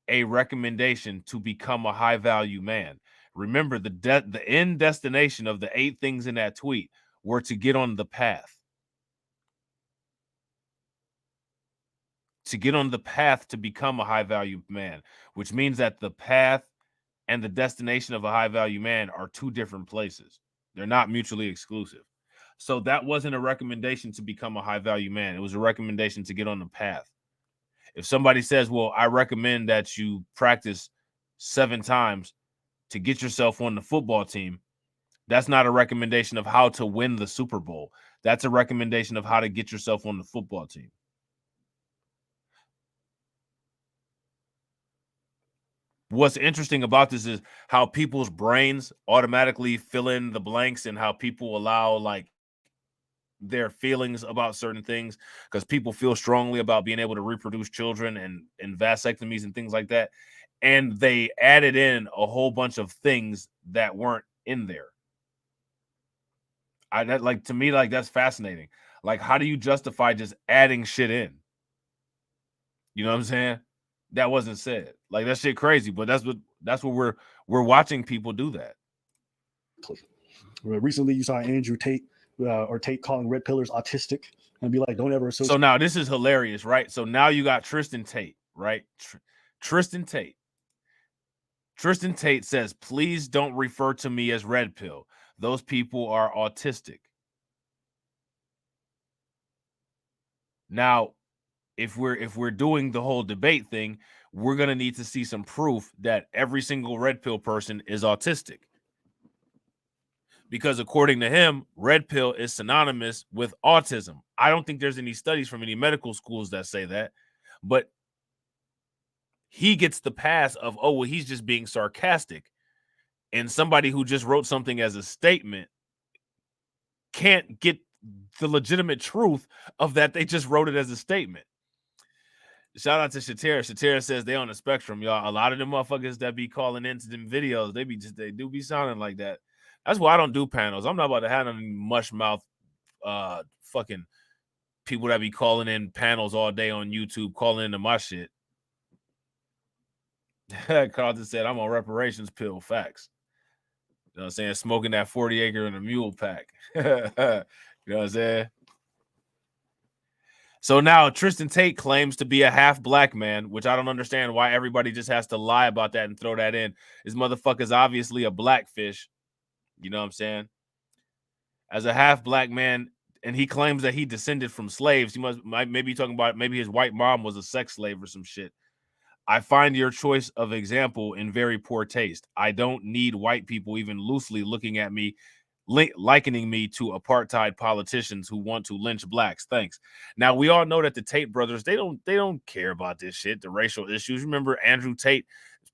a recommendation to become a high value man. Remember, the end destination of the 8 things in that tweet were to get on the path. To get on the path to become a high value man, which means that the path and the destination of a high value man are 2 different places. They're not mutually exclusive. So that wasn't a recommendation to become a high value man. It was a recommendation to get on the path. If somebody says, well, I recommend that you practice 7 times to get yourself on the football team, that's not a recommendation of how to win the Super Bowl. That's a recommendation of how to get yourself on the football team. What's interesting about this is how people's brains automatically fill in the blanks and how people allow like their feelings about certain things, because people feel strongly about being able to reproduce children and vasectomies and things like that. And they added in a whole bunch of things that weren't in there. To me, that's fascinating. Like, how do you justify just adding shit in? You know what I'm saying? That wasn't said. Like, that shit crazy, but that's what we're watching people do that. Recently, you saw Andrew Tate or Tate calling red pillers autistic and be like, don't ever associate. So now this is hilarious, right? So now you got Tristan Tate, right? Tristan Tate says, please don't refer to me as red pill. Those people are autistic. Now, if we're doing the whole debate thing, we're going to need to see some proof that every single red pill person is autistic. Because according to him, red pill is synonymous with autism. I don't think there's any studies from any medical schools that say that, but he gets the pass of, oh, well, he's just being sarcastic. And somebody who just wrote something as a statement can't get the legitimate truth of that. They just wrote it as a statement. Shout out to Shatera. Shatera says they on the spectrum, y'all. A lot of them motherfuckers that be calling into them videos, they do be sounding like that. That's why I don't do panels. I'm not about to have any mush mouth fucking people that be calling in panels all day on YouTube, calling into my shit. Carlton said, I'm on reparations pill. Facts. You know what I'm saying? Smoking that 40 acre and a mule pack. You know what I'm saying? So now Tristan Tate claims to be a half black man, which I don't understand why everybody just has to lie about that and throw that in. This motherfucker's obviously a blackfish. You know what I'm saying? As a half black man, and he claims that he descended from slaves. He might be talking about maybe his white mom was a sex slave or some shit. I find your choice of example in very poor taste. I don't need white people even loosely looking at me, likening me to apartheid politicians who want to lynch blacks. Thanks. Now, we all know that the Tate brothers, they don't care about this shit, the racial issues. Remember Andrew Tate,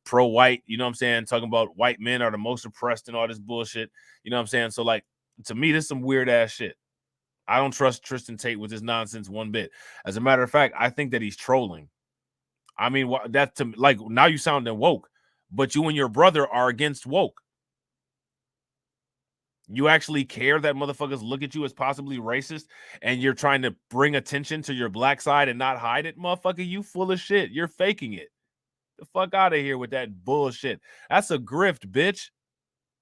pro-white, you know what I'm saying, talking about white men are the most oppressed and all this bullshit. You know what I'm saying? So, like, to me, this is some weird ass shit. I don't trust Tristan Tate with this nonsense one bit. As a matter of fact, I think that he's trolling. I mean, that to like now you sounding woke, but you and your brother are against woke. You actually care that motherfuckers look at you as possibly racist, and you're trying to bring attention to your black side and not hide it, motherfucker. You full of shit. You're faking it. The fuck out of here with that bullshit. That's a grift, bitch.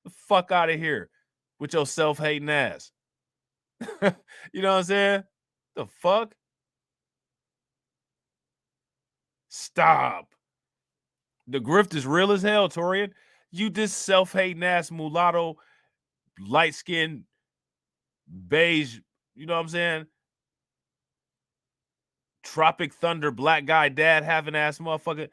The fuck out of here with your self-hating ass. You know what I'm saying? The fuck? Stop. The grift is real as hell, Torian. You this self-hating ass mulatto, light-skinned, beige, you know what I'm saying? Tropic Thunder black guy dad having ass motherfucker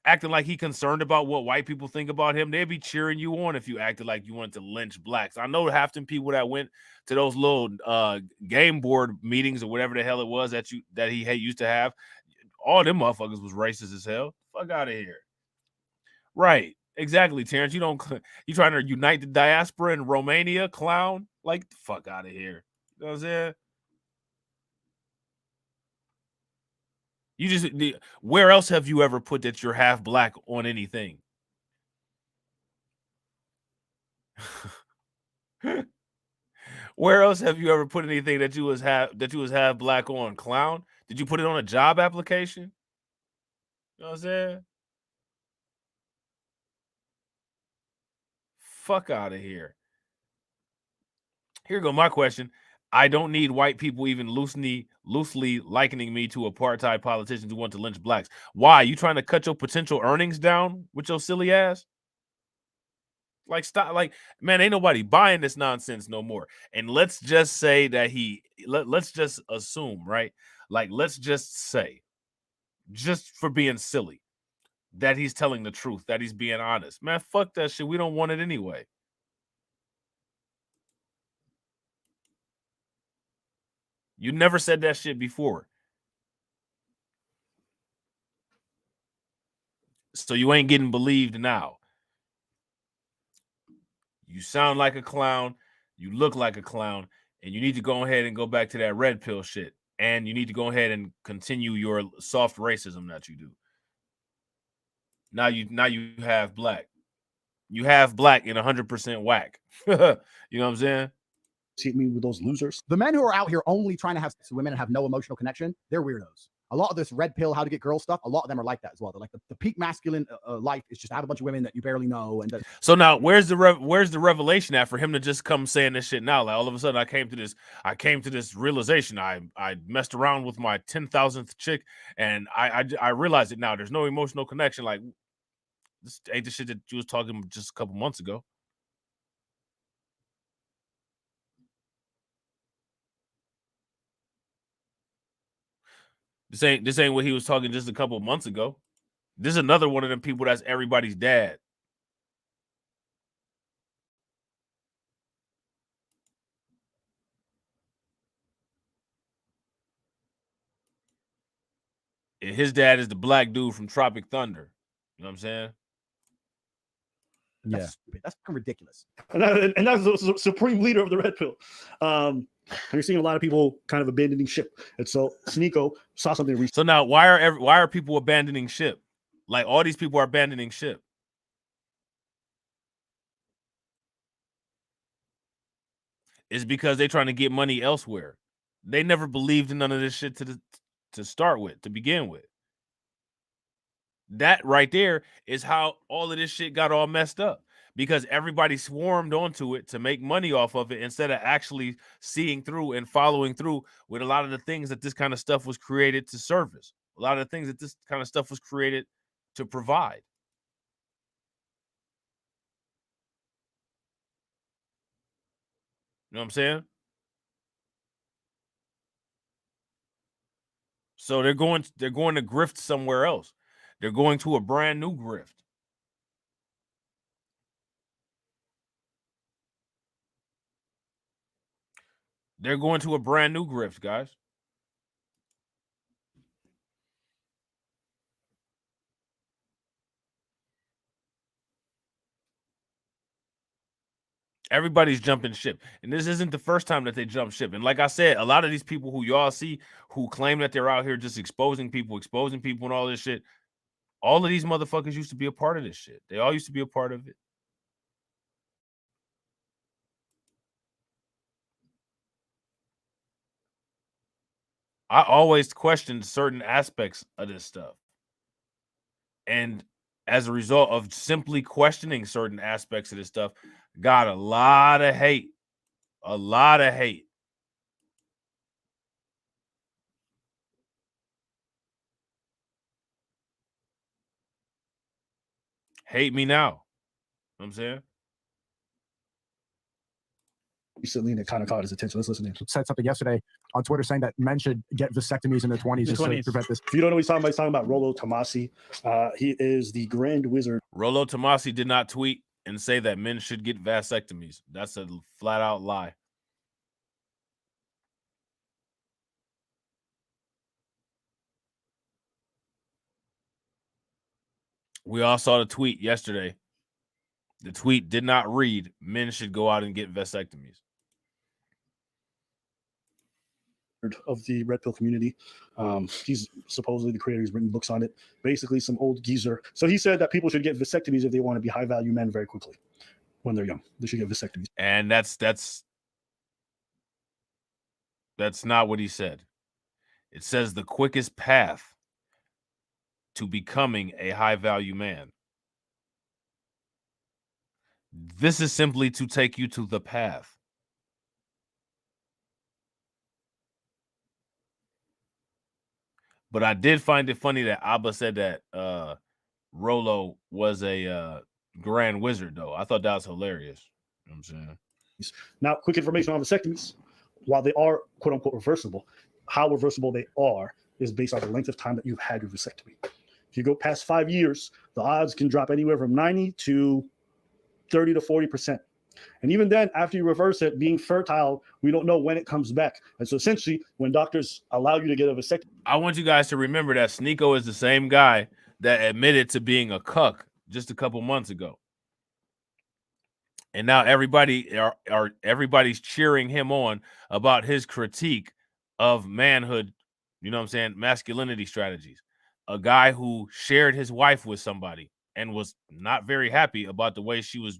acting like he concerned about what white people think about him. They'd be cheering you on if you acted like you wanted to lynch blacks. I know half them people that went to those little game board meetings or whatever the hell it was that he used to have. All them motherfuckers was racist as hell. Fuck out of here. Right. Exactly, Terrence. You trying to unite the diaspora in Romania, clown? Like the fuck out of here. You know what I'm saying? Where else have you ever put that you're half black on anything? Where else have you ever put anything that you was half black on, clown? Did you put it on a job application? You know what I'm saying? Fuck out of here. Here go my question. I don't need white people even loosely likening me to apartheid politicians who want to lynch blacks. Why? You trying to cut your potential earnings down with your silly ass? Like, stop. Like, man, ain't nobody buying this nonsense no more. And let's just say that let's just assume, right? Like, let's just say, just for being silly, that he's telling the truth, that he's being honest. Man, fuck that shit. We don't want it anyway. You never said that shit before. So you ain't getting believed now. You sound like a clown. You look like a clown. And you need to go ahead and go back to that red pill shit. And you need to go ahead and continue your soft racism that you do. Now you have black. You have black in 100% whack. You know what I'm saying? See me with those losers. The men who are out here only trying to have sex with women and have no emotional connection, they're weirdos. A lot of this red pill, how to get girls stuff, a lot of them are like that as well. They're like the peak masculine life is just have a bunch of women that you barely know. And so now where's the revelation at for him to just come saying this shit now? Like all of a sudden I came to this realization. I messed around with my 10,000th chick and I realized it now. There's no emotional connection. Like this ain't the shit that you was talking just a couple months ago. This ain't what he was talking just a couple of months ago. This is another one of them people that's everybody's dad. And his dad is the black dude from Tropic Thunder. You know what I'm saying? Yeah, that's ridiculous. And that's the supreme leader of the red pill. And you're seeing a lot of people kind of abandoning ship. And so Sneeko saw something recently. So now why are people abandoning ship? Like all these people are abandoning ship. It's because they're trying to get money elsewhere. They never believed in none of this shit to start with, to begin with. That right there is how all of this shit got all messed up. Because everybody swarmed onto it to make money off of it instead of actually seeing through and following through with a lot of the things that this kind of stuff was created to service. A lot of the things that this kind of stuff was created to provide. You know what I'm saying? So they're going to grift somewhere else. They're going to a brand new grift. They're going to a brand new grift, guys. Everybody's jumping ship. And this isn't the first time that they jump ship. And like I said, a lot of these people who y'all see who claim that they're out here just exposing people and all this shit, all of these motherfuckers used to be a part of this shit. They all used to be a part of it. I always questioned certain aspects of this stuff. And as a result of simply questioning certain aspects of this stuff, got a lot of hate. A lot of hate. Hate me now. You know what I'm saying? recently, and it kind of caught his attention. Let's listen in. Said something yesterday on Twitter saying that men should get vasectomies in their 20s just to prevent this. If you don't know what he's talking about Rollo Tomasi. He is the Grand Wizard. Rollo Tomasi did not tweet and say that men should get vasectomies. That's a flat out lie. We all saw the tweet yesterday. The tweet did not read, men should go out and get vasectomies. Of the red pill community. He's supposedly the creator. He's written books on it. Basically, some old geezer. So he said that people should get vasectomies if they want to be high value men very quickly when they're young. They should get vasectomies. And that's not what he said. It says the quickest path to becoming a high value man. This is simply to take you to the path. But I did find it funny that Abba said that Rollo was a grand wizard, though. I thought that was hilarious. You know what I'm saying? Now, quick information on vasectomies. While they are quote unquote reversible, how reversible they are is based on the length of time that you've had your vasectomy. If you go past 5 years, the odds can drop anywhere from 90 to 30 to 40%. And even then, after you reverse it, being fertile, we don't know when it comes back. And so essentially, when doctors allow you to get a vasectomy. I want you guys to remember that Sneeko is the same guy that admitted to being a cuck just a couple months ago. And now everybody's cheering him on about his critique of manhood, you know what I'm saying, masculinity strategies. A guy who shared his wife with somebody and was not very happy about the way she was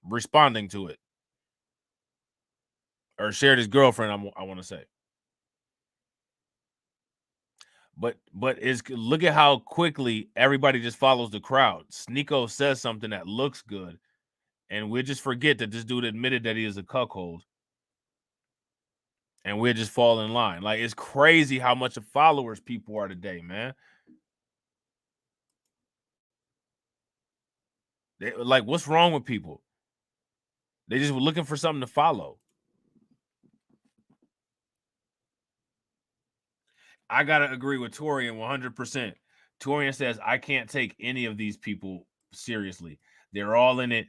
responding to it. Or shared his girlfriend, I want to say. But look at how quickly everybody just follows the crowd. Sneeko says something that looks good, and we just forget that this dude admitted that he is a cuckold. And we'll just fall in line. Like, it's crazy how much of followers people are today, man. Like, what's wrong with people? They just were looking for something to follow. I got to agree with Torian 100%. Torian says, I can't take any of these people seriously. They're all in it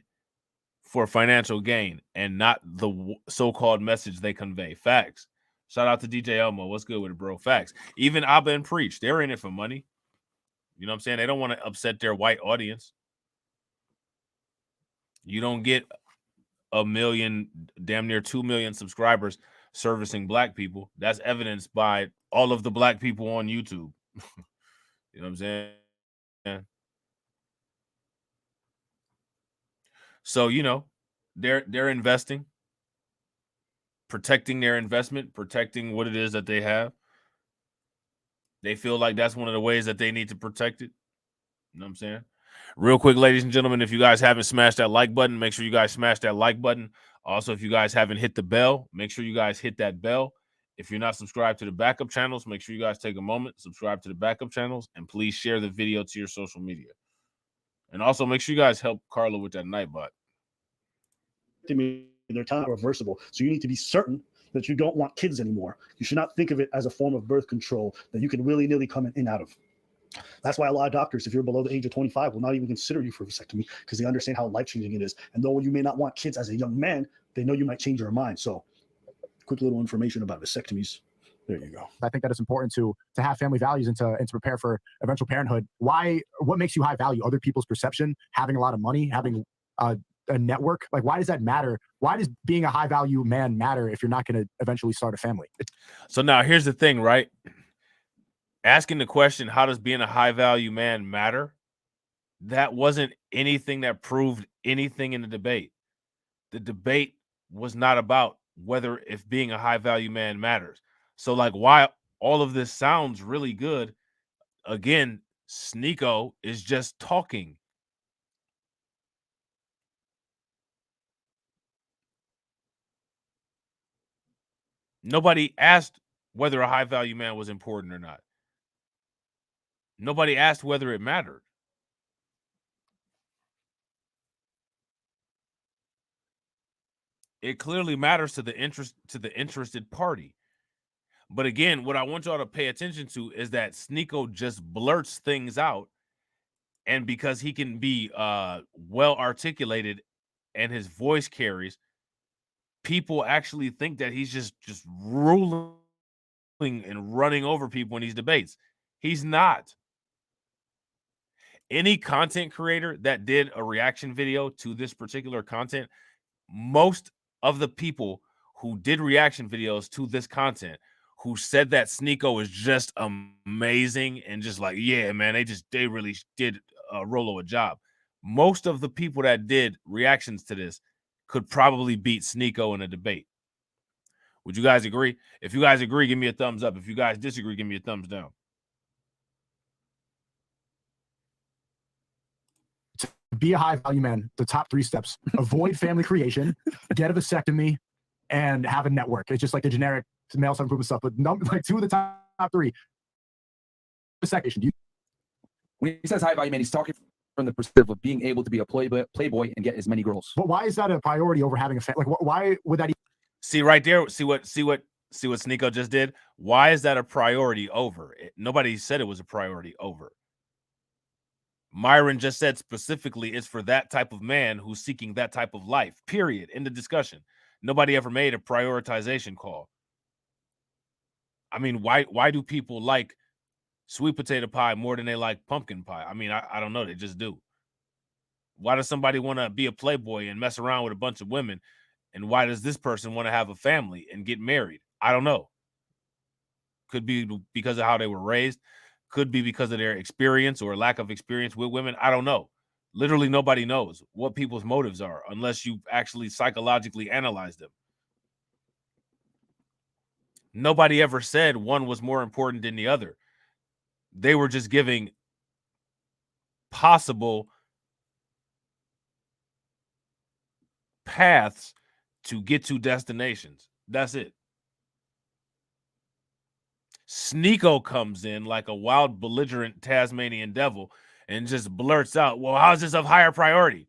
for financial gain and not the so-called message they convey. Facts. Shout out to DJ Elmo. What's good with it, bro? Facts. Even Abba and Preach, they're in it for money. You know what I'm saying? They don't want to upset their white audience. You don't get 1 million, damn near 2 million subscribers servicing black people. That's evidenced by all of the black people on YouTube. You know what I'm saying? Yeah. So, you know, they're investing, protecting their investment, protecting what it is that they have. They feel like that's one of the ways that they need to protect it. You know what I'm saying? Real quick, ladies and gentlemen, if you guys haven't smashed that like button, make sure you guys smash that like button. Also, if you guys haven't hit the bell, make sure you guys hit that bell. If you're not subscribed to the backup channels, make sure you guys take a moment, subscribe to the backup channels, and please share the video to your social media. And also make sure you guys help Carla with that Nightbot. They're not reversible. So you need to be certain that you don't want kids anymore. You should not think of it as a form of birth control that you can willy-nilly come in and out of. That's why a lot of doctors, if you're below the age of 25, will not even consider you for vasectomy because they understand how life-changing it is. And though you may not want kids as a young man, they know you might change your mind. So quick little information about vasectomies. There you go. I think that it's important to have family values and to prepare for eventual parenthood. What makes you high value? Other people's perception, having a lot of money, having a network? Like, why does that matter? Why does being a high value man matter if you're not going to eventually start a family? So now here's the thing, right? Asking the question, how does being a high value man matter? That wasn't anything that proved anything in the debate. The debate was not about if being a high value man matters. So like, why all of this sounds really good. Again, Sneeko is just talking. Nobody asked whether a high value man was important or not. Nobody asked whether it mattered. It clearly matters to the interested party. But again, what I want y'all to pay attention to is that Sneeko just blurts things out, and because he can be well articulated and his voice carries, people actually think that he's just ruling and running over people in these debates. He's not. Any content creator that did a reaction video to this particular content, most of the people who did reaction videos to this content who said that Sneeko is just amazing and just like, yeah, man, they really did a Rolo a job. Most of the people that did reactions to this could probably beat Sneeko in a debate. Would you guys agree? If you guys agree, give me a thumbs up. If you guys disagree, give me a thumbs down. Be a high value man. The top 3 steps: avoid family creation, get a vasectomy, and have a network. It's just like the generic male self-improvement stuff, but like 2 of the top 3. Vasectomy. When he says high value man, he's talking from the perspective of being able to be a playboy and get as many girls. But why is that a priority over having a family? Like, why would that? See right there. See what Sneeko just did. Why is that a priority over? Nobody said it was a priority over. Myron just said specifically it's for that type of man who's seeking that type of life, period, in the discussion. Nobody ever made a prioritization call. I mean, why do people like sweet potato pie more than they like pumpkin pie? I mean, I don't know. They just do. Why does somebody want to be a playboy and mess around with a bunch of women? And why does this person want to have a family and get married? I don't know. Could be because of how they were raised. Could be because of their experience or lack of experience with women. I don't know. Literally nobody knows what people's motives are unless you actually psychologically analyze them. Nobody ever said one was more important than the other. They were just giving possible paths to get to destinations. That's it. Sneeko comes in like a wild, belligerent Tasmanian devil and just blurts out, well, how's this of higher priority?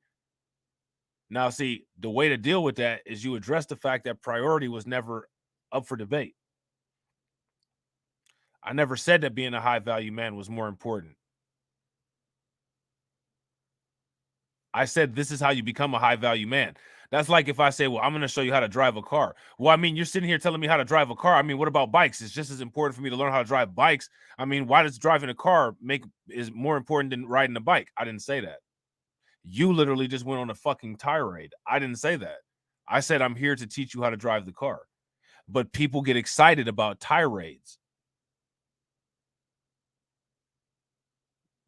Now, see, the way to deal with that is you address the fact that priority was never up for debate. I never said that being a high-value man was more important. I said this is how you become a high-value man. That's like if I say, well, I'm going to show you how to drive a car. Well, I mean, you're sitting here telling me how to drive a car. I mean, what about bikes? It's just as important for me to learn how to drive bikes. I mean, why does driving a car is more important than riding a bike? I didn't say that. You literally just went on a fucking tirade. I didn't say that. I said I'm here to teach you how to drive the car. But people get excited about tirades.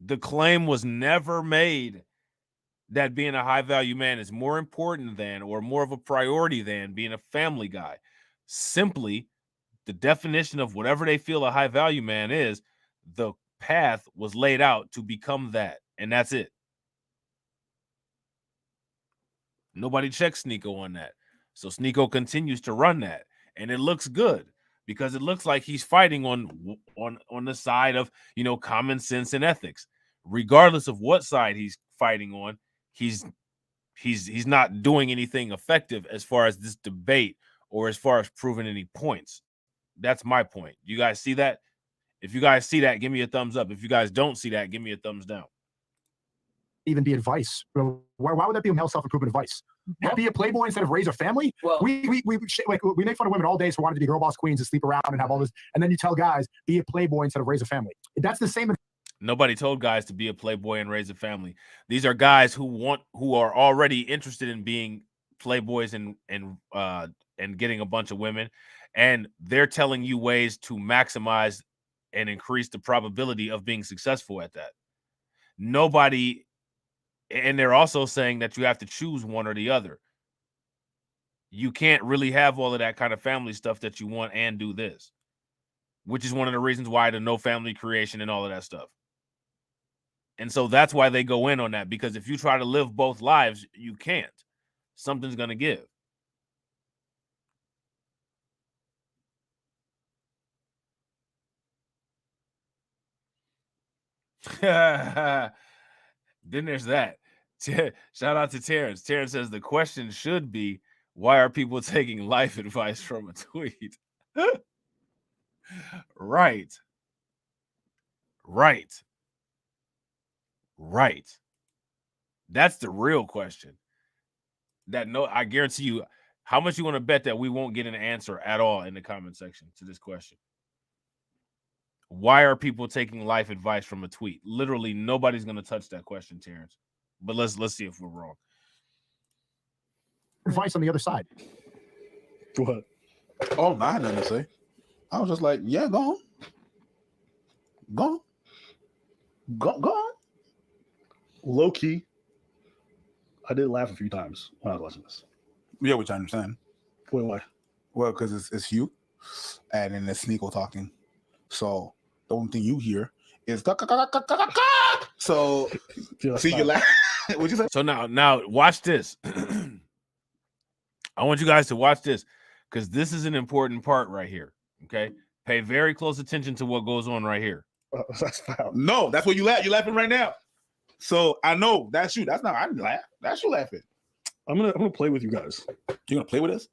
The claim was never made that being a high-value man is more important than or more of a priority than being a family guy. Simply, the definition of whatever they feel a high-value man is, the path was laid out to become that, and that's it. Nobody checks Sneeko on that. So Sneeko continues to run that, and it looks good because it looks like he's fighting on the side of, you know, common sense and ethics. Regardless of what side he's fighting on, he's not doing anything effective as far as this debate or as far as proving any points. That's my point. You guys see that? If you guys see that, give me a thumbs up. If you guys don't see that, give me a thumbs down. Even be advice. Why would that be male self-improvement advice? Be a playboy instead of raise a family? Well, we make fun of women all day for wanting to be girl boss queens and sleep around and have all this, and then you tell guys be a playboy instead of raise a family. That's the same. Nobody told guys to be a playboy and raise a family. These are guys who are already interested in being playboys and getting a bunch of women, and they're telling you ways to maximize and increase the probability of being successful at that. Nobody, and they're also saying that you have to choose one or the other. You can't really have all of that kind of family stuff that you want and do this, which is one of the reasons why the no family creation and all of that stuff. And so that's why they go in on that, because if you try to live both lives, you can't. Something's going to give. Then there's that. Shout out to Terrence. Terrence says the question should be, Why are people taking life advice from a tweet? Right. That's the real question. I guarantee you, how much you want to bet that we won't get an answer at all in the comment section to this question? Why are people taking life advice from a tweet? Literally, nobody's going to touch that question, Terrence. But let's see if we're wrong. Advice on the other side. Go ahead. Oh, I had nothing to say. I was just like, yeah, go on. Low key, I did laugh a few times when I was watching this. Yeah, which I understand. Wait, why? Well, because it's you, and then it's Sneeko talking. So the only thing you hear is so. See you laugh. What'd you say? So now watch this. I want you guys to watch this because this is an important part right here. Okay, pay very close attention to what goes on right here. That's foul. No, that's what you laugh. You're laughing right now. So I know that's you. That's not. I didn't laugh. That's you laughing. I'm gonna play with you guys. You're gonna play with us?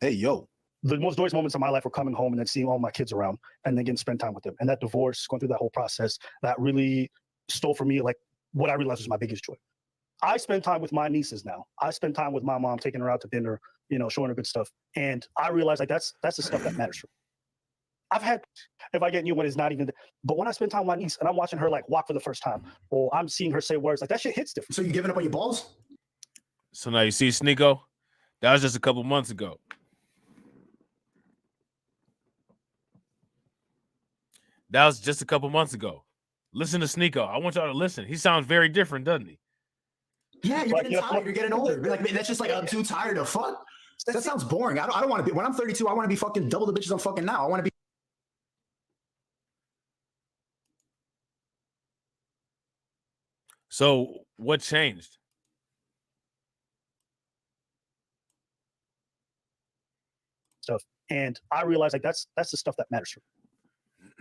Hey, yo. The most joyous moments of my life were coming home and then seeing all my kids around and then getting to spend time with them. And that divorce, going through that whole process, that really stole from me like what I realized was my biggest joy. I spend time with my nieces now. I spend time with my mom, taking her out to dinner, showing her good stuff. And I realized like that's the stuff that matters for me. I've had, if I get new one, it's not even, but when I spend time with my niece and I'm watching her like walk for the first time, or I'm seeing her say words, like that shit hits different. So you giving up on your balls? So now you see Sneeko? That was just a couple months ago. Listen to Sneeko. I want y'all to listen. He sounds very different, doesn't he? Yeah, you're getting tired. You're getting older. Like that's just like I'm too tired of fuck. That sounds boring. I don't want to be. When I'm 32, I want to be fucking double the bitches I'm fucking now. I want to be. So what changed? Stuff. And I realized like that's the stuff that matters for me.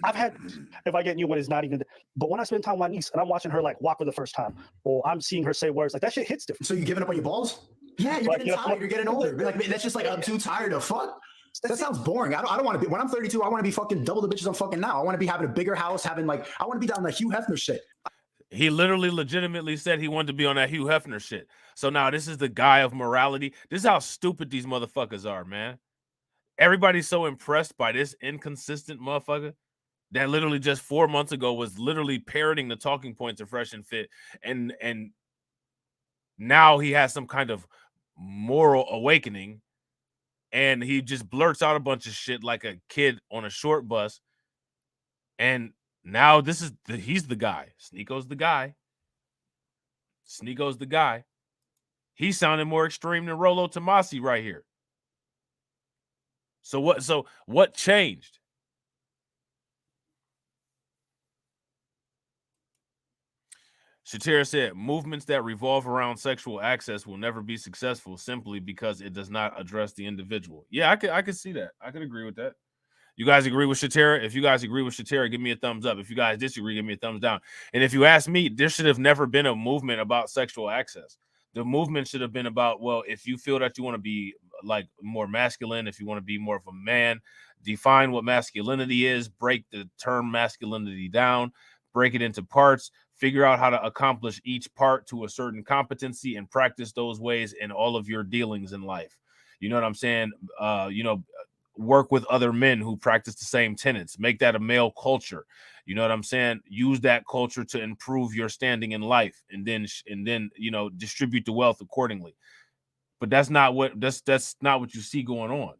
I've had, if I get new one, it's not even, but when I spend time with my niece and I'm watching her like walk for the first time, or I'm seeing her say words, like that shit hits different. So you giving up on your balls? Yeah, you're getting tired. You're getting older. Like that's just like I'm too tired of fuck. That sounds boring. I don't want to be. When I'm 32, I want to be fucking double the bitches I'm fucking now. I want to be having a bigger house, I want to be down the Hugh Hefner shit. He literally legitimately said he wanted to be on that Hugh Hefner shit. So now this is the guy of morality. This is how stupid these motherfuckers are, man. Everybody's so impressed by this inconsistent motherfucker that literally just 4 months ago was literally parroting the talking points of Fresh and Fit. And now he has some kind of moral awakening and he just blurts out a bunch of shit like a kid on a short bus. And now he's the guy. Sneeko's the guy. He sounded more extreme than Rollo Tomasi right here. So what changed? Shatira said, movements that revolve around sexual access will never be successful simply because it does not address the individual. Yeah, I could see that. I could agree with that. You guys agree with Shatira? If you guys agree with Shatira, give me a thumbs up. If you guys disagree, give me a thumbs down. And if you ask me, there should have never been a movement about sexual access. The movement should have been about, well, if you feel that you want to be like more masculine, if you want to be more of a man, define what masculinity is, break the term masculinity down, break it into parts, figure out how to accomplish each part to a certain competency and practice those ways in all of your dealings in life. You know what I'm saying? Work with other men who practice the same tenets, make that a male culture. You know what I'm saying? Use that culture to improve your standing in life and then, distribute the wealth accordingly. But that's not what you see going on.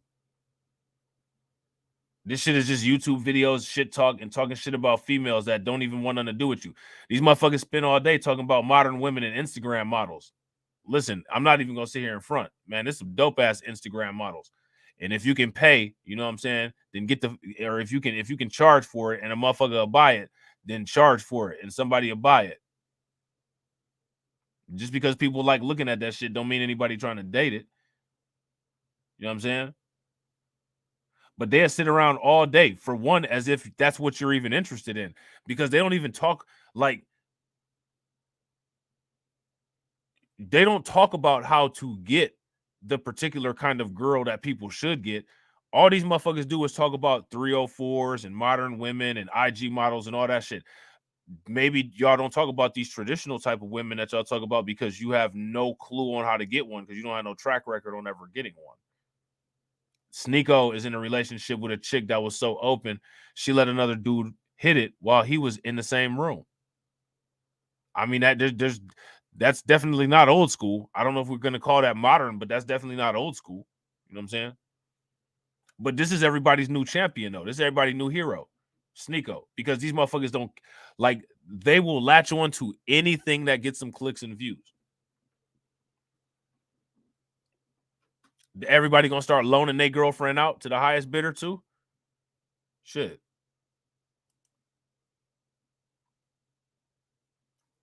This shit is just YouTube videos, shit talk, and talking shit about females that don't even want nothing to do with you. These motherfuckers spend all day talking about modern women and Instagram models. Listen, I'm not even gonna sit here in front, man. There's some dope ass Instagram models, and if you can pay, you know what I'm saying, then if you can charge for it, and a motherfucker will buy it, then charge for it, and somebody will buy it. Just because people like looking at that shit don't mean anybody trying to date it. You know what I'm saying? But they'll sit around all day, for one, as if that's what you're even interested in, because they don't even talk they don't talk about how to get the particular kind of girl that people should get. All these motherfuckers do is talk about 304s and modern women and IG models and all that shit. Maybe y'all don't talk about these traditional type of women that y'all talk about because you have no clue on how to get one because you don't have no track record on ever getting one. Sneeko is in a relationship with a chick that was so open, she let another dude hit it while he was in the same room. I mean, that's definitely not old school. I don't know if we're going to call that modern, but that's definitely not old school. You know what I'm saying? But this is everybody's new champion, though. This is everybody's new hero, Sneeko, because these motherfuckers don't, like, they will latch on to anything that gets some clicks and views. Everybody going to start loaning their girlfriend out to the highest bidder, too? Shit.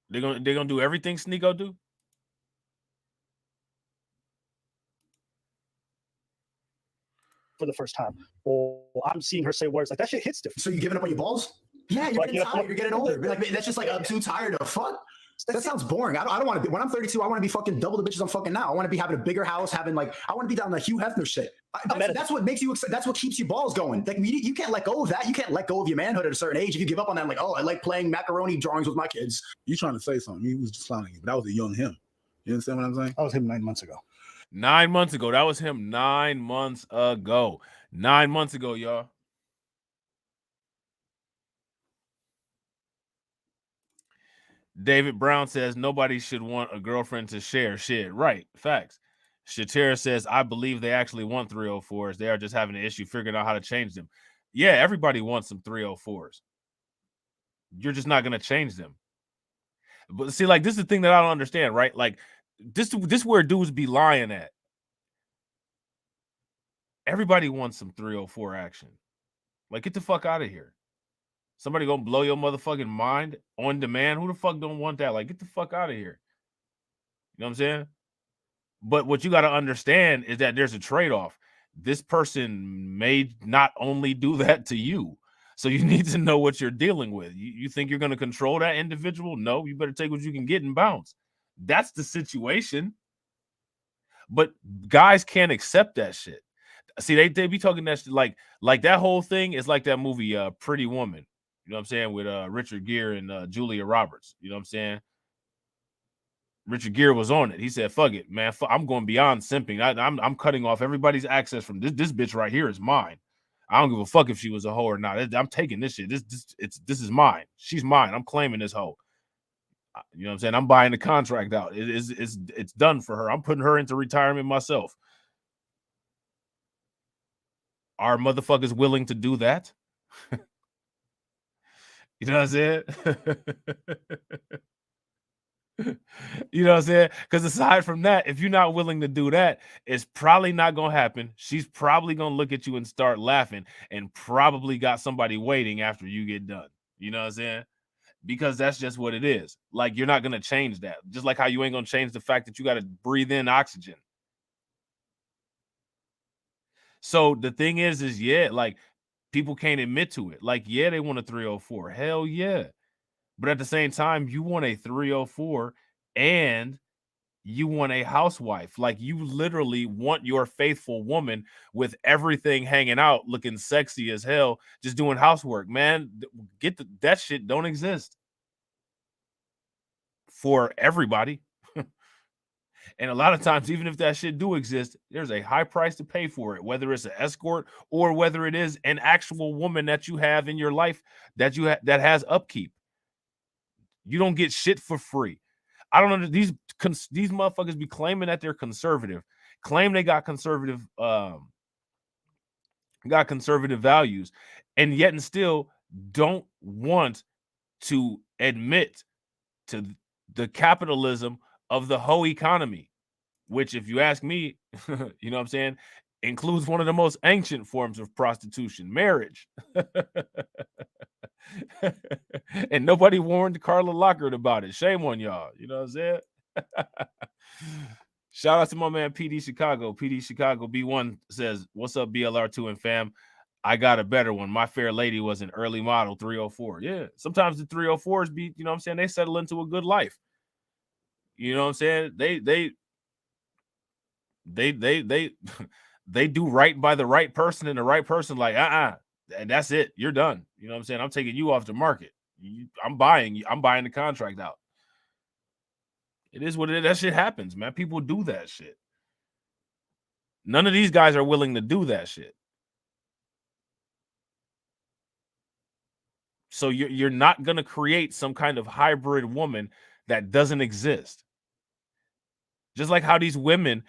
They're gonna do everything Sneeko do? For the first time. Or I'm seeing her say words like that shit hits different. So you giving up on your balls? Yeah, you're getting tired. You're getting older. Like, that's just like, I'm too tired to fuck. That sounds boring. I don't want to be. When I'm 32, I want to be fucking double the bitches I'm fucking now. I want to be having a bigger house, I want to be down the Hugh Hefner shit. That's what makes you. That's what keeps your balls going. Like you can't let go of that. You can't let go of your manhood at a certain age. If you give up on that, like, oh, I like playing macaroni drawings with my kids. You trying to say something? He was just clowning you, but that was a young him. You understand what I'm saying? That was him 9 months ago. 9 months ago. That was him 9 months ago. 9 months ago, y'all. David Brown says nobody should want a girlfriend to share shit. Right. Facts. Shatera says, I believe they actually want 304s. They are just having an issue figuring out how to change them. Yeah, everybody wants some 304s. You're just not going to change them. But see, like, this is the thing that I don't understand, right? Like, this where dudes be lying at. Everybody wants some 304 action. Like, get the fuck out of here. Somebody gonna blow your motherfucking mind on demand? Who the fuck don't want that? Like, get the fuck out of here. You know what I'm saying? But what you got to understand is that there's a trade-off. This person may not only do that to you. So you need to know what you're dealing with. You think you're going to control that individual? No, you better take what you can get and bounce. That's the situation. But guys can't accept that shit. See, they be talking that shit like that whole thing is like that movie Pretty Woman. You know what I'm saying? With Richard Gere and Julia Roberts. You know what I'm saying? Richard Gere was on it. He said, fuck it, man. I'm going beyond simping. I'm cutting off everybody's access from this bitch right here is mine. I don't give a fuck if she was a hoe or not. I'm taking this shit. This is mine. She's mine. I'm claiming this hoe. You know what I'm saying? I'm buying the contract out. It's done for her. I'm putting her into retirement myself. Are motherfuckers willing to do that? You know what I'm saying? You know what I'm saying? Because aside from that, if you're not willing to do that, it's probably not going to happen. She's probably going to look at you and start laughing and probably got somebody waiting after you get done. You know what I'm saying? Because that's just what it is. Like, you're not going to change that. Just like how you ain't going to change the fact that you got to breathe in oxygen. So the thing is yeah, like, people can't admit to it. Like, yeah, they want a 304. Hell yeah. But at the same time, you want a 304 and you want a housewife. Like, you literally want your faithful woman with everything hanging out, looking sexy as hell, just doing housework. Man, that shit don't exist for everybody. And a lot of times, even if that shit do exist, there's a high price to pay for it, whether it's an escort or whether it is an actual woman that you have in your life that that has upkeep. You don't get shit for free. I don't know. These motherfuckers be claiming that they're conservative, claim they got conservative values, and yet and still don't want to admit to the capitalism of the whole economy, which, if you ask me, you know what I'm saying, includes one of the most ancient forms of prostitution, marriage. And nobody warned Carla Lockhart about it. Shame on y'all. You know what I'm saying? Shout out to my man PD Chicago. PD Chicago B1 says, what's up, BLR2 and fam? I got a better one. My fair lady was an early model 304. Yeah, sometimes the 304s be, you know what I'm saying, they settle into a good life. You know what I'm saying? They They they do right by the right person, and the right person like and that's it. You're done. You know what I'm saying? I'm taking you off the market. I'm buying the contract out. It is what it is. That shit happens, man. People do that shit. None of these guys are willing to do that shit. So you're not going to create some kind of hybrid woman that doesn't exist. Just like how these women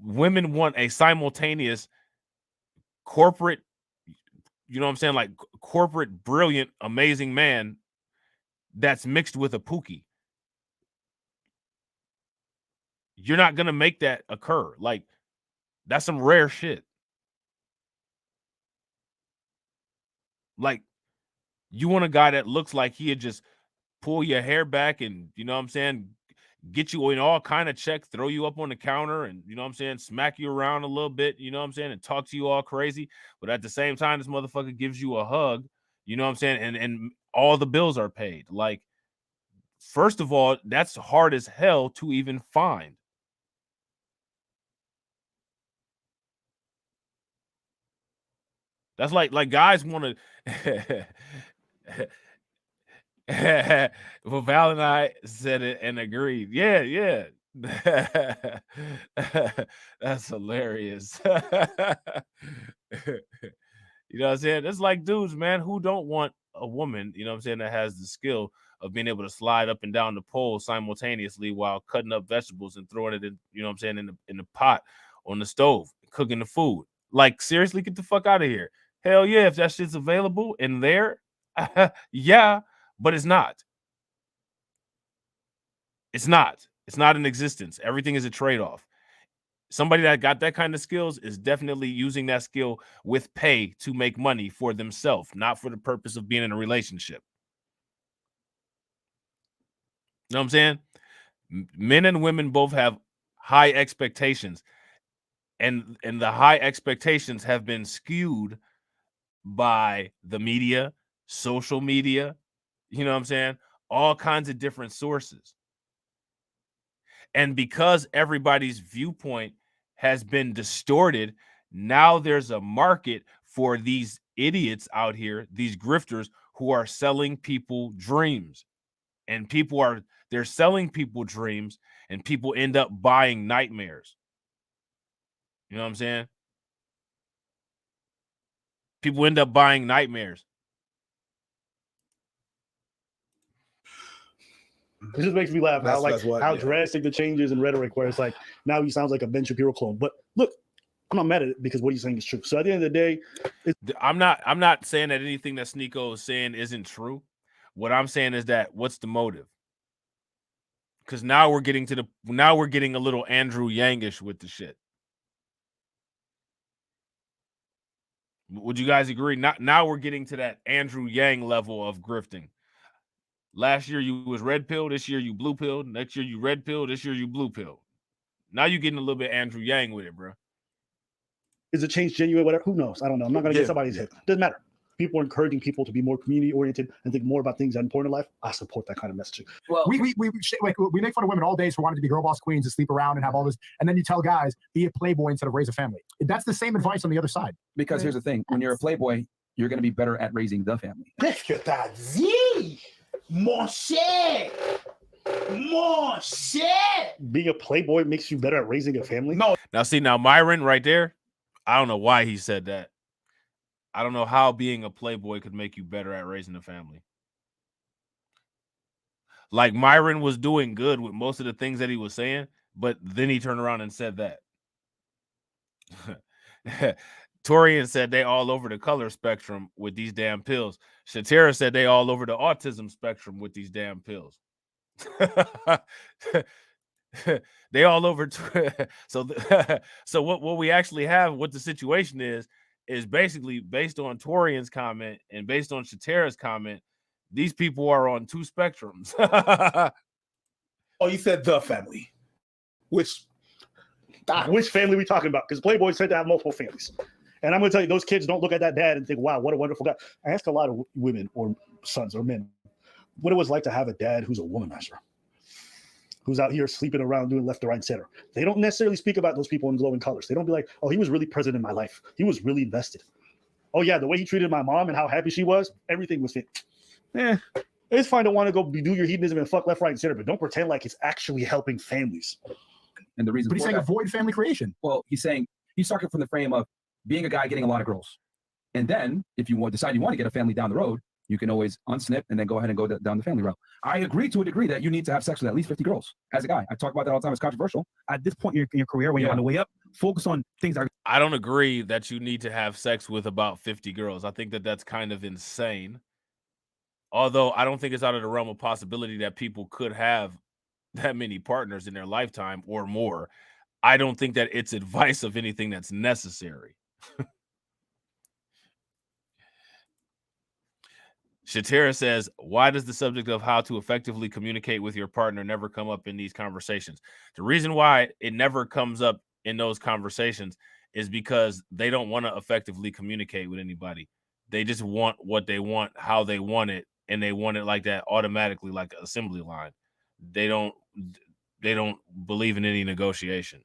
want a simultaneous corporate, you know what I'm saying, like corporate, brilliant, amazing man that's mixed with a pookie. You're not going to make that occur. Like, that's some rare shit. Like, you want a guy that looks like he'd just pull your hair back and, you know what I'm saying, get you in all kind of checks, throw you up on the counter and, you know what I'm saying, smack you around a little bit, you know what I'm saying, and talk to you all crazy. But at the same time, this motherfucker gives you a hug, you know what I'm saying, and all the bills are paid. Like, first of all, that's hard as hell to even find. That's like guys want to. Well, Val and I said it and agreed. Yeah. That's hilarious. You know what I'm saying? It's like dudes, man, who don't want a woman, you know what I'm saying, that has the skill of being able to slide up and down the pole simultaneously while cutting up vegetables and throwing it in, you know what I'm saying, in the pot on the stove, cooking the food. Like, seriously, get the fuck out of here. Hell yeah, if that shit's available in there, yeah, but it's not. It's not. It's not in existence. Everything is a trade-off. Somebody that got that kind of skills is definitely using that skill with pay to make money for themselves, not for the purpose of being in a relationship. You know what I'm saying? Men and women both have high expectations, and the high expectations have been skewed by the media, social media, you know what I'm saying? All kinds of different sources. And because everybody's viewpoint has been distorted, now there's a market for these idiots out here, these grifters who are selling people dreams. And they're selling people dreams, and people end up buying nightmares. You know what I'm saying? People end up buying nightmares. It just makes me laugh how drastic the changes in rhetoric, where it's like now he sounds like a Ben Shapiro clone. But look, I'm not mad at it because what he's saying is true. So at the end of the day, I'm not saying that anything that Sneeko is saying isn't true. What I'm saying is that what's the motive? Because now we're getting a little Andrew Yangish with the shit. Would you guys agree? Now we're getting to that Andrew Yang level of grifting. Last year you was red pill. This year you blue pill. Next year you red pill. This year you blue pill. Now you're getting a little bit Andrew Yang with it, bro. Is the change genuine? Whatever. Who knows? I don't know. I'm not going to get somebody's hit. Doesn't matter. People are encouraging people to be more community oriented and think more about things that are important in life. I support that kind of messaging. Well, we make fun of women all day for wanting to be girl boss queens and sleep around and have all this, and then you tell guys be a playboy instead of raise a family. That's the same advice on the other side. Because here's the thing: when you're a playboy, you're going to be better at raising the family. Qu'est-ce que t'as dit, mon cher? Mon cher. Being a playboy makes you better at raising a family. No. Now Myron right there, I don't know why he said that. I don't know how being a playboy could make you better at raising a family. Like, Myron was doing good with most of the things that he was saying, but then he turned around and said that. Torian said they all over the color spectrum with these damn pills. Shatera said they all over the autism spectrum with these damn pills. They all over. So what we actually have, what the situation is basically based on Torian's comment and based on Shatera's comment. These people are on two spectrums. Oh, you said the family. Which family we talking about? Because playboys tend to have multiple families. And I'm going to tell you, those kids don't look at that dad and think, wow, what a wonderful guy. I ask a lot of women or sons or men what it was like to have a dad who's a womanizer. who's out here sleeping around doing left, right, and center. They don't necessarily speak about those people in glowing colors. They don't be like, oh, he was really present in my life. He was really invested. Oh, yeah, the way he treated my mom and how happy she was, everything was fit. It's fine to want to go do your hedonism and fuck left, right, and center, but don't pretend like it's actually helping families. And the reason But he's saying avoid family creation. Well, he's saying he's talking from the frame of being a guy getting a lot of girls. And then if you decide you want to get a family down the road, you can always unsnip and then go ahead and go down the family route. I agree to a degree that you need to have sex with at least 50 girls as a guy. I talk about that all the time. It's controversial. At this point in your career, when you're on the way up, focus on things that I don't agree that you need to have sex with about 50 girls. I think that that's kind of insane. Although I don't think it's out of the realm of possibility that people could have that many partners in their lifetime or more. I don't think that it's advice of anything that's necessary. Shatira says, why does the subject of how to effectively communicate with your partner never come up in these conversations? The reason why it never comes up in those conversations is because they don't want to effectively communicate with anybody. They just want what they want, how they want it, and they want it like that automatically, like an assembly line. They don't believe in any negotiation.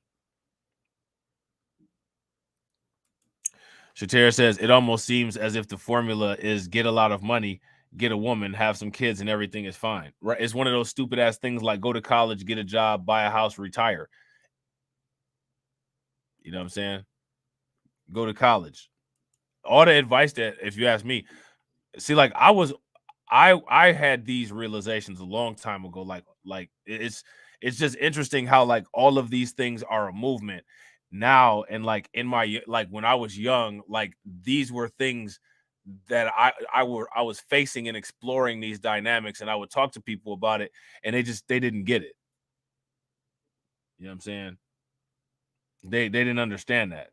Shatira says, it almost seems as if the formula is get a lot of money, get a woman, have some kids, and everything is fine. Right? It's one of those stupid ass things like go to college, get a job, buy a house, retire. You know what I'm saying? Go to college. All the advice that, if you ask me, see, like I had these realizations a long time ago. Like it's just interesting how like all of these things are a movement now, and like in my like when I was young, like these were things that I was facing and exploring these dynamics, and I would talk to people about it, and they didn't get it. You know what I'm saying? They didn't understand that.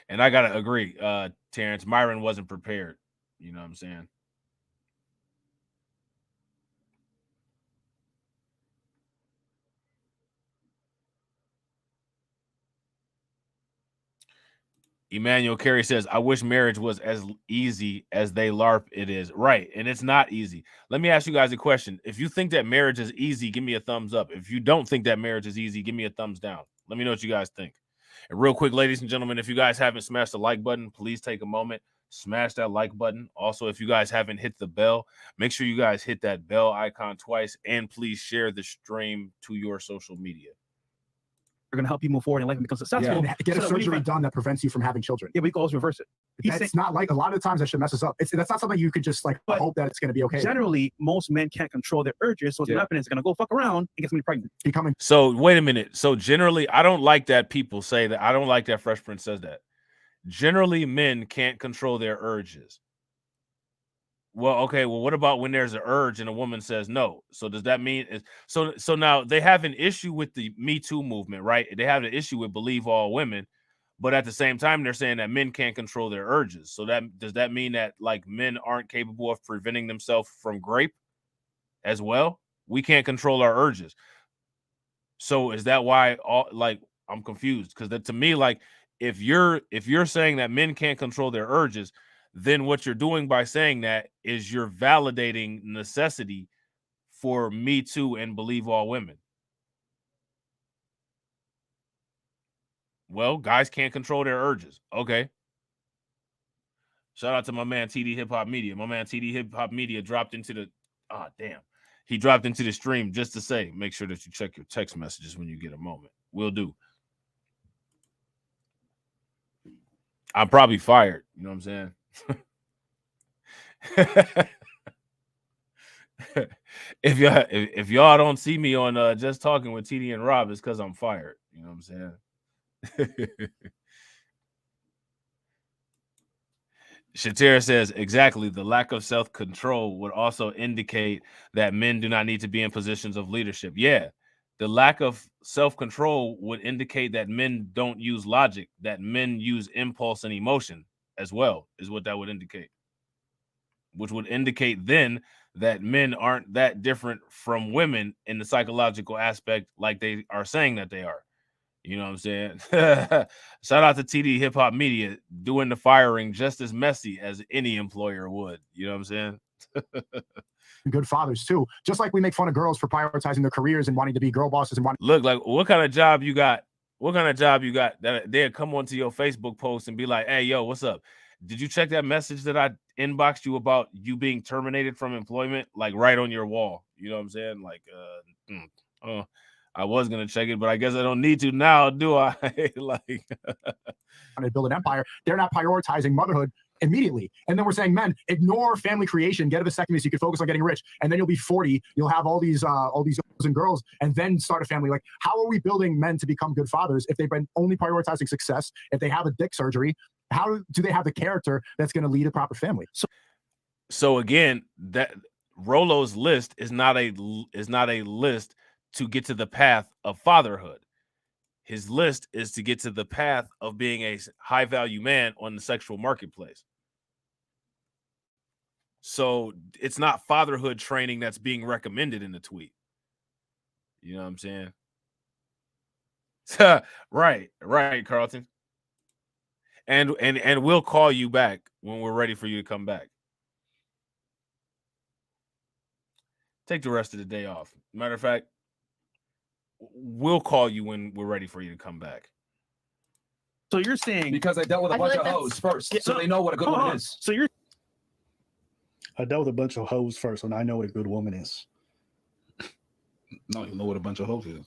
And I gotta agree, Terrence, Myron wasn't prepared. You know what I'm saying? Emmanuel Carey says, I wish marriage was as easy as they LARP it is. Right. And it's not easy. Let me ask you guys a question. If you think that marriage is easy, give me a thumbs up. If you don't think that marriage is easy, give me a thumbs down. Let me know what you guys think. And real quick, ladies and gentlemen, if you guys haven't smashed the like button, please take a moment, smash that like button. Also, if you guys haven't hit the bell, make sure you guys hit that bell icon twice, and please share the stream to your social media. Are going to help you move forward and life and become successful. Yeah. Get a surgery done that prevents you from having children. Yeah, we can always reverse it. That's not like a lot of the times that shit messes up. That's not something you could just like hope that it's going to be okay. Generally, most men can't control their urges, so what's going to happen is going to go fuck around and get somebody pregnant. So wait a minute. So generally, I don't like that people say that. I don't like that Fresh Prince says that. Generally, men can't control their urges. Well, okay. Well, what about when there's an urge and a woman says no? So does that mean so now they have an issue with the Me Too movement, right? They have an issue with believe all women, but at the same time, they're saying that men can't control their urges. So does that mean that like men aren't capable of preventing themselves from grape as well? We can't control our urges. So is that why I'm confused? Because to me, like if you're saying that men can't control their urges, then what you're doing by saying that is you're validating necessity for Me Too and believe all women. Well, guys can't control their urges. Okay. Shout out to my man TD Hip Hop Media. My man TD Hip Hop Media dropped into the he dropped into the stream just to say, make sure that you check your text messages when you get a moment. Will do. I'm probably fired. You know what I'm saying? if y'all don't see me on Just Talking with TD and Rob, it's because I'm fired. You know what I'm saying? Shatira says, exactly. The lack of self-control would also indicate that men do not need to be in positions of leadership. Yeah. The lack of self-control would indicate that men don't use logic, that men use impulse and emotion as well, is what that would indicate. Which would indicate then that men aren't that different from women in the psychological aspect like they are saying that they are. You know what I'm saying? Shout out to TD Hip Hop Media doing the firing just as messy as any employer would. You know what I'm saying? good fathers too. Just like we make fun of girls for prioritizing their careers and wanting to be girl bosses and wanting. Look, like, what kind of job you got? What kind of job you got that they'll come onto your Facebook post and be like, "Hey, yo, what's up? Did you check that message that I inboxed you about you being terminated from employment?" Like right on your wall. You know what I'm saying? Like, I was gonna check it, but I guess I don't need to now, do I? Like, to build an empire. They're not prioritizing motherhood immediately. And then we're saying, men, ignore family creation, get a vasectomy so you can focus on getting rich. And then you'll be 40. You'll have all these and girls, and then start a family. Like, how are we building men to become good fathers if they've been only prioritizing success? If they have a dick surgery, how do they have the character that's going to lead a proper family? So again, that Rolo's list is not a list to get to the path of fatherhood. His list is to get to the path of being a high value man on the sexual marketplace. So it's not fatherhood training that's being recommended in the tweet. You know what I'm saying? Right, Carlton. And we'll call you back when we're ready for you to come back. Take the rest of the day off. Matter of fact, we'll call you when we're ready for you to come back. So you're saying because I dealt with a bunch of hoes first, so they know what a good woman is. So you're I dealt with a bunch of hoes first, and I know what a good woman is. No, you know what a bunch of hoes is.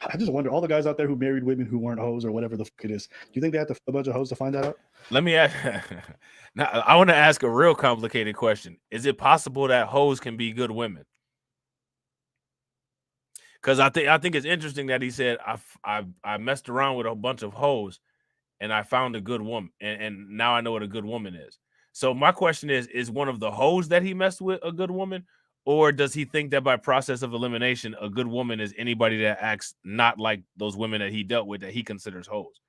I just wonder, all the guys out there who married women who weren't hoes or whatever the fuck it is, do you think they have to a bunch of hoes to find that out? Let me ask. Now, I want to ask a real complicated question. Is it possible that hoes can be good women? Because I think it's interesting that he said I messed around with a bunch of hoes and I found a good woman, and now I know what a good woman is. So my question is one of the hoes that he messed with a good woman, or does he think that by process of elimination, a good woman is anybody that acts not like those women that he dealt with that he considers hoes?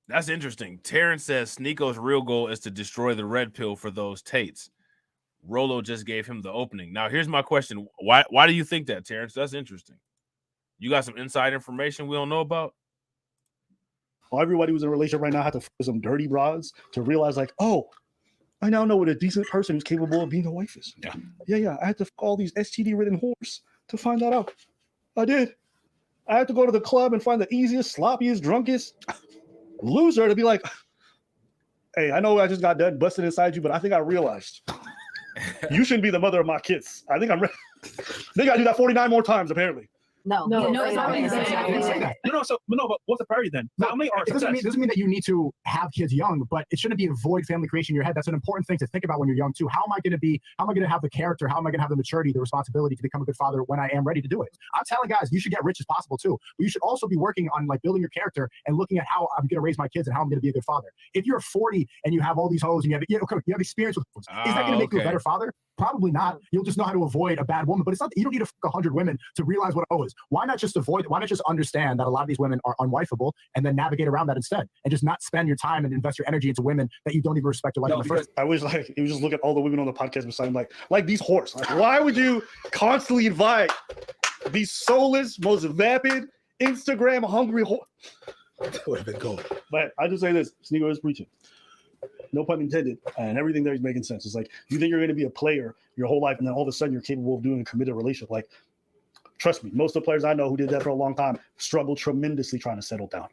That's interesting. Terrence says Sneeko's real goal is to destroy the red pill for those Tates. Rolo just gave him the opening. Now, here's my question. Why do you think that, Terrence? That's interesting. You got some inside information we don't know about? Well, everybody who's in a relationship right now had to f some dirty broads to realize, like, oh, I now know what a decent person who's capable of being a wife is. Yeah. I had to f all these STD-ridden whores to find that out. I did. I had to go to the club and find the easiest, sloppiest, drunkest loser to be like, hey, I know I just got done busting inside you, but I think I realized you shouldn't be the mother of my kids. I think I'm ready. They got to do that 49 more times, apparently. No, it's not. But what's the priority then? Family or success? It doesn't mean that you need to have kids young, but it shouldn't be avoid family creation in your head. That's an important thing to think about when you're young too. How am I going to have the character? How am I going to have the maturity, the responsibility to become a good father when I am ready to do it? I'm telling guys, you should get rich as possible too, but you should also be working on like building your character and looking at how I'm going to raise my kids and how I'm going to be a good father. If you're 40 and you have all these hoes and you have experience with hoes, is that going to make you a better father? Probably not. You'll just know how to avoid a bad woman, but it's not. You don't need to fuck 100 women to realize what a hoe is. Why not just avoid? Why not just understand that a lot of these women are unwifeable and then navigate around that instead, and just not spend your time and invest your energy into women that you don't even respect or like. No, because I wish like you just look at all the women on the podcast beside him, like these whores. Like, why would you constantly invite these soulless, most vapid, Instagram hungry whores? That would have been gold. But I just say this: Sneeko is preaching. No pun intended, and everything there is making sense. It's like you think you're going to be a player your whole life, and then all of a sudden you're capable of doing a committed relationship. Like, trust me, most of the players I know who did that for a long time struggled tremendously trying to settle down.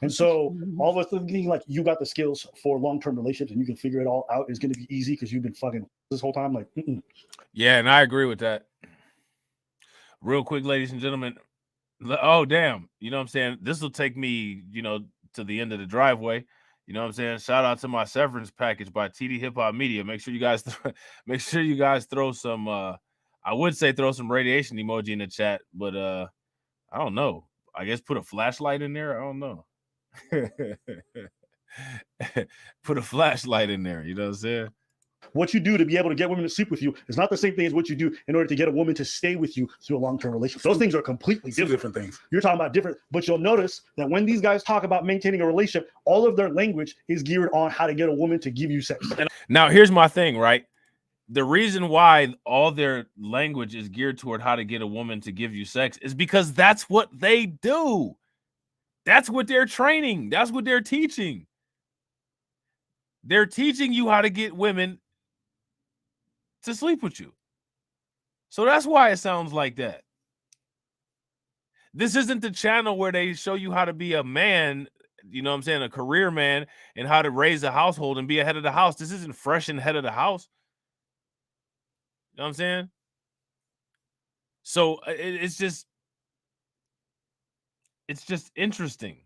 And so all of us thinking like you got the skills for long-term relationships and you can figure it all out is going to be easy because you've been fucking this whole time. Like, yeah, and I agree with that. Real quick, ladies and gentlemen. Oh, damn. You know what I'm saying? This will take me, to the end of the driveway. You know what I'm saying? Shout out to my severance package by TD Hip Hop Media. Make sure you guys throw some I would say throw some radiation emoji in the chat, but I don't know. I guess put a flashlight in there. I don't know. Put a flashlight in there, you know what I'm saying? What you do to be able to get women to sleep with you is not the same thing as what you do in order to get a woman to stay with you through a long-term relationship. Those things are completely different things. You're talking about different, but you'll notice that when these guys talk about maintaining a relationship, all of their language is geared on how to get a woman to give you sex. Now, here's my thing, right? the reason why all their language is geared toward how to get a woman to give you sex is because that's what they do. That's what they're training. That's what they're teaching. They're teaching you how to get women to sleep with you. So that's why it sounds like that. This isn't the channel where they show you how to be a man, you know what I'm saying, a career man, and how to raise a household and be a head of the house. This isn't fresh and head of the house. You know what I'm saying? So it's just interesting.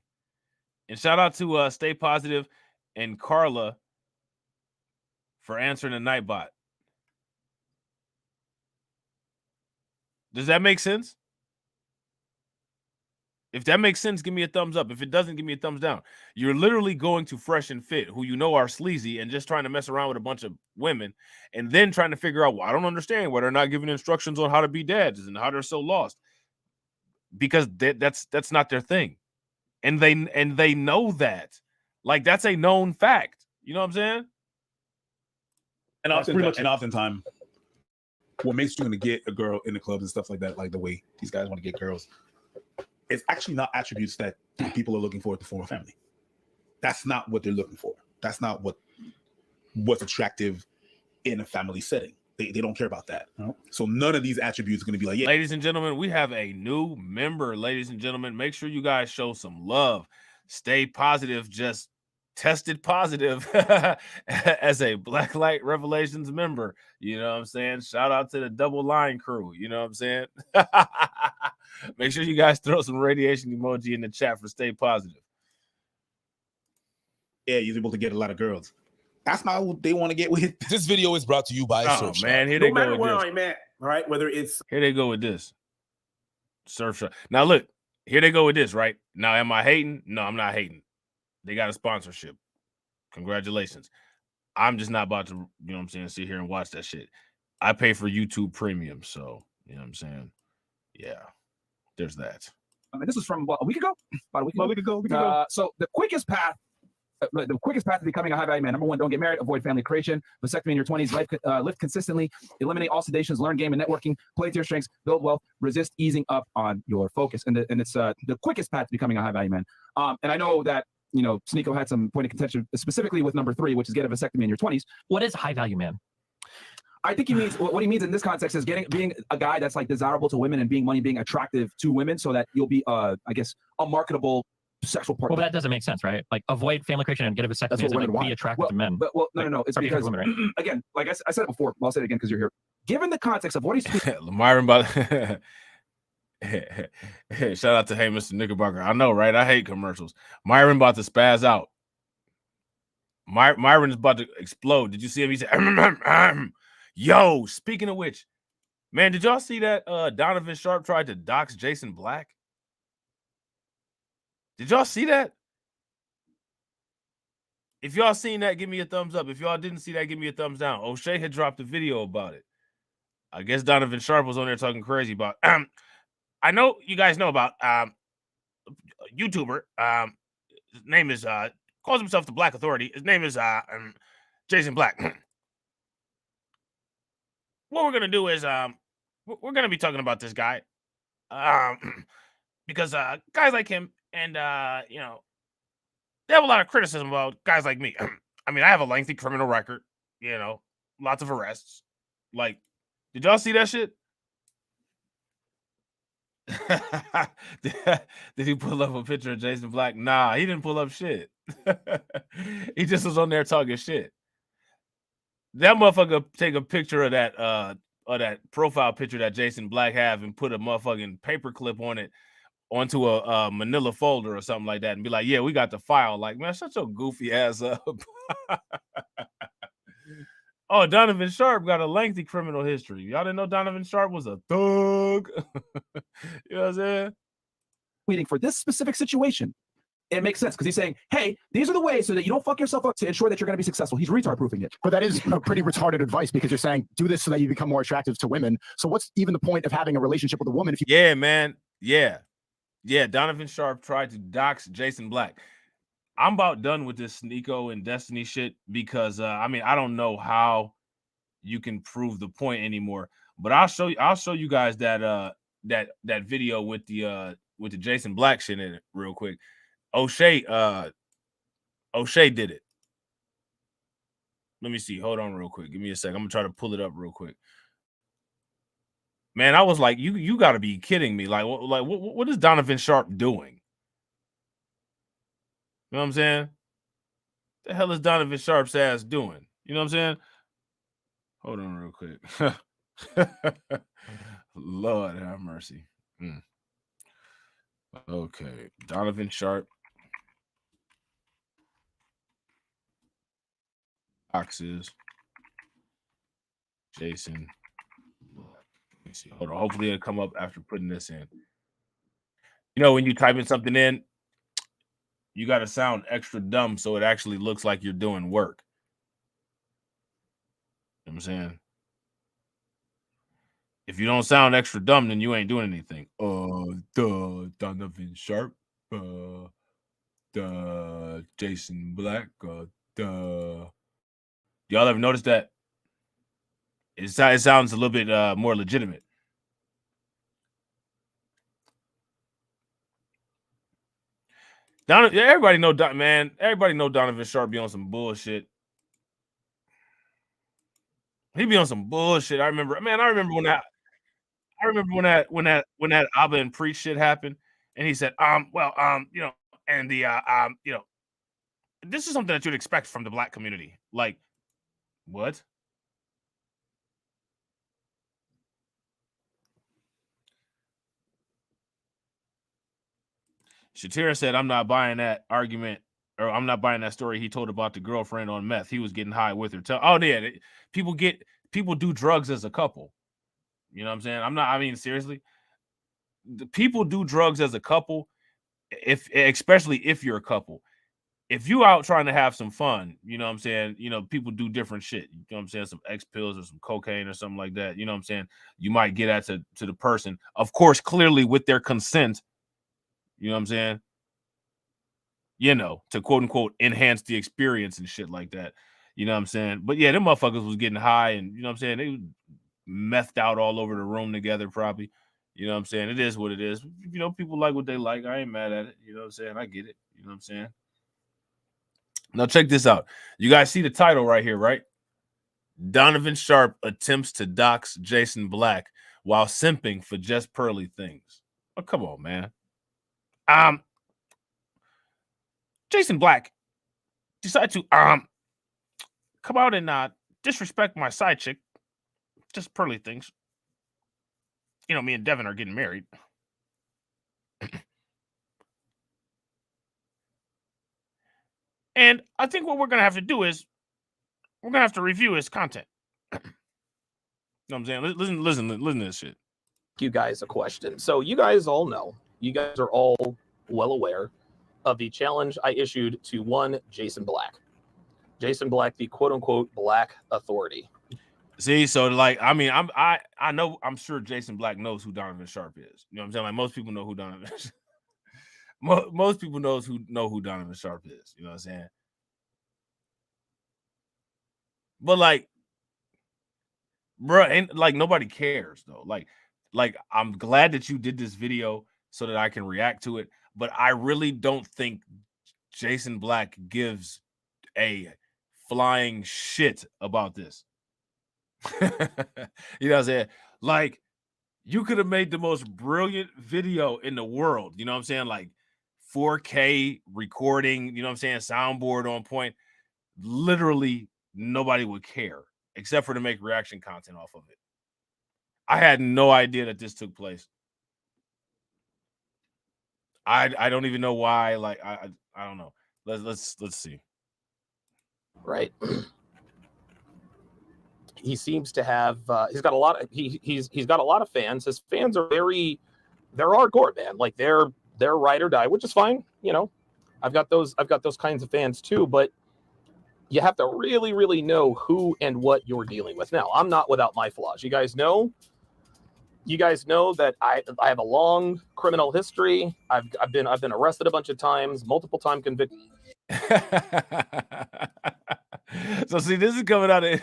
And shout out to Stay Positive and Carla for answering the Nightbot. Does that make sense? If that makes sense, give me a thumbs up. If it doesn't, give me a thumbs down. You're literally going to Fresh and Fit, who you know are sleazy, and just trying to mess around with a bunch of women, and then trying to figure out, well, I don't understand why they're not giving instructions on how to be dads and how they're so lost. Because that's not their thing. And they know that. Like, that's a known fact. You know what I'm saying? And oftentimes, what makes you going to get a girl in the clubs and stuff like that, like the way these guys want to get girls, it's actually not attributes that people are looking for to form a family. That's not what they're looking for. That's not what's attractive in a family setting. They don't care about that. No. So none of these attributes are going to be like, yeah. Ladies and gentlemen, we have a new member. Ladies and gentlemen, make sure you guys show some love. Stay Positive just tested positive as a Black Light Revelations member. You know what I'm saying? Shout out to the Double Line crew. You know what I'm saying? Make sure you guys throw some radiation emoji in the chat for Stay Positive. Yeah, he's able to get a lot of girls. That's not what they want to get with. This video is brought to you by Surfshark. Man, here they go with where this. I'm at, right? Whether it's Here they go with this. Surfshark. Now look, here they go with this, right? Now, am I hating? No, I'm not hating. They got a sponsorship. Congratulations. I'm just not about to, you know what I'm saying, sit here and watch that shit. I pay for YouTube Premium, so, you know what I'm saying? Yeah, there's that. And this was from a week ago? About a week ago. So the quickest path to becoming a high value man. Number one, don't get married, avoid family creation, vasectomy in your 20s, lift consistently, eliminate all sedations, learn game and networking, play to your strengths, build wealth, resist easing up on your focus. And it's the quickest path to becoming a high value man. And I know that, you know, Sneeko had some point of contention specifically with number 3, which is get a vasectomy in your 20s. What is high value man? I think he means what he means in this context is being a guy that's like desirable to women and being attractive to women, so that you'll be I guess a marketable sexual partner. Well, that doesn't make sense, right? Like, avoid family creation and get a vasectomy is like be attracted to men. But no. It's because women, right? Again, like I said it before, I'll say it again because you're here. Given the context of what he's Myron, shout out to Hey Mr. Knickerbocker. I know, right? I hate commercials. Myron about to spaz out. Myron's about to explode. Did you see him? He said, yo, speaking of which, man, did y'all see that Donovan Sharp tried to dox Jason Black? Did y'all see that? If y'all seen that, give me a thumbs up. If y'all didn't see that, give me a thumbs down. O'Shea had dropped a video about it. I guess Donovan Sharp was on there talking crazy about I know you guys know about YouTuber. His name is calls himself the Black Authority. His name is Jason Black. What we're gonna do is we're gonna be talking about this guy because guys like him and you know, they have a lot of criticism about guys like me. I mean, I have a lengthy criminal record, you know, lots of arrests. Like, did y'all see that shit? Did he pull up a picture of Jason Black? Nah, he didn't pull up shit. He just was on there talking shit. That motherfucker take a picture of that profile picture that Jason Black have and put a motherfucking paper clip on it onto a manila folder or something like that and be like, yeah, we got the file. Like, man, shut your goofy ass up. Oh, Donovan Sharp got a lengthy criminal history. Y'all didn't know Donovan Sharp was a thug? You know what I'm saying? Tweeting for this specific situation. It makes sense because he's saying, hey, these are the ways so that you don't fuck yourself up to ensure that you're going to be successful. He's retard proofing it. But that is a pretty retarded advice because you're saying do this so that you become more attractive to women. So what's even the point of having a relationship with a woman if you Yeah, man. Yeah. Donovan Sharp tried to dox Jason Black. I'm about done with this Sneeko and Destiny shit because I mean, I don't know how you can prove the point anymore. But I'll show you guys that that video with the Jason Black shit in it real quick. O'Shea did it. Let me see. Hold on real quick. Give me a sec. I'm gonna try to pull it up real quick. Man, I was like, you got to be kidding me. Like what is Donovan Sharp doing? You know what I'm saying? The hell is Donovan Sharp's ass doing? You know what I'm saying? Hold on real quick. Lord have mercy. Okay. Donovan Sharp. Boxes. Jason. Let me see. Hold on. Hopefully it'll come up after putting this in. You know, when you type in something in, you got to sound extra dumb so it actually looks like you're doing work. You know what I'm saying? If you don't sound extra dumb, then you ain't doing anything. Donovan Sharp, Jason Black, Y'all ever noticed that? It sounds a little bit more legitimate. Everybody know Donovan Sharp be on some bullshit. He be on some bullshit. I remember when that Abba and Preach shit happened, and he said, you know, and the you know, this is something that you'd expect from the black community. Like, what? Shatira said, I'm not buying that argument, or I'm not buying that story he told about the girlfriend on meth. He was getting high with her. People do drugs as a couple. You know what I'm saying? Seriously. The people do drugs as a couple, especially if you're a couple. If you out trying to have some fun, you know what I'm saying? You know, people do different shit. You know what I'm saying? Some X pills or some cocaine or something like that. You know what I'm saying? You might get at to the person, of course, clearly with their consent. You know what I'm saying? You know, to quote unquote enhance the experience and shit like that. You know what I'm saying? But yeah, them motherfuckers was getting high and you know what I'm saying? They methed out all over the room together, probably. You know what I'm saying? It is what it is. You know, people like what they like. I ain't mad at it. You know what I'm saying? I get it. You know what I'm saying? Now check this out. You guys see the title right here, right? Donovan Sharp attempts to dox Jason Black while simping for just pearly things. Oh, come on, man. Jason Black decided to come out and disrespect my side chick. Just pearly things. You know, me and Devin are getting married. And I think what we're going to have to do is we're going to have to review his content. You know what I'm saying? Listen to this shit. You guys a question. So you guys all know, you guys are all well aware of the challenge I issued to one Jason Black. Jason Black, the quote unquote Black Authority. See, so like, I mean, I'm sure Jason Black knows who Donovan Sharp is. You know what I'm saying? Like most people know who Donovan most people know who Donovan Sharp is. You know what I'm saying? But like, bro, ain't like nobody cares though. Like I'm glad that you did this video so that I can react to it. But I really don't think Jason Black gives a flying shit about this. You know what I'm saying? Like, you could have made the most brilliant video in the world. You know what I'm saying? Like 4K recording, you know what I'm saying? Soundboard on point. Literally nobody would care except for to make reaction content off of it. I had no idea that this took place. I don't even know why. Like I don't know. Let's see. Right. He seems to have he's got a lot of he's got a lot of fans. His fans are they're hardcore, man. Like they're ride or die, which is fine. You know, I've got those kinds of fans too, but you have to really, really know who and what you're dealing with. Now, I'm not without my flaws. You guys know that I have a long criminal history. I've been arrested a bunch of times, multiple time convicted. So see, this is coming out of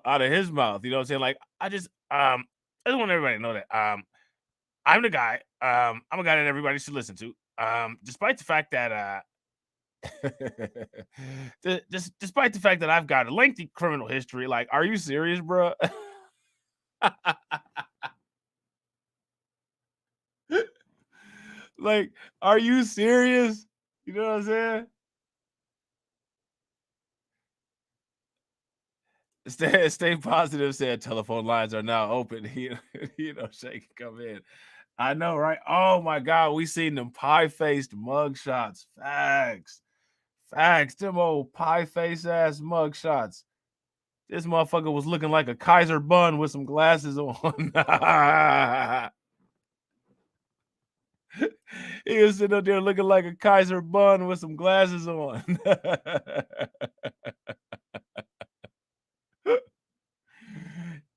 out of his mouth. You know what I'm saying? Like, I just want everybody to know that I'm the guy. I'm a guy that everybody should listen to. Despite the fact that despite the fact that I've got a lengthy criminal history. Like, are you serious, bro? Like, are you serious? You know what I'm saying? Stay positive. Said telephone lines are now open. You know, Shay can come in. I know, right? Oh my God, we seen them pie-faced mug shots. Facts. Them old pie-face ass mug shots. This motherfucker was looking like a Kaiser bun with some glasses on. He was sitting up there looking like a Kaiser bun with some glasses on.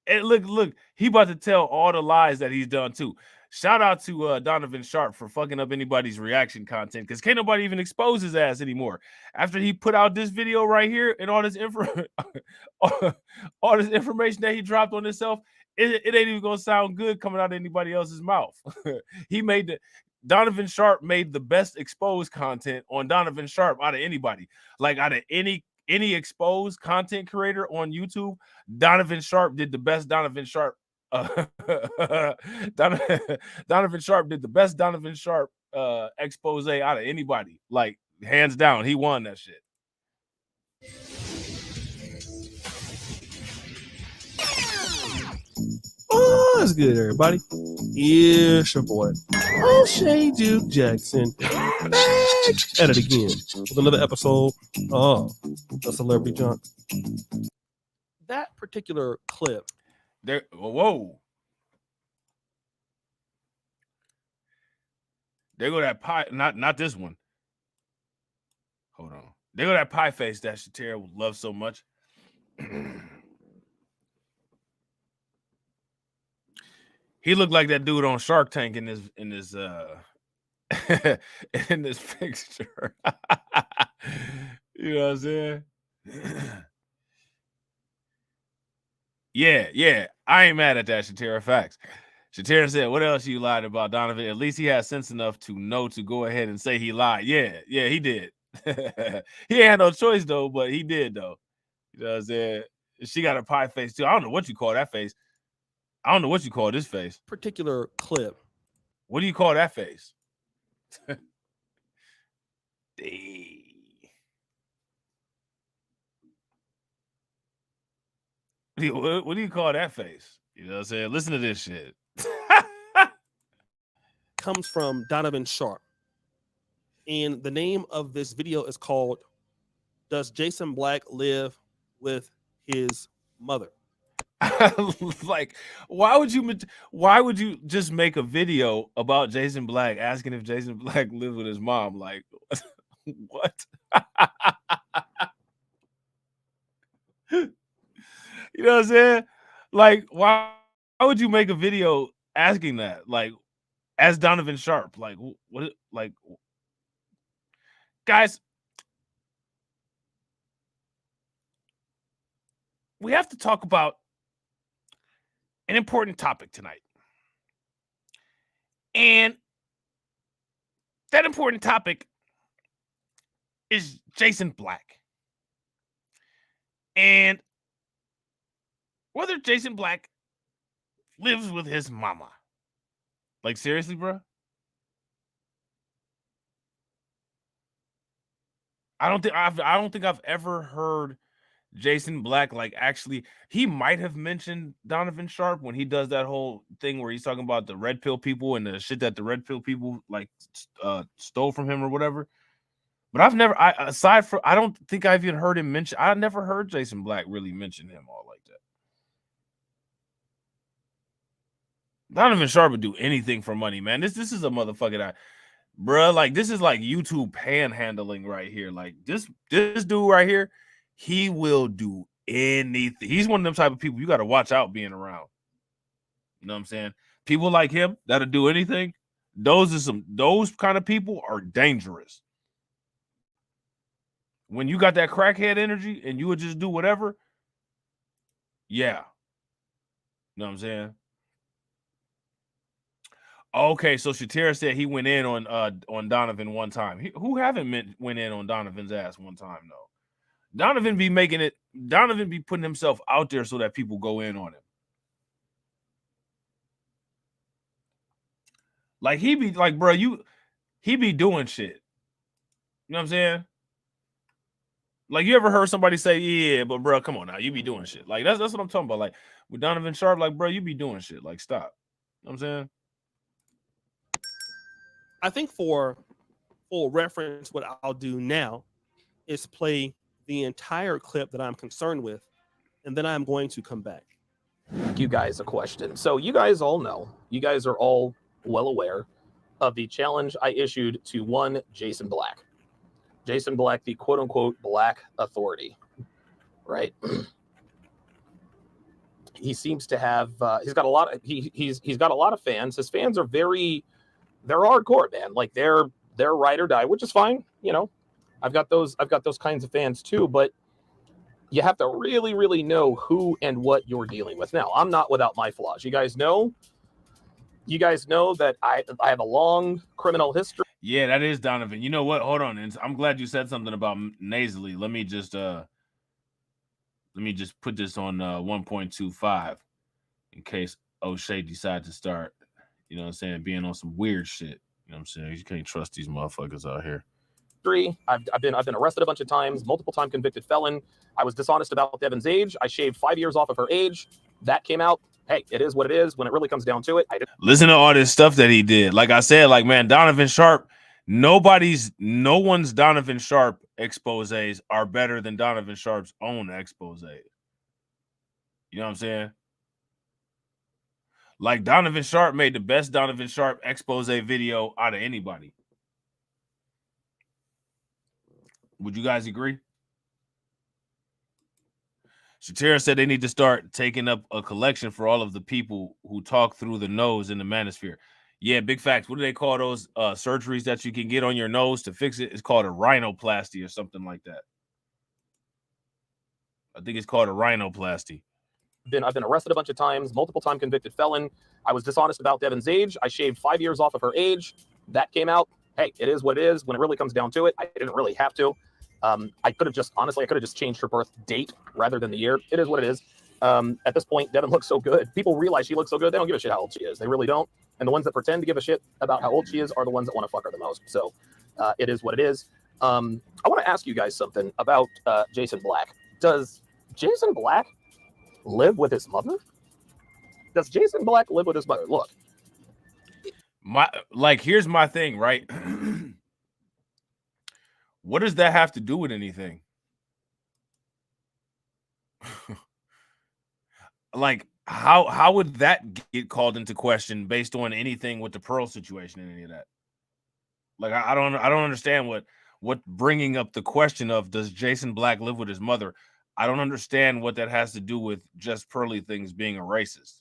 And look, he about to tell all the lies that he's done too. Shout out to Donovan Sharp for fucking up anybody's reaction content, because can't nobody even expose his ass anymore. After he put out this video right here and all this all this information that he dropped on himself, it ain't even gonna sound good coming out of anybody else's mouth. Donovan Sharp made the best exposed content on Donovan Sharp out of anybody. Like, out of any exposed content creator on YouTube, Donovan Sharp did the best Donovan Sharp. Donovan Sharp did the best Donovan Sharp expose out of anybody. Like, hands down, he won that shit. Oh, that's good, everybody. It's your boy, O'Shea Duke Jackson, back at it again with another episode of The Celebrity Junk. That particular clip. Whoa. There go that pie, not this one. Hold on. There go that pie face that Shatira would love so much. He looked like that dude on Shark Tank in this in this picture. You know what I'm saying? Yeah. I ain't mad at that, Shatira. Facts. Shatira said, what else you lied about, Donovan? At least he had sense enough to know to go ahead and say he lied. Yeah, he did. He had no choice, though, but he did, though. You know what I'm saying? She got a pie face, too. I don't know what you call that face. I don't know what you call this face. Particular clip. What do you call that face? What do you call that face? You know what I'm saying? Listen to this shit. Comes from Donovan Sharp. And the name of this video is called Does Jason Black Live with His Mother? Like, why would you just make a video about Jason Black asking if Jason Black lived with his mom? Like, what? You know what I'm saying? Like, why would you make a video asking that? Like, as Donovan Sharp? Like, what? Like, guys, we have to talk about an important topic tonight. And that important topic is Jason Black. And whether Jason Black lives with his mama. Like, seriously, bro? I don't think I've ever heard Jason Black, like, actually, he might have mentioned Donovan Sharp when he does that whole thing where he's talking about the red pill people and the shit that the red pill people like stole from him or whatever. But I don't think I've even heard him mention. I never heard Jason Black really mention him all like that. Donovan Sharp would do anything for money, man. This is a motherfucking bruh. Like, this is like YouTube panhandling right here. Like, this dude right here. He will do anything. He's one of them type of people you got to watch out being around. You know what I'm saying? People like him that'll do anything. Those kind of people are dangerous. when you got that crackhead energy and you would just do whatever, yeah. You know what I'm saying? Okay, so Shatira said he went in on Donovan one time. Who haven't went in on Donovan's ass one time though? Donovan be making it. Donovan be putting himself out there so that people go in on him. Like he be like, bro, he be doing shit. You know what I'm saying? Like you ever heard somebody say, yeah, but bro, come on now, you be doing shit. Like that's what I'm talking about. Like with Donovan Sharp, like bro, you be doing shit. Like stop. You know what I'm saying? I think for full reference, what I'll do now is play the entire clip that I'm concerned with, and then I'm going to come back. You guys a question. So you guys all know, you guys are all well aware of the challenge I issued to one Jason Black. Jason Black, the quote unquote Black Authority, right? He seems to have he's got a lot of he's got a lot of fans. His fans are they're hardcore, man. Like they're ride or die, which is fine. You know, I've got those kinds of fans too, but you have to really, really know who and what you're dealing with. Now, I'm not without my flaws. You guys know that I have a long criminal history. Yeah, that is Donovan. You know what? Hold on. And I'm glad you said something about nasally. Let me just put this on 1.25 in case O'Shea decides to start, you know what I'm saying, being on some weird shit. You know what I'm saying? You can't trust these motherfuckers out here. I've been arrested a bunch of times, multiple time convicted felon. I was dishonest about Devin's age. I shaved 5 years off of her age. That came out. Hey, it is what it is. When it really comes down to it, Listen to all this stuff that he did. Like I said, like man, Donovan Sharp, no one's Donovan Sharp exposés are better than Donovan Sharp's own expose. You know what I'm saying? Like Donovan Sharp made the best Donovan Sharp expose video out of anybody. Would you guys agree? Shatira said they need to start taking up a collection for all of the people who talk through the nose in the manosphere. Yeah, big facts. What do they call those surgeries that you can get on your nose to fix it? It's called a rhinoplasty or something like that. I think it's called a rhinoplasty. I've been arrested a bunch of times, multiple time convicted felon. I was dishonest about Devin's age. I shaved 5 years off of her age. That came out. Hey, it is what it is. When it really comes down to it, I didn't really have to. I could have just changed her birth date rather than the year. It is what it is. At this point, Devin looks so good. People realize she looks so good. They don't give a shit how old she is. They really don't. And the ones that pretend to give a shit about how old she is are the ones that want to fuck her the most. So it is what it is. I want to ask you guys something about Jason Black. Does Jason Black live with his mother? Does Jason Black live with his mother? Look. Here's my thing, right? What does that have to do with anything? Like, how would that get called into question based on anything with the Pearl situation and any of that? Like, I don't understand what bringing up the question of does Jason Black live with his mother? I don't understand what that has to do with just Pearly things being a racist.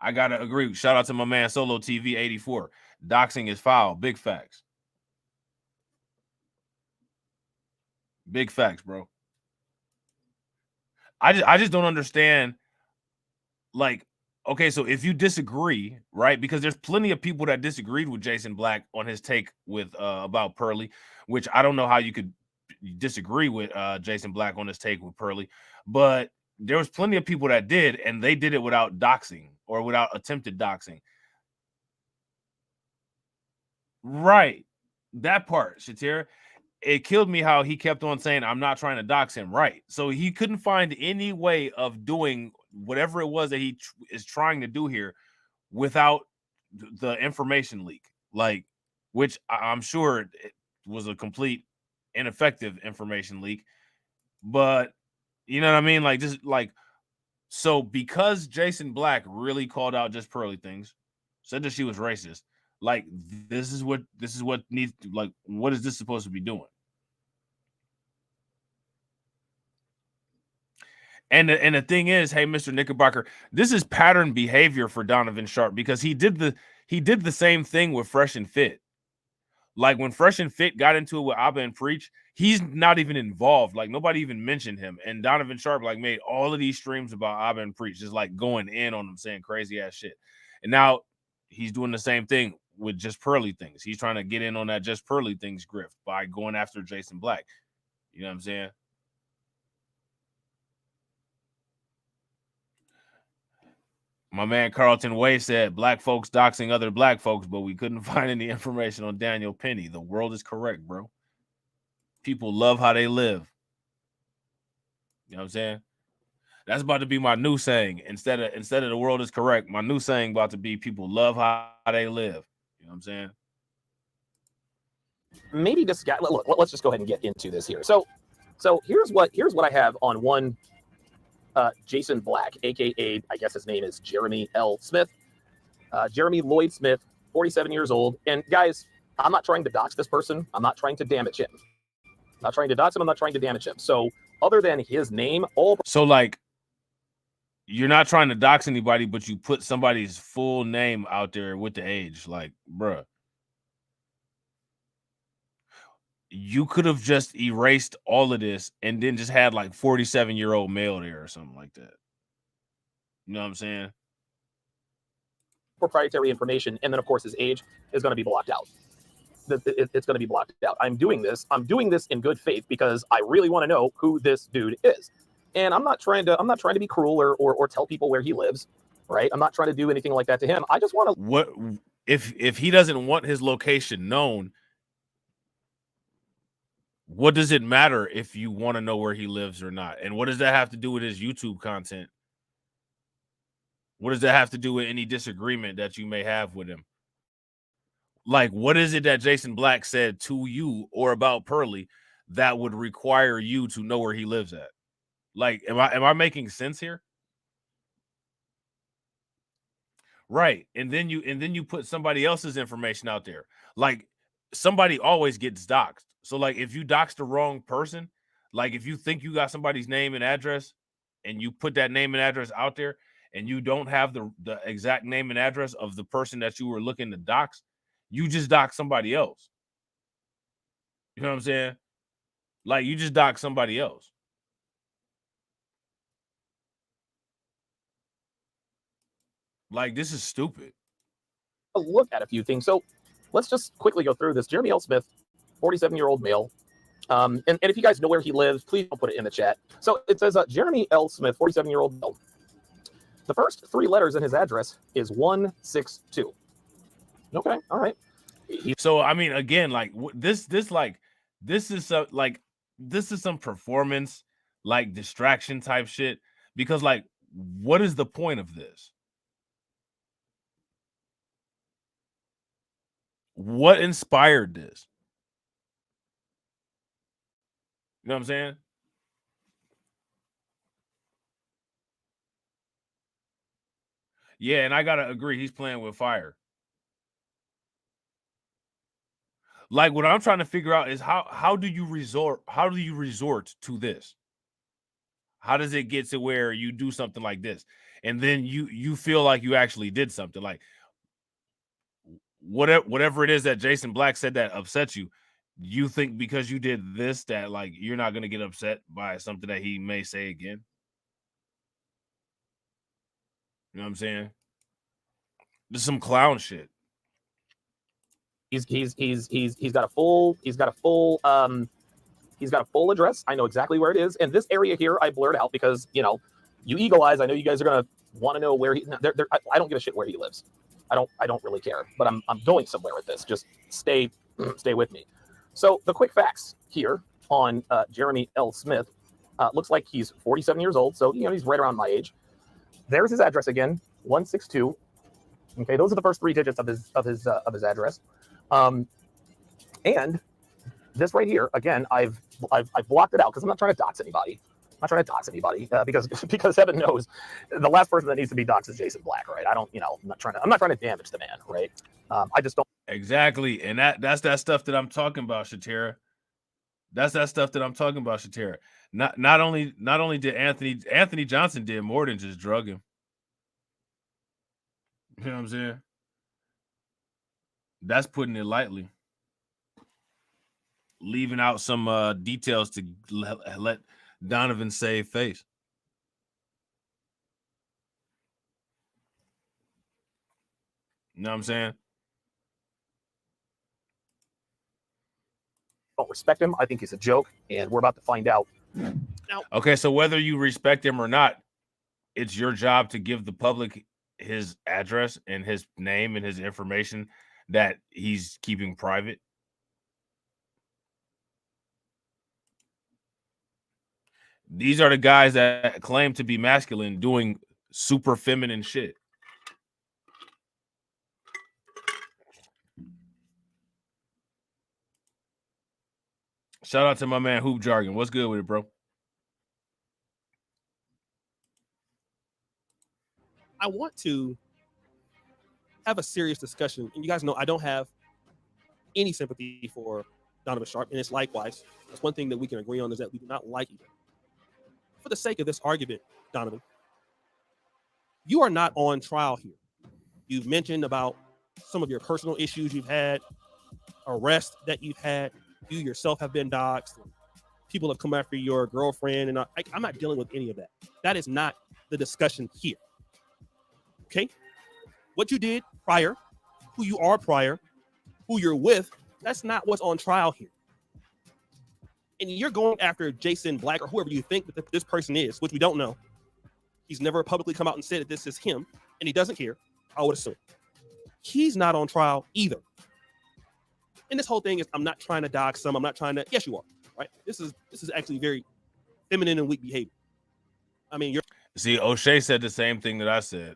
I gotta agree. Shout out to my man Solo TV 84. Doxing is foul. Big facts. Big facts, bro. I just don't understand. Like, okay, so if you disagree, right? Because there's plenty of people that disagreed with Jason Black on his take with about Pearly, which I don't know how you could disagree with Jason Black on his take with Pearly, but there was plenty of people that did, and they did it without doxing or without attempted doxing. Right. That part, Shatira. It killed me how he kept on saying, I'm not trying to dox him. Right. So he couldn't find any way of doing whatever it was that he is trying to do here without the information leak. Like, which I'm sure it was a complete ineffective information leak. But you know what I mean? Like, just like, so because Jason Black really called out just Pearly things, said that she was racist, like, this is what needs to, like, what is this supposed to be doing? And the thing is, hey, Mr. Knickerbocker, this is pattern behavior for Donovan Sharp because he did He did the same thing with Fresh and Fit. Like when Fresh and Fit got into it with Abba and Preach, he's not even involved. Like nobody even mentioned him. And Donovan Sharp like made all of these streams about Abba and Preach, just like going in on them, saying crazy ass shit. And now he's doing the same thing with Just Pearly Things. He's trying to get in on that Just Pearly Things grift by going after Jason Black. You know what I'm saying? My man Carlton Way said black folks doxing other black folks, but we couldn't find any information on Daniel Penny. The world is correct, bro. People love how they live. You know what I'm saying? That's about to be my new saying. Instead of the world is correct, my new saying about to be people love how they live. You know what I'm saying? Maybe this guy. Look, let's just go ahead and get into this here. So here's what I have on one. Jason Black, aka I guess his name is Jeremy L. Smith, Jeremy Lloyd Smith, 47 years old. And guys, I'm not trying to dox this person. I'm not trying to damage him. I'm not trying to dox him. I'm not trying to damage him. So other than his name, so like you're not trying to dox anybody, but you put somebody's full name out there with the age. Like, bruh. You could have just erased all of this and then just had like 47-year-old male there or something like that. You know what I'm saying? proprietary information, and then of course his age is going to be blocked out. It's going to be blocked out. I'm doing this in good faith because I really want to know who this dude is, and I'm not trying to be cruel or tell people where he lives, right? I'm not trying to do anything like that to him. I just want to. What if he doesn't want his location known? What does it matter if you want to know where he lives or not? And what does that have to do with his YouTube content? What does that have to do with any disagreement that you may have with him? Like, what is it that Jason Black said to you or about Pearly that would require you to know where he lives at? Like, am I making sense here? Right. And then you put somebody else's information out there. Like, somebody always gets doxxed. So like if you dox the wrong person, like if you think you got somebody's name and address and you put that name and address out there and you don't have the exact name and address of the person that you were looking to dox, you just dox somebody else. You know what I'm saying? Like you just dox somebody else. Like this is stupid. Look at a few things. So let's just quickly go through this. Jeremy L. Smith, 47-year-old male. And if you guys know where he lives, please don't put it in the chat. So it says Jeremy L. Smith, 47-year-old male. The first three letters in his address is 162. Okay, all right. So I mean, again, like this is some performance, like distraction type shit. Because like, what is the point of this? What inspired this? You know what I'm saying? Yeah, and I gotta agree, he's playing with fire. Like what I'm trying to figure out is how do you resort to this? How does it get to where you do something like this and then you feel like you actually did something? Like whatever it is that Jason Black said that upset you, you think because you did this that like you're not going to get upset by something that he may say again? You know what I'm saying? This is some clown shit. He's got a full address. I know exactly where it is. And this area here I blurred out because, you know, you eagle eyes, I know you guys are going to want to know where he I don't give a shit where he lives. I don't really care, but I'm going somewhere with this. Just stay with me. So the quick facts here on Jeremy L. Smith. Looks like he's 47 years old, so you know he's right around my age. There's his address again, 162. Okay, those are the first three digits of his address. And this right here, again, I've blocked it out because I'm not trying to dox anybody. I'm not trying to dox anybody because heaven knows the last person that needs to be doxed is Jason Black, right? I'm not trying to damage the man, right? I just don't. Exactly, and that's that stuff that I'm talking about, Shatira. That's that stuff that I'm talking about, Shatira. Not only did Anthony Johnson did more than just drug him. You know what I'm saying? That's putting it lightly. Leaving out some details to let Donovan save face. You know what I'm saying? Don't respect him. I think he's a joke, and we're about to find out. Now, okay, so whether you respect him or not, it's your job to give the public his address and his name and his information that he's keeping private. These are the guys that claim to be masculine doing super feminine shit. Shout out to my man Hoop Jargon. What's good with it, bro? I want to have a serious discussion. And you guys know I don't have any sympathy for Donovan Sharp, and it's likewise. That's one thing that we can agree on is that we do not like either. For the sake of this argument, Donovan, you are not on trial here. You've mentioned about some of your personal issues you've had, arrests that you've had. You yourself have been doxxed. People have come after your girlfriend, and I'm not dealing with any of that. That is not the discussion here. Okay? What you did prior, who you are prior, who you're with, that's not what's on trial here. And you're going after Jason Black or whoever you think that this person is, which we don't know. He's never publicly come out and said that this is him, and he doesn't care, I would assume. He's not on trial either. And this whole thing is, I'm not trying to dox some. I'm not trying to. Yes, you are. Right? This is actually very feminine and weak behavior. I mean, you're. See, O'Shea said the same thing that I said.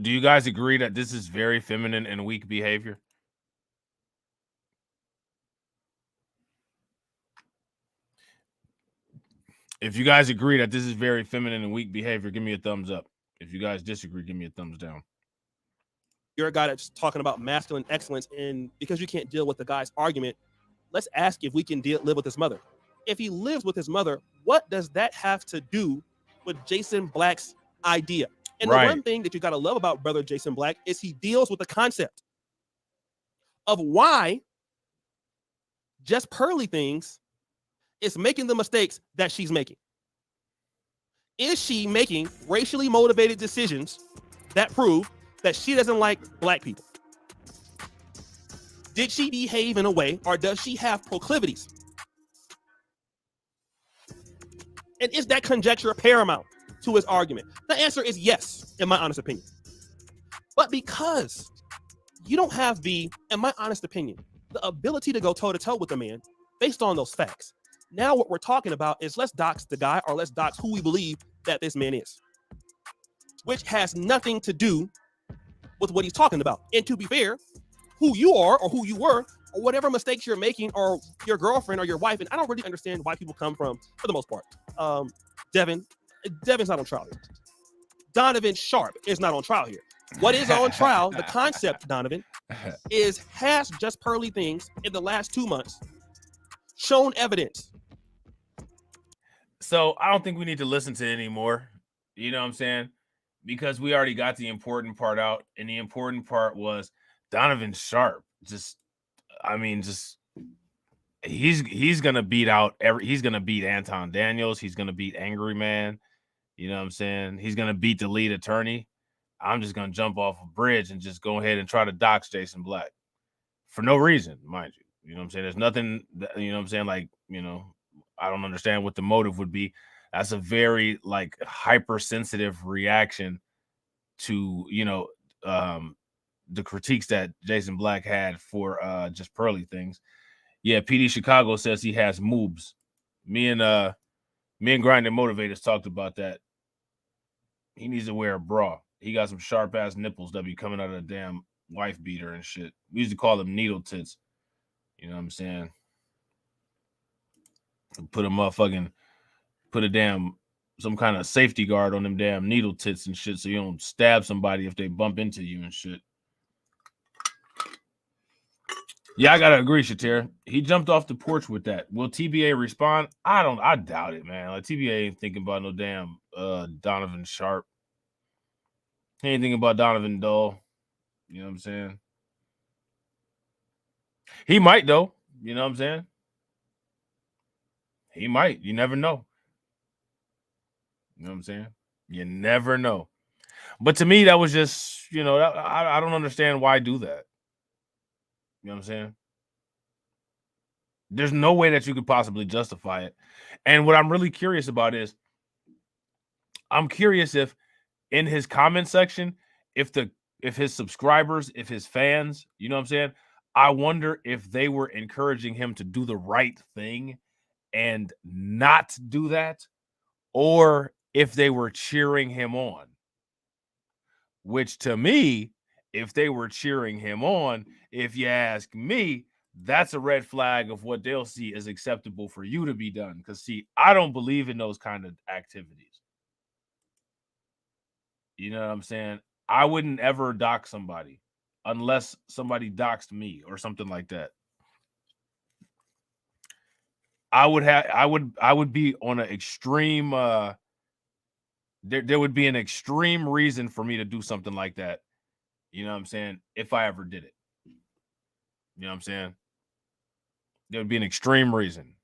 Do you guys agree that this is very feminine and weak behavior? If you guys agree that this is very feminine and weak behavior, give me a thumbs up. If you guys disagree, give me a thumbs down. You're a guy that's talking about masculine excellence, and because you can't deal with the guy's argument, let's ask if we can live with his mother. If he lives with his mother, what does that have to do with Jason Black's idea? And right. The one thing that you got to love about brother Jason Black is he deals with the concept of why just Pearly Things is making the mistakes that she's making. Is she making racially motivated decisions that prove that she doesn't like black people? Did she behave in a way, or does she have proclivities? And is that conjecture paramount to his argument? The answer is yes, in my honest opinion. But because you don't have in my honest opinion, the ability to go toe-to-toe with the man based on those facts, now what we're talking about is let's dox the guy, or let's dox who we believe that this man is, which has nothing to do with what he's talking about. And to be fair, who you are or who you were or whatever mistakes you're making or your girlfriend or your wife, and I don't really understand why people come from, for the most part, Devin's not on trial here. Donovan Sharp is not on trial here. What is on trial, the concept, Donovan, has just Pearly Things in the last 2 months shown evidence? So I don't think we need to listen to it anymore. You know what I'm saying? Because we already got the important part out, and the important part was Donovan Sharp. He's gonna beat out he's gonna beat Anton Daniels. He's gonna beat Angry Man. You know what I'm saying? He's gonna beat the lead attorney. I'm just gonna jump off a bridge and just go ahead and try to dox Jason Black for no reason, mind you. You know what I'm saying? There's nothing that, you know what I'm saying? Like, you know, I don't understand what the motive would be. That's a very like hypersensitive reaction to, you know, the critiques that Jason Black had for just Pearly Things. Yeah, PD Chicago says he has moobs. Me and Grinding Motivators talked about that. He needs to wear a bra. He got some sharp ass nipples that be coming out of the damn wife beater and shit. We used to call them needle tits. You know what I'm saying? Put a damn some kind of safety guard on them damn needle tits and shit, so you don't stab somebody if they bump into you and shit. Yeah, I gotta agree, Shatir. He jumped off the porch with that. Will TBA respond? I doubt it, man. Like TBA ain't thinking about no damn Donovan Sharp. He ain't thinking about Donovan Dull. You know what I'm saying? He might, though. You know what I'm saying? He might. You never know. You know what I'm saying? You never know. But to me, that was just, I don't understand why do that. You know what I'm saying? There's no way that you could possibly justify it. And what I'm really curious about is, I'm curious if in his comment section, if his subscribers, if his fans, you know what I'm saying? I wonder if they were encouraging him to do the right thing and not do that, or if they were cheering him on. Which to me, if they were cheering him on, if you ask me, that's a red flag of what they'll see as acceptable for you to be done. Because see, I don't believe in those kind of activities. You know what I'm saying? I wouldn't ever dox somebody unless somebody doxed me or something like that. I would be on an extreme there would be an extreme reason for me to do something like that. You know what I'm saying? If I ever did it. You know what I'm saying? There would be an extreme reason.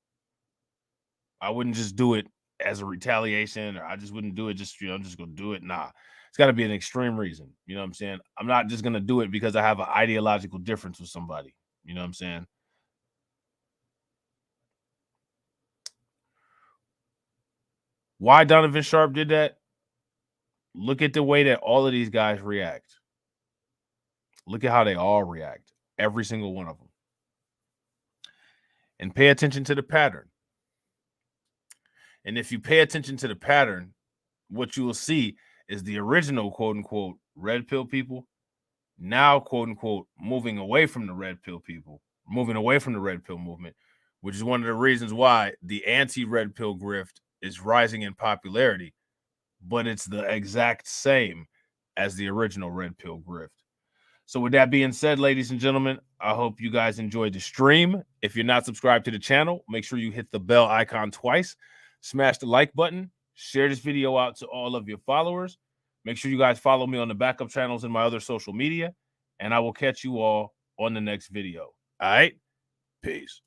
I wouldn't just do it as a retaliation, or I just wouldn't do it just, I'm just going to do it. Nah. It's got to be an extreme reason. You know what I'm saying? I'm not just going to do it because I have an ideological difference with somebody. You know what I'm saying? Why Donovan Sharp did that? Look at the way that all of these guys react. Look at how they all react. Every single one of them. And pay attention to the pattern. And if you pay attention to the pattern, what you will see is the original quote unquote red pill people now quote unquote moving away from the red pill people, moving away from the red pill movement, which is one of the reasons why the anti-red pill grift is rising in popularity, but it's the exact same as the original red pill grift. So with that being said, ladies and gentlemen, I hope you guys enjoyed the stream. If you're not subscribed to the channel, make sure you hit the bell icon twice, smash the like button, share this video out to all of your followers. Make sure you guys follow me on the backup channels and my other social media, and I will catch you all on the next video. All right? Peace.